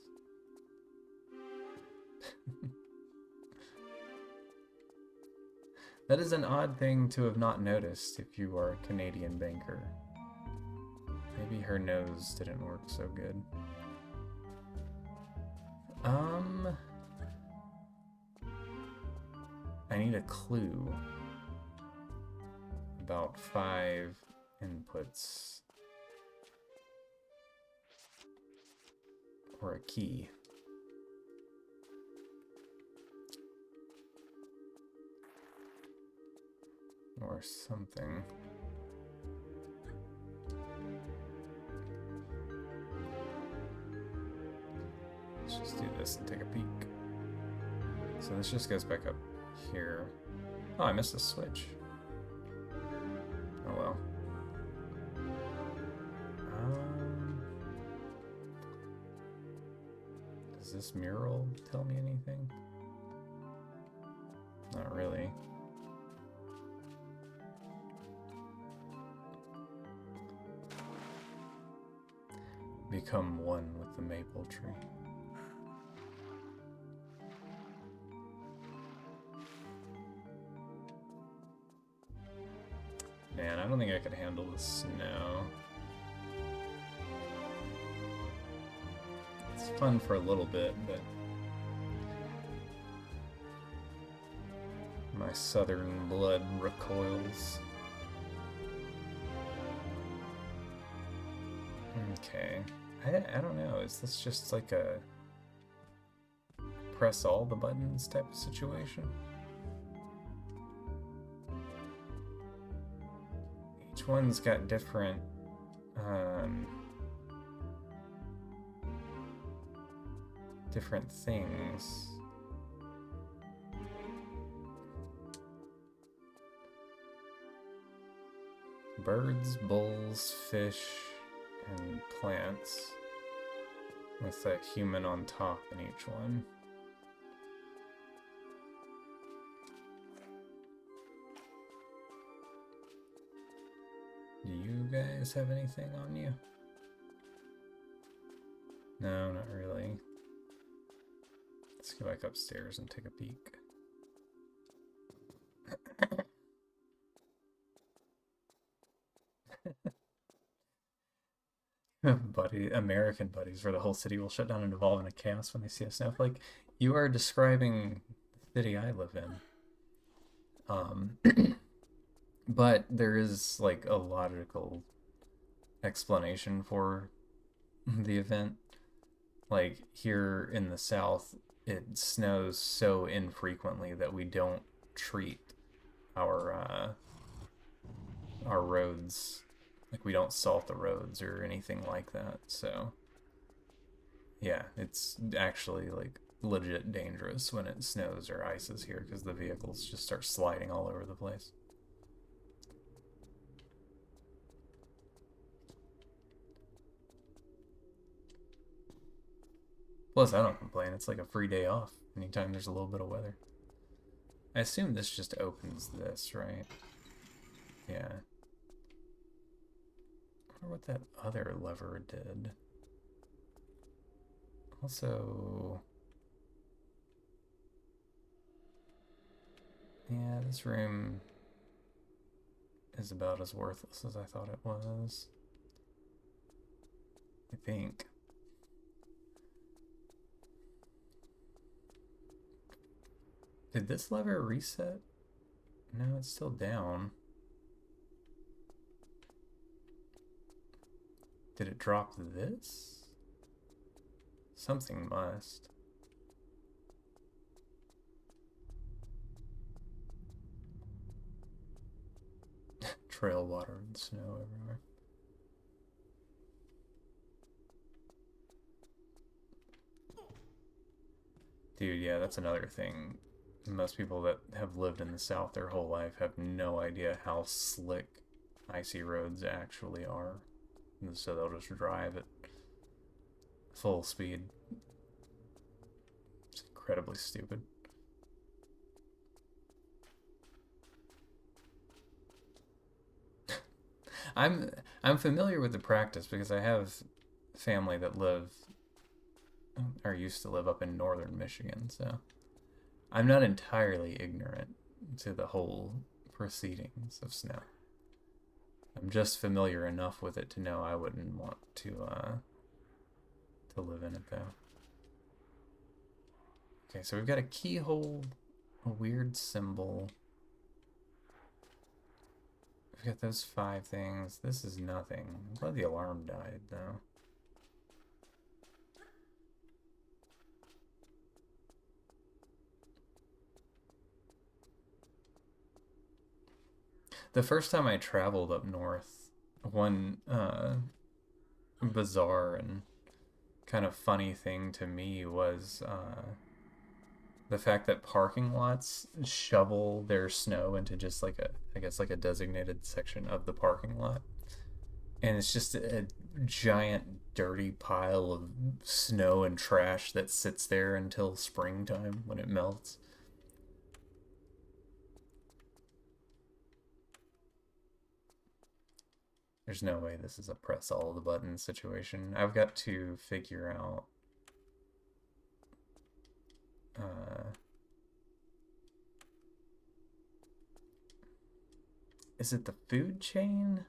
That is an odd thing to have not noticed if you are a Canadian banker. Maybe her nose didn't work so good. I need a clue. About 5 inputs. Or a key. Or something. Let's just do this and take a peek. So this just goes back up here. Oh, I missed a switch. Oh well. Does this mural tell me anything? Not really. Become one with the maple tree. Man, I don't think I could handle the snow. It's fun for a little bit, but my southern blood recoils. Okay. I don't know, is this just like a press all the buttons type of situation? Each one's got different different things. Birds, bulls, fish, and plants, with that human on top in each one. Do you guys have anything on you? No, not really. Let's go back upstairs and take a peek. American buddies, where the whole city will shut down and evolve into chaos when they see a snowflake. You are describing the city I live in. Um, but there is like a logical explanation for the event. Like here in the south, it snows so infrequently that we don't treat our roads, like we don't salt the roads or anything like that. So yeah, it's actually like legit dangerous when it snows or ices here because the vehicles just start sliding all over the place. Plus, I don't complain. It's like a free day off anytime there's a little bit of weather. I assume this just opens this, right? Yeah. I wonder what that other lever did. Also... yeah, this room is about as worthless as I thought it was. I think. Did this lever reset? No, it's still down. Did it drop this? Something must. Trail water and snow everywhere. Dude, yeah, that's another thing. Most people that have lived in the South their whole life have no idea how slick icy roads actually are. And so they'll just drive at full speed. It's incredibly stupid. I'm familiar with the practice because I have family that live or used to live up in northern Michigan, so I'm not entirely ignorant to the whole proceedings of snow. I'm just familiar enough with it to know I wouldn't want to live in it though. Okay, so we've got a keyhole, a weird symbol. We've got those 5 things. This is nothing. I'm glad the alarm died though. The first time I traveled up north, one bizarre and kind of funny thing to me was the fact that parking lots shovel their snow into just like a, I guess, like a designated section of the parking lot. And it's just a giant dirty pile of snow and trash that sits there until springtime when it melts. There's no way this is a press all the buttons situation. I've got to figure out is it the food chain?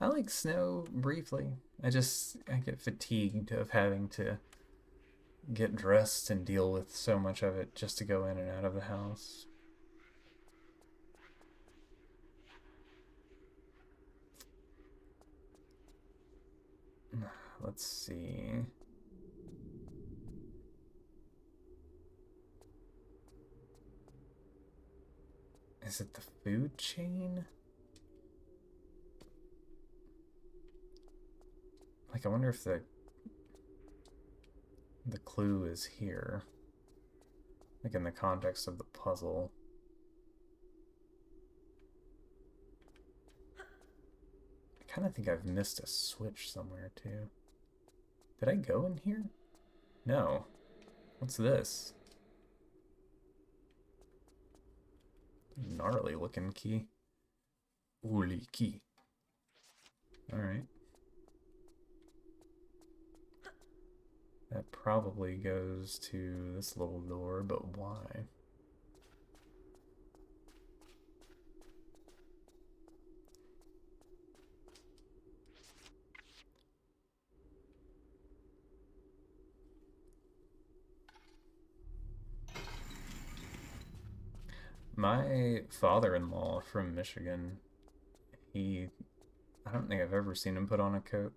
I like snow briefly. I get fatigued of having to get dressed and deal with so much of it just to go in and out of the house. Let's see. Is it the food chain? Like, I wonder if the clue is here. Like, in the context of the puzzle. I kind of think I've missed a switch somewhere, too. Did I go in here? No. What's this? Gnarly looking key. Uli key. Alright. That probably goes to this little door, but why? My father-in-law from Michigan, I don't think I've ever seen him put on a coat.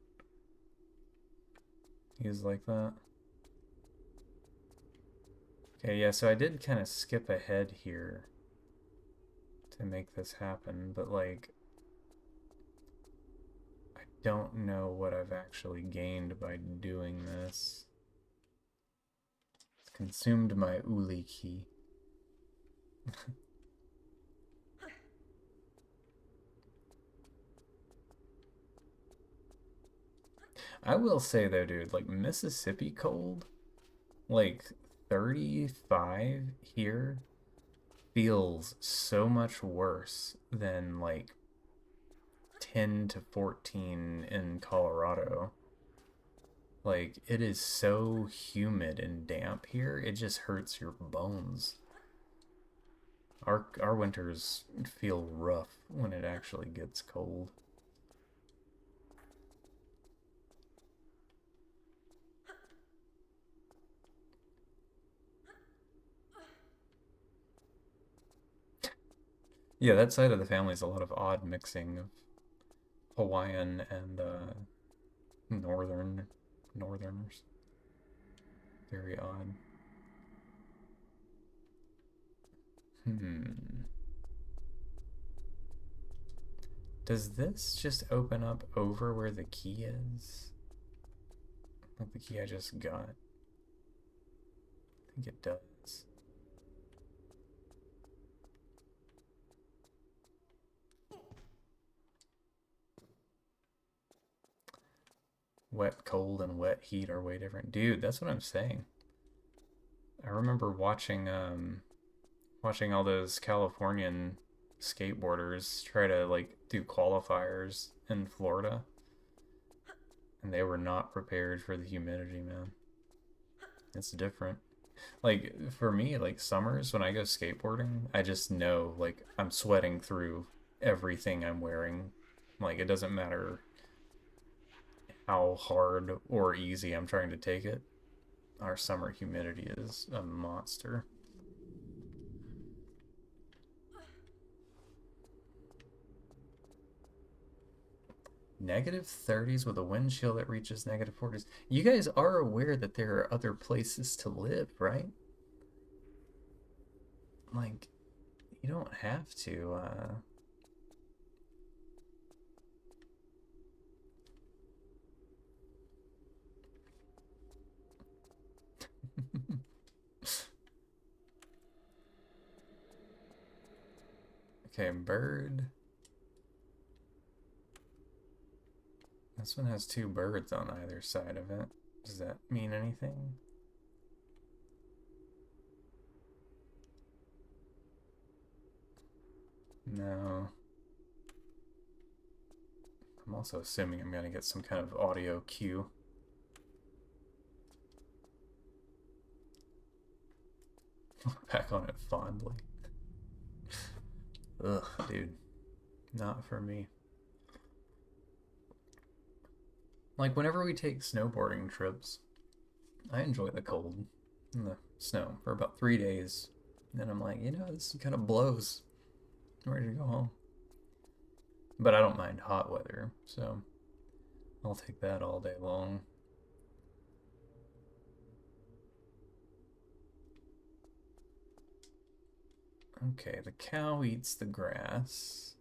He's like that. Okay, yeah, so I did kind of skip ahead here to make this happen, but like, I don't know what I've actually gained by doing this. It's consumed my Uli key. I will say though, dude, like Mississippi cold, like 35 here feels so much worse than like 10 to 14 in Colorado. Like, it is so humid and damp here, it just hurts your bones. Our winters feel rough when it actually gets cold. Yeah, that side of the family is a lot of odd mixing of Hawaiian and northerners. Very odd. Hmm. Does this just open up over where the key is? Like the key I just got? I think it does. Wet cold and wet heat are way different. Dude, that's what I'm saying. I remember watching all those Californian skateboarders try to like do qualifiers in Florida, and they were not prepared for the humidity, man. It's different. Like for me, like summers when I go skateboarding, I just know like I'm sweating through everything I'm wearing. Like it doesn't matter how hard or easy I'm trying to take it. Our summer humidity is a monster. -30s with a wind chill that reaches -40s. You guys are aware that there are other places to live, right? Like, you don't have to, Okay, bird. This one has two birds on either side of it. Does that mean anything? No. I'm also assuming I'm gonna get some kind of audio cue. Look back on it fondly. Ugh, dude. Not for me. Like, whenever we take snowboarding trips, I enjoy the cold and the snow for about 3 days. And then I'm like, this kind of blows. I'm ready to go home. But I don't mind hot weather, so I'll take that all day long. Okay, the cow eats the grass.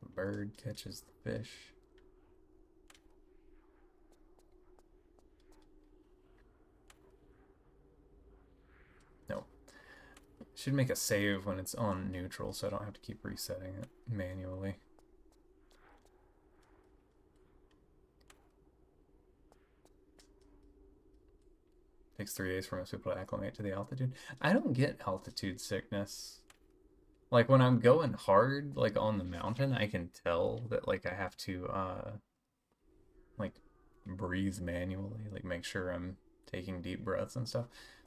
The bird catches the fish. No. Should make a save when it's on neutral so I don't have to keep resetting it manually. Takes 3 days for most people to acclimate to the altitude. I don't get altitude sickness. Like when I'm going hard, like on the mountain, I can tell that like I have to like breathe manually, like make sure I'm taking deep breaths and stuff.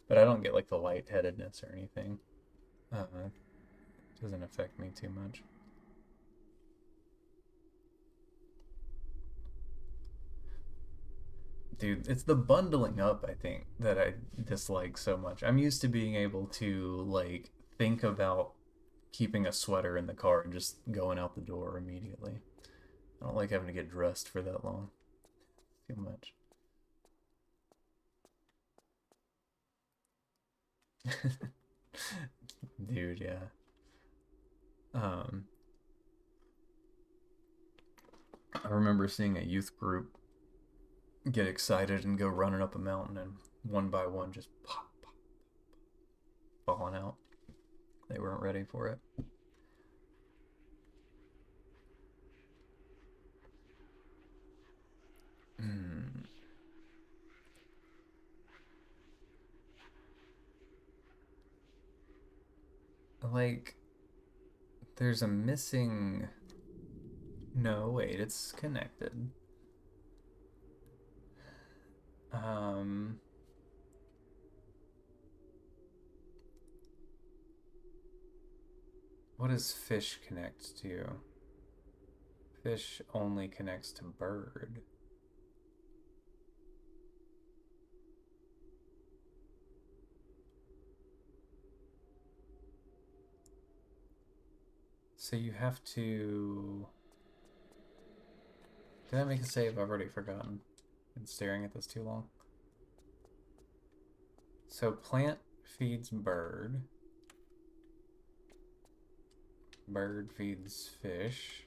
But I don't get like the lightheadedness or anything. Doesn't affect me too much. Dude, it's the bundling up, I think, that I dislike so much. I'm used to being able to like think about keeping a sweater in the car and just going out the door immediately. I don't like having to get dressed for that long. Too much. Dude, yeah. Um, I remember seeing a youth group get excited and go running up a mountain and one by one just pop, pop, falling out. They weren't ready for it. Hmm. Like, there's a missing. No, wait, it's connected. Um, what does fish connect to? Fish only connects to bird. So you have to. Did I make a save? I've already forgotten. Been staring at this too long. So plant feeds bird. Bird feeds fish.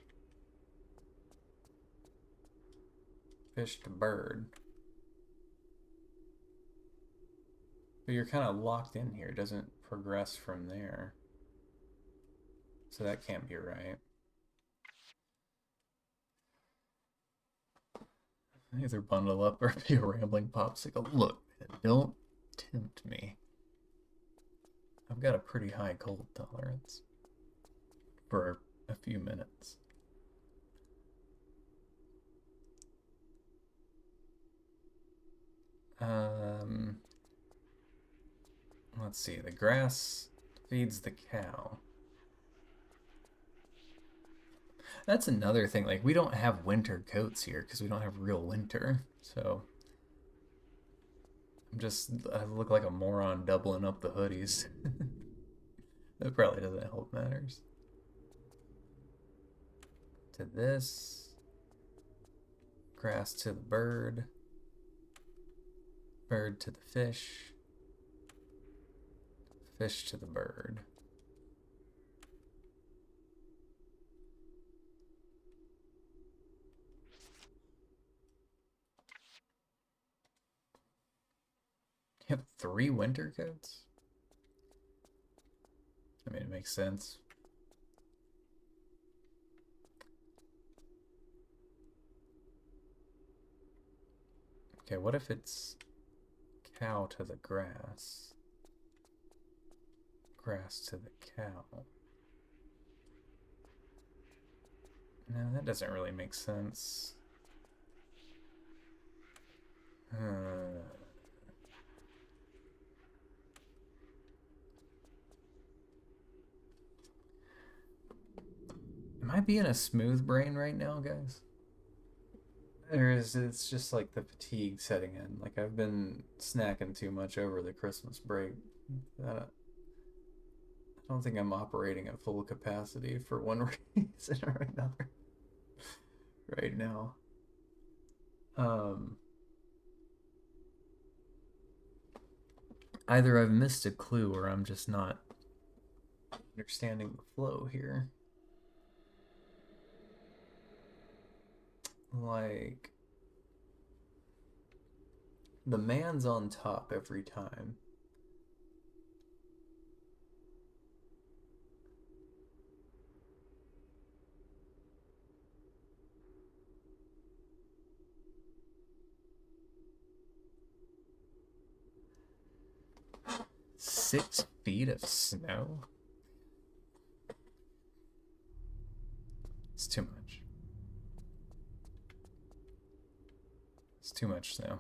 Fish to bird. But you're kind of locked in here. It doesn't progress from there. So that can't be right. Either bundle up or be a rambling popsicle. Look, man, don't tempt me. I've got a pretty high cold tolerance for a few minutes. Um, let's see. The grass feeds the cow. That's another thing. Like, we don't have winter coats here because we don't have real winter. So, I look like a moron doubling up the hoodies. That probably doesn't help matters. To this. Grass to the bird. Bird to the fish. Fish to the bird. You have 3 winter coats? I mean, it makes sense. Okay, what if it's cow to the grass? Grass to the cow. No, that doesn't really make sense. Am I being a smooth brain right now, guys? Or is it's just like the fatigue setting in? Like I've been snacking too much over the Christmas break. I don't think I'm operating at full capacity for one reason or another right now. Um, Either I've missed a clue or I'm just not understanding the flow here. Like, the man's on top every time. 6 feet of snow? It's too much. It's too much snow.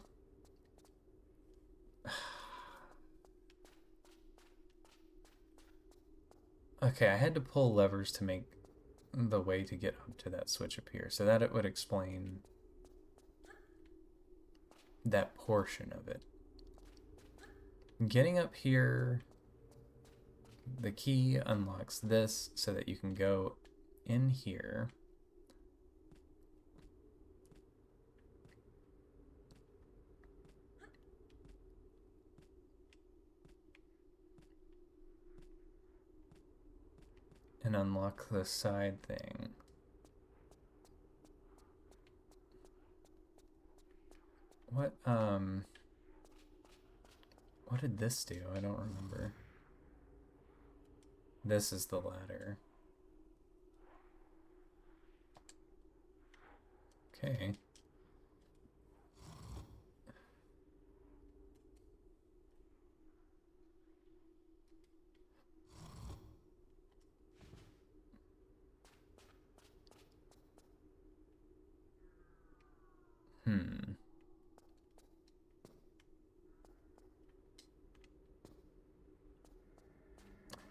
Okay, I had to pull levers to make the way to get up to that switch appear, so that it would explain that portion of it. Getting up here, the key unlocks this so that you can go in here. And unlock the side thing. What did this do? I don't remember. This is the ladder. Okay.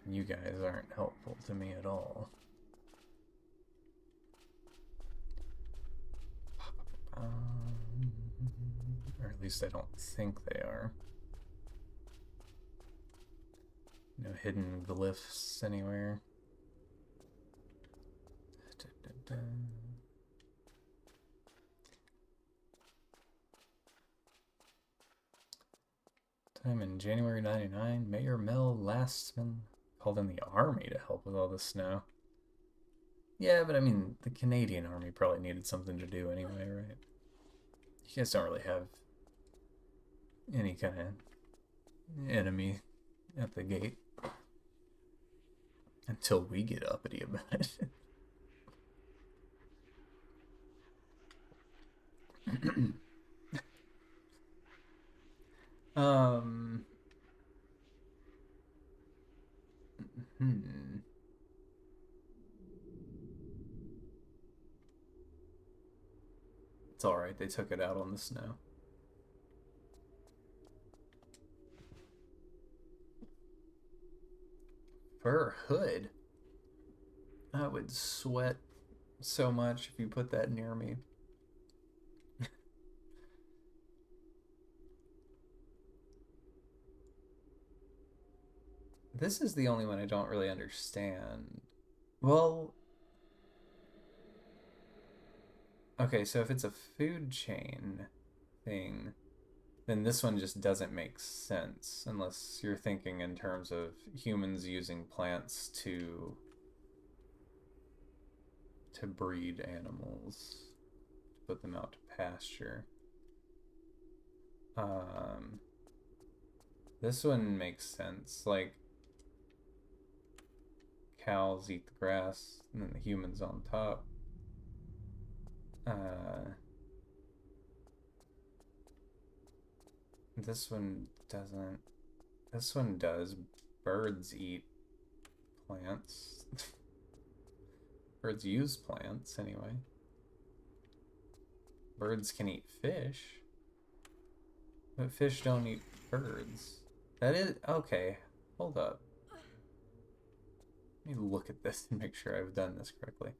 You guys aren't helpful to me at all. Or at least I don't think they are. No hidden glyphs anywhere. Time in January 99, Mayor Mel Lastman called in the army to help with all the snow. Yeah, but I mean, the Canadian army probably needed something to do anyway, right? You guys don't really have any kind of enemy at the gate. Until we get uppity about it. It's alright, they took it out on the snow. Fur hood? I would sweat so much if you put that near me. This is the only one I don't really understand. Well, okay, so if it's a food chain thing, then this one just doesn't make sense unless you're thinking in terms of humans using plants to breed animals, to put them out to pasture. This one makes sense. Like, cows eat the grass, and then the humans on top. This one doesn't. This one does. Birds eat plants. Birds use plants, anyway. Birds can eat fish. But fish don't eat birds. That is... Okay, hold up. Let me look at this and make sure I've done this correctly.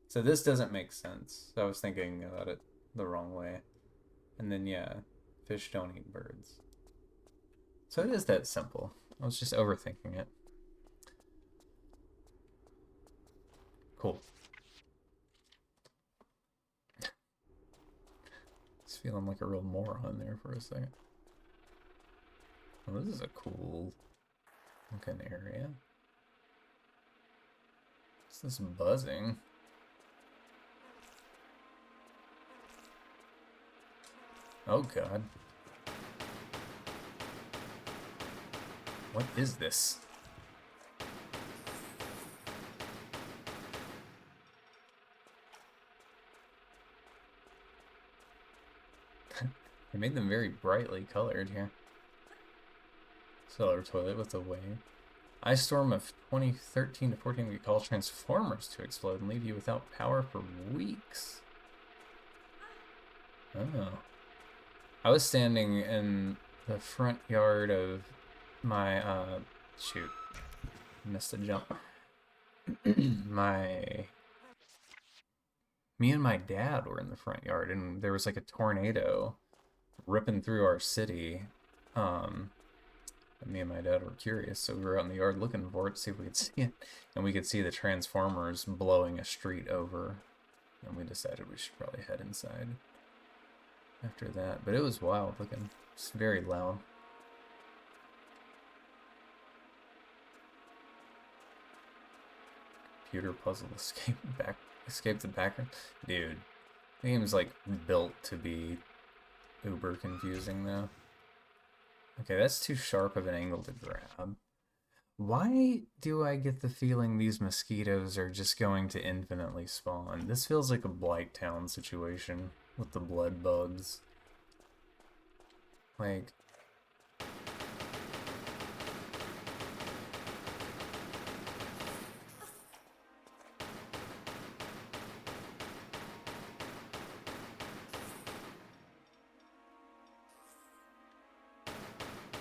So this doesn't make sense. I was thinking about it the wrong way. And then, yeah, fish don't eat birds. So it is that simple. I was just overthinking it. Cool. Just feeling like a real moron there for a second. Well, this is a cool looking area. What's this buzzing? Oh god. What is this? They made them very brightly colored here. Cellar toilet with a wave. Ice storm of 2013 to 14 could cause transformers to explode and leave you without power for weeks. Oh. I was standing in the front yard of my, shoot. Missed a jump. Me and my dad were in the front yard, and there was like a tornado ripping through our city. Me and my dad were curious, so we were out in the yard looking for it to see if we could see it. And we could see the transformers blowing a street over. And we decided we should probably head inside after that. But it was wild looking. It's very loud. Computer puzzle escape the background. Dude, the game's like built to be uber confusing though. Okay, that's too sharp of an angle to grab. Why do I get the feeling these mosquitoes are just going to infinitely spawn? This feels like a Blight Town situation with the blood bugs. Like...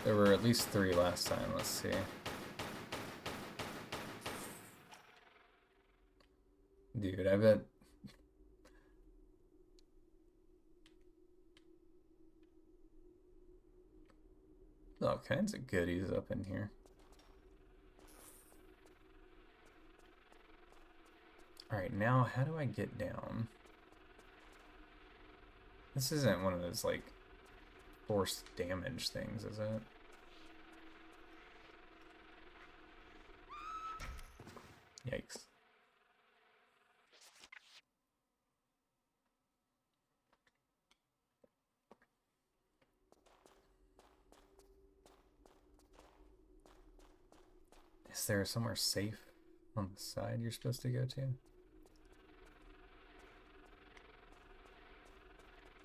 There were at least 3 last time, let's see. Dude, I bet... All kinds of goodies up in here. Alright, now how do I get down? This isn't one of those, like, forced damage things, is it? Yikes. Is there somewhere safe on the side you're supposed to go to?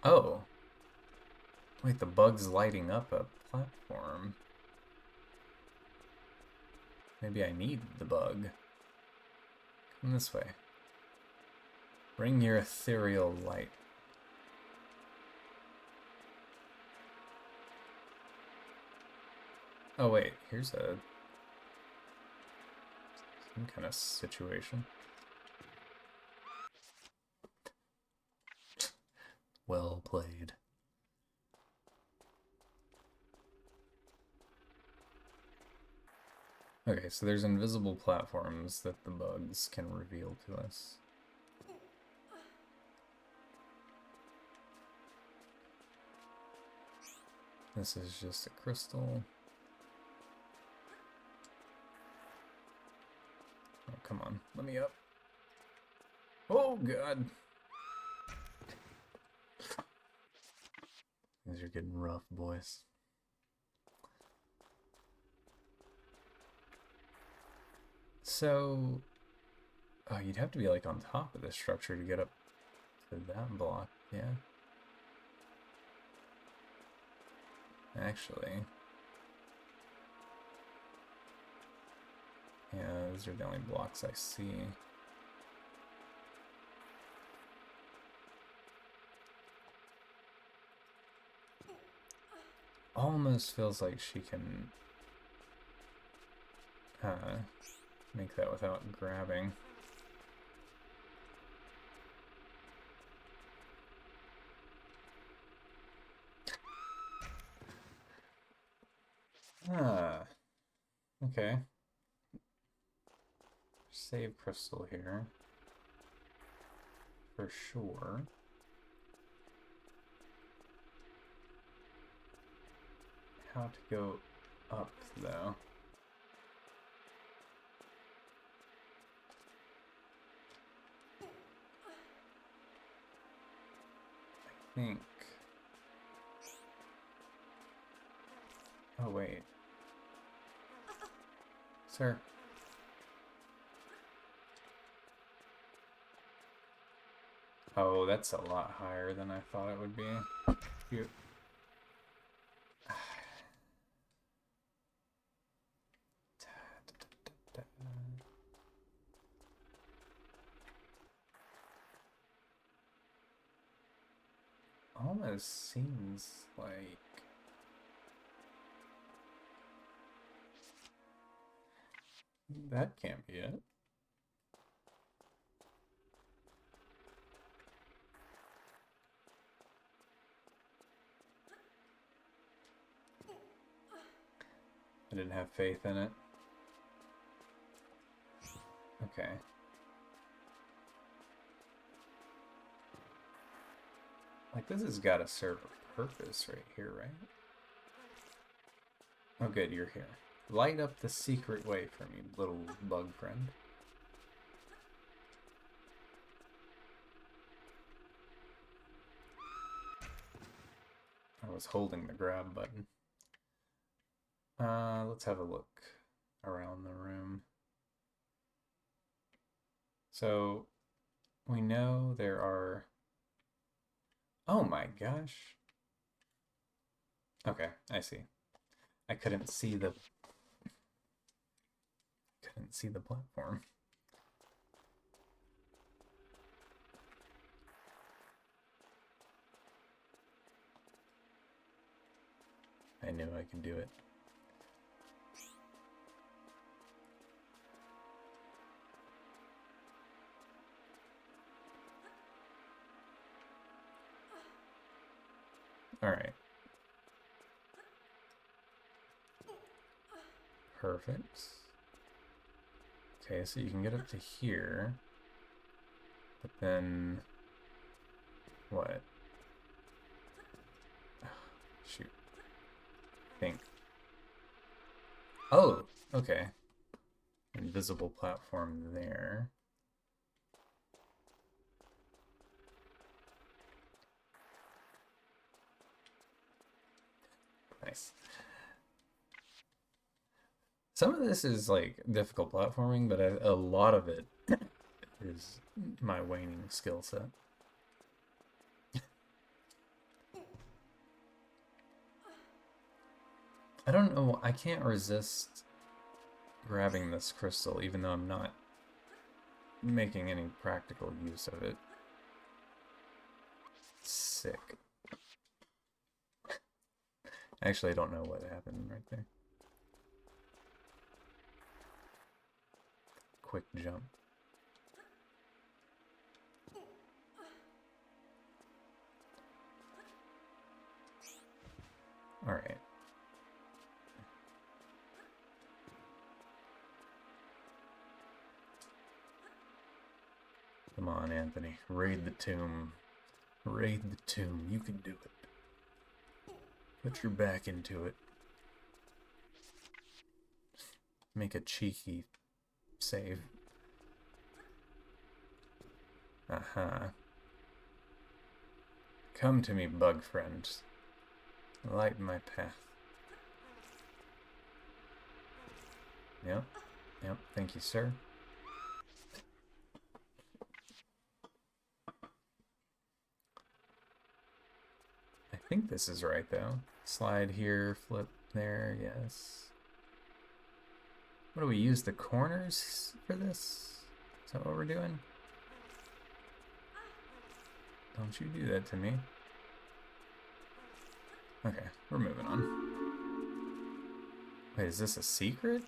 Oh. Wait, the bug's lighting up a platform. Maybe I need the bug. Come this way. Bring your ethereal light. Oh wait, here's some kind of situation. Well played. Okay, so there's invisible platforms that the bugs can reveal to us. This is just a crystal. Oh, come on, let me up. Oh, God. These are getting rough, boys. So, oh, you'd have to be like on top of this structure to get up to that block, yeah. Actually, yeah, those are the only blocks I see. Almost feels like she can make that without grabbing. Ah, okay. Save crystal here. For sure. How to go up, though. I think... Oh, wait. Sir. Oh, that's a lot higher than I thought it would be. Cute. almost seems like that can't be it. I didn't have faith in it. Okay. Like, this has got to serve a purpose right here, right? Oh, good, you're here. Light up the secret way for me, little bug friend. I was holding the grab button. Let's have a look around the room. So, we know there are... Oh my gosh. Okay, I see. I couldn't see the platform. I knew I can do it. All right. Perfect. Okay, so you can get up to here. But then... What? Oh, shoot. Think. Oh, okay. Invisible platform there. Nice. Some of this is like difficult platforming, but a lot of it is my waning skill set. I don't know, I can't resist grabbing this crystal, even though I'm not making any practical use of it. Sick. Actually, I don't know what happened right there. Quick jump. All right. Come on, Anthony. Raid the tomb. Raid the tomb. You can do it. Put your back into it. Make a cheeky save. Aha. Come to me, bug friend. Light my path. Yep. Yep. Thank you, sir. I think this is right, though. Slide here, flip there, yes. What do we use, the corners for this? Is that what we're doing? Don't you do that to me. Okay, we're moving on. Wait, is this a secret?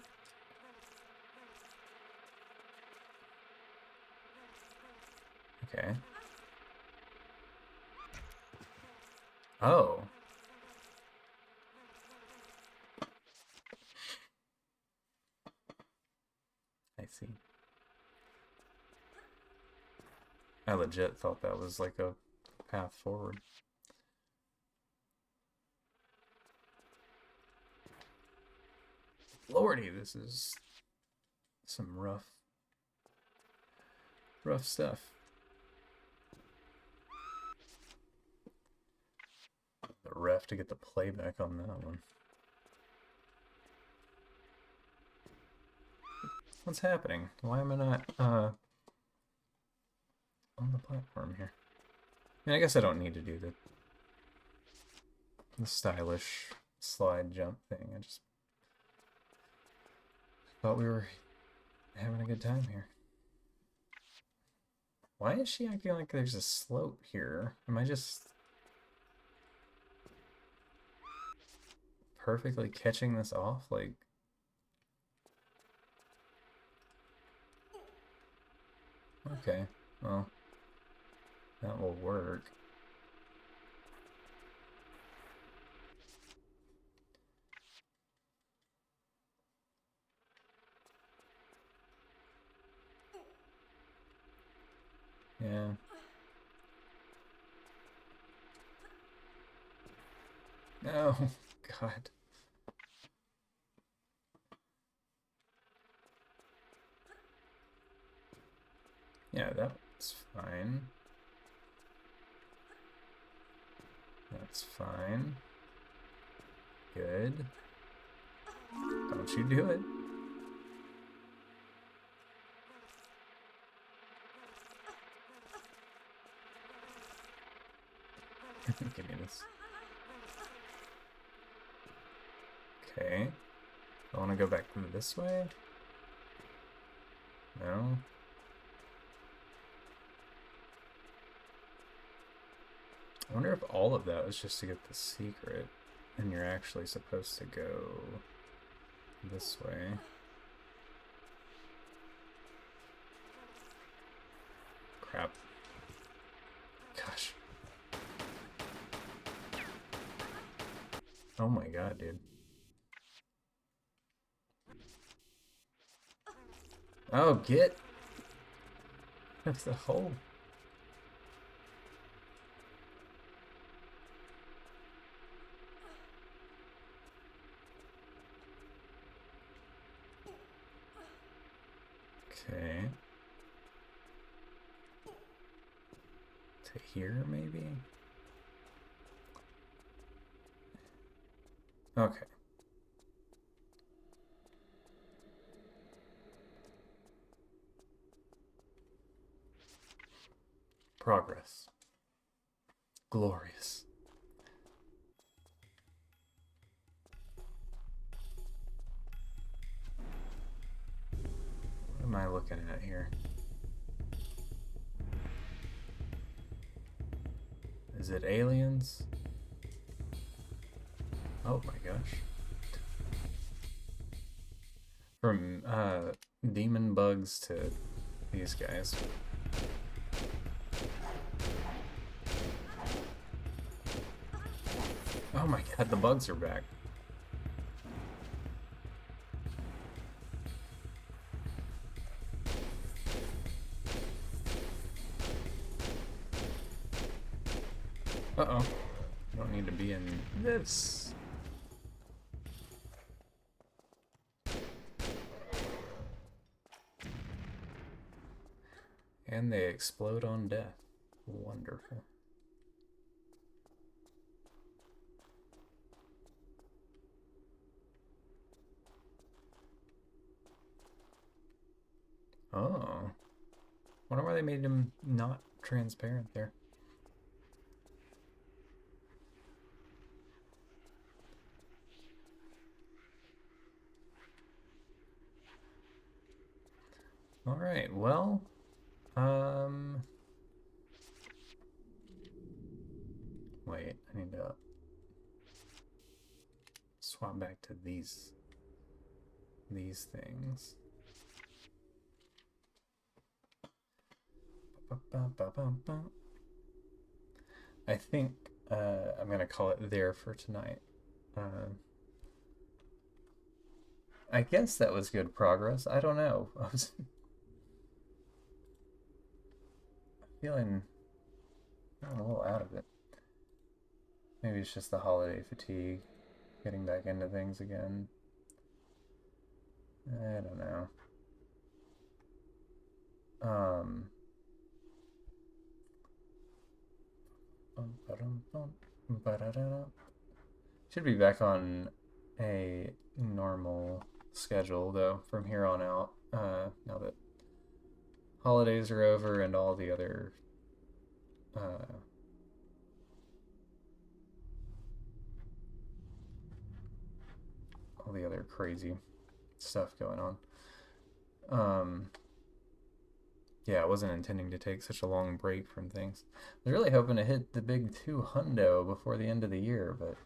Okay. Oh. I see. I legit thought that was like a path forward. Lordy, this is some rough stuff. The ref to get the playback on that one. What's happening? Why am I not on the platform here? I mean, I guess I don't need to do the stylish slide jump thing. I just thought we were having a good time here. Why is she acting like there's a slope here? Am I just perfectly catching this off? Like... Okay, well, that will work. Yeah. No, God. Yeah, that's fine. That's fine. Good. Don't you do it. Give me this. Okay. I want to go back this way? No? I wonder if all of that was just to get the secret, and you're actually supposed to go this way. Crap. Gosh. Oh my god, dude. Oh, get out of the hole. Okay. To here, maybe? Okay. Progress. Glorious. What am I looking at here? Is it aliens? Oh my gosh. From demon bugs to these guys. Oh my god, the bugs are back. Uh-oh. You don't need to be in this. And they explode on death. Wonderful. Oh. Wonder why they made him not transparent there. Alright, well... Wait, I need to swap back to these things. I think I'm gonna call it there for tonight. I guess that was good progress. I don't know. I was feeling a little out of it. Maybe it's just the holiday fatigue, getting back into things again. I don't know. Should be back on a normal schedule though from here on out. Now that holidays are over and all the other crazy stuff going on. Yeah, I wasn't intending to take such a long break from things. I was really hoping to hit the big 2 hundo before the end of the year, but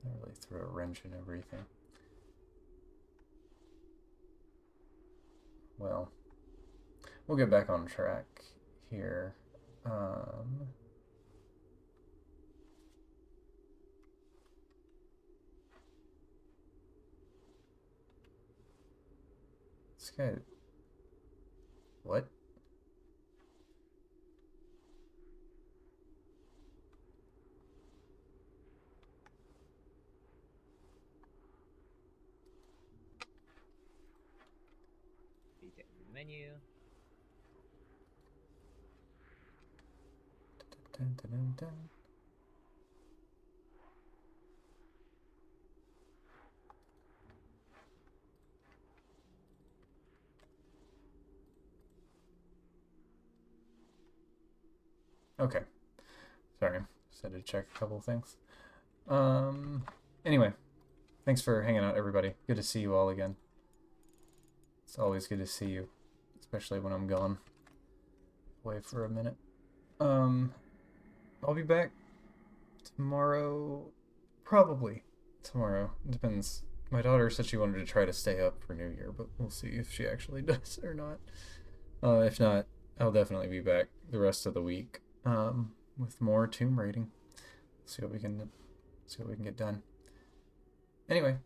That really threw a wrench in everything. Well, we'll get back on track here. This guy... What? Reset the menu. Dun, dun, dun, dun. Okay. Sorry. Just had to check a couple things. Anyway. Thanks for hanging out, everybody. Good to see you all again. It's always good to see you. Especially when I'm gone. Away for a minute. I'll be back tomorrow. Probably tomorrow. Depends. My daughter said she wanted to try to stay up for New Year, but we'll see if she actually does or not. If not, I'll definitely be back the rest of the week with more tomb raiding. See what we can get done. Anyway,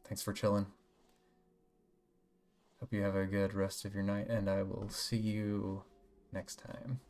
thanks for chilling. Hope you have a good rest of your night, and I will see you next time.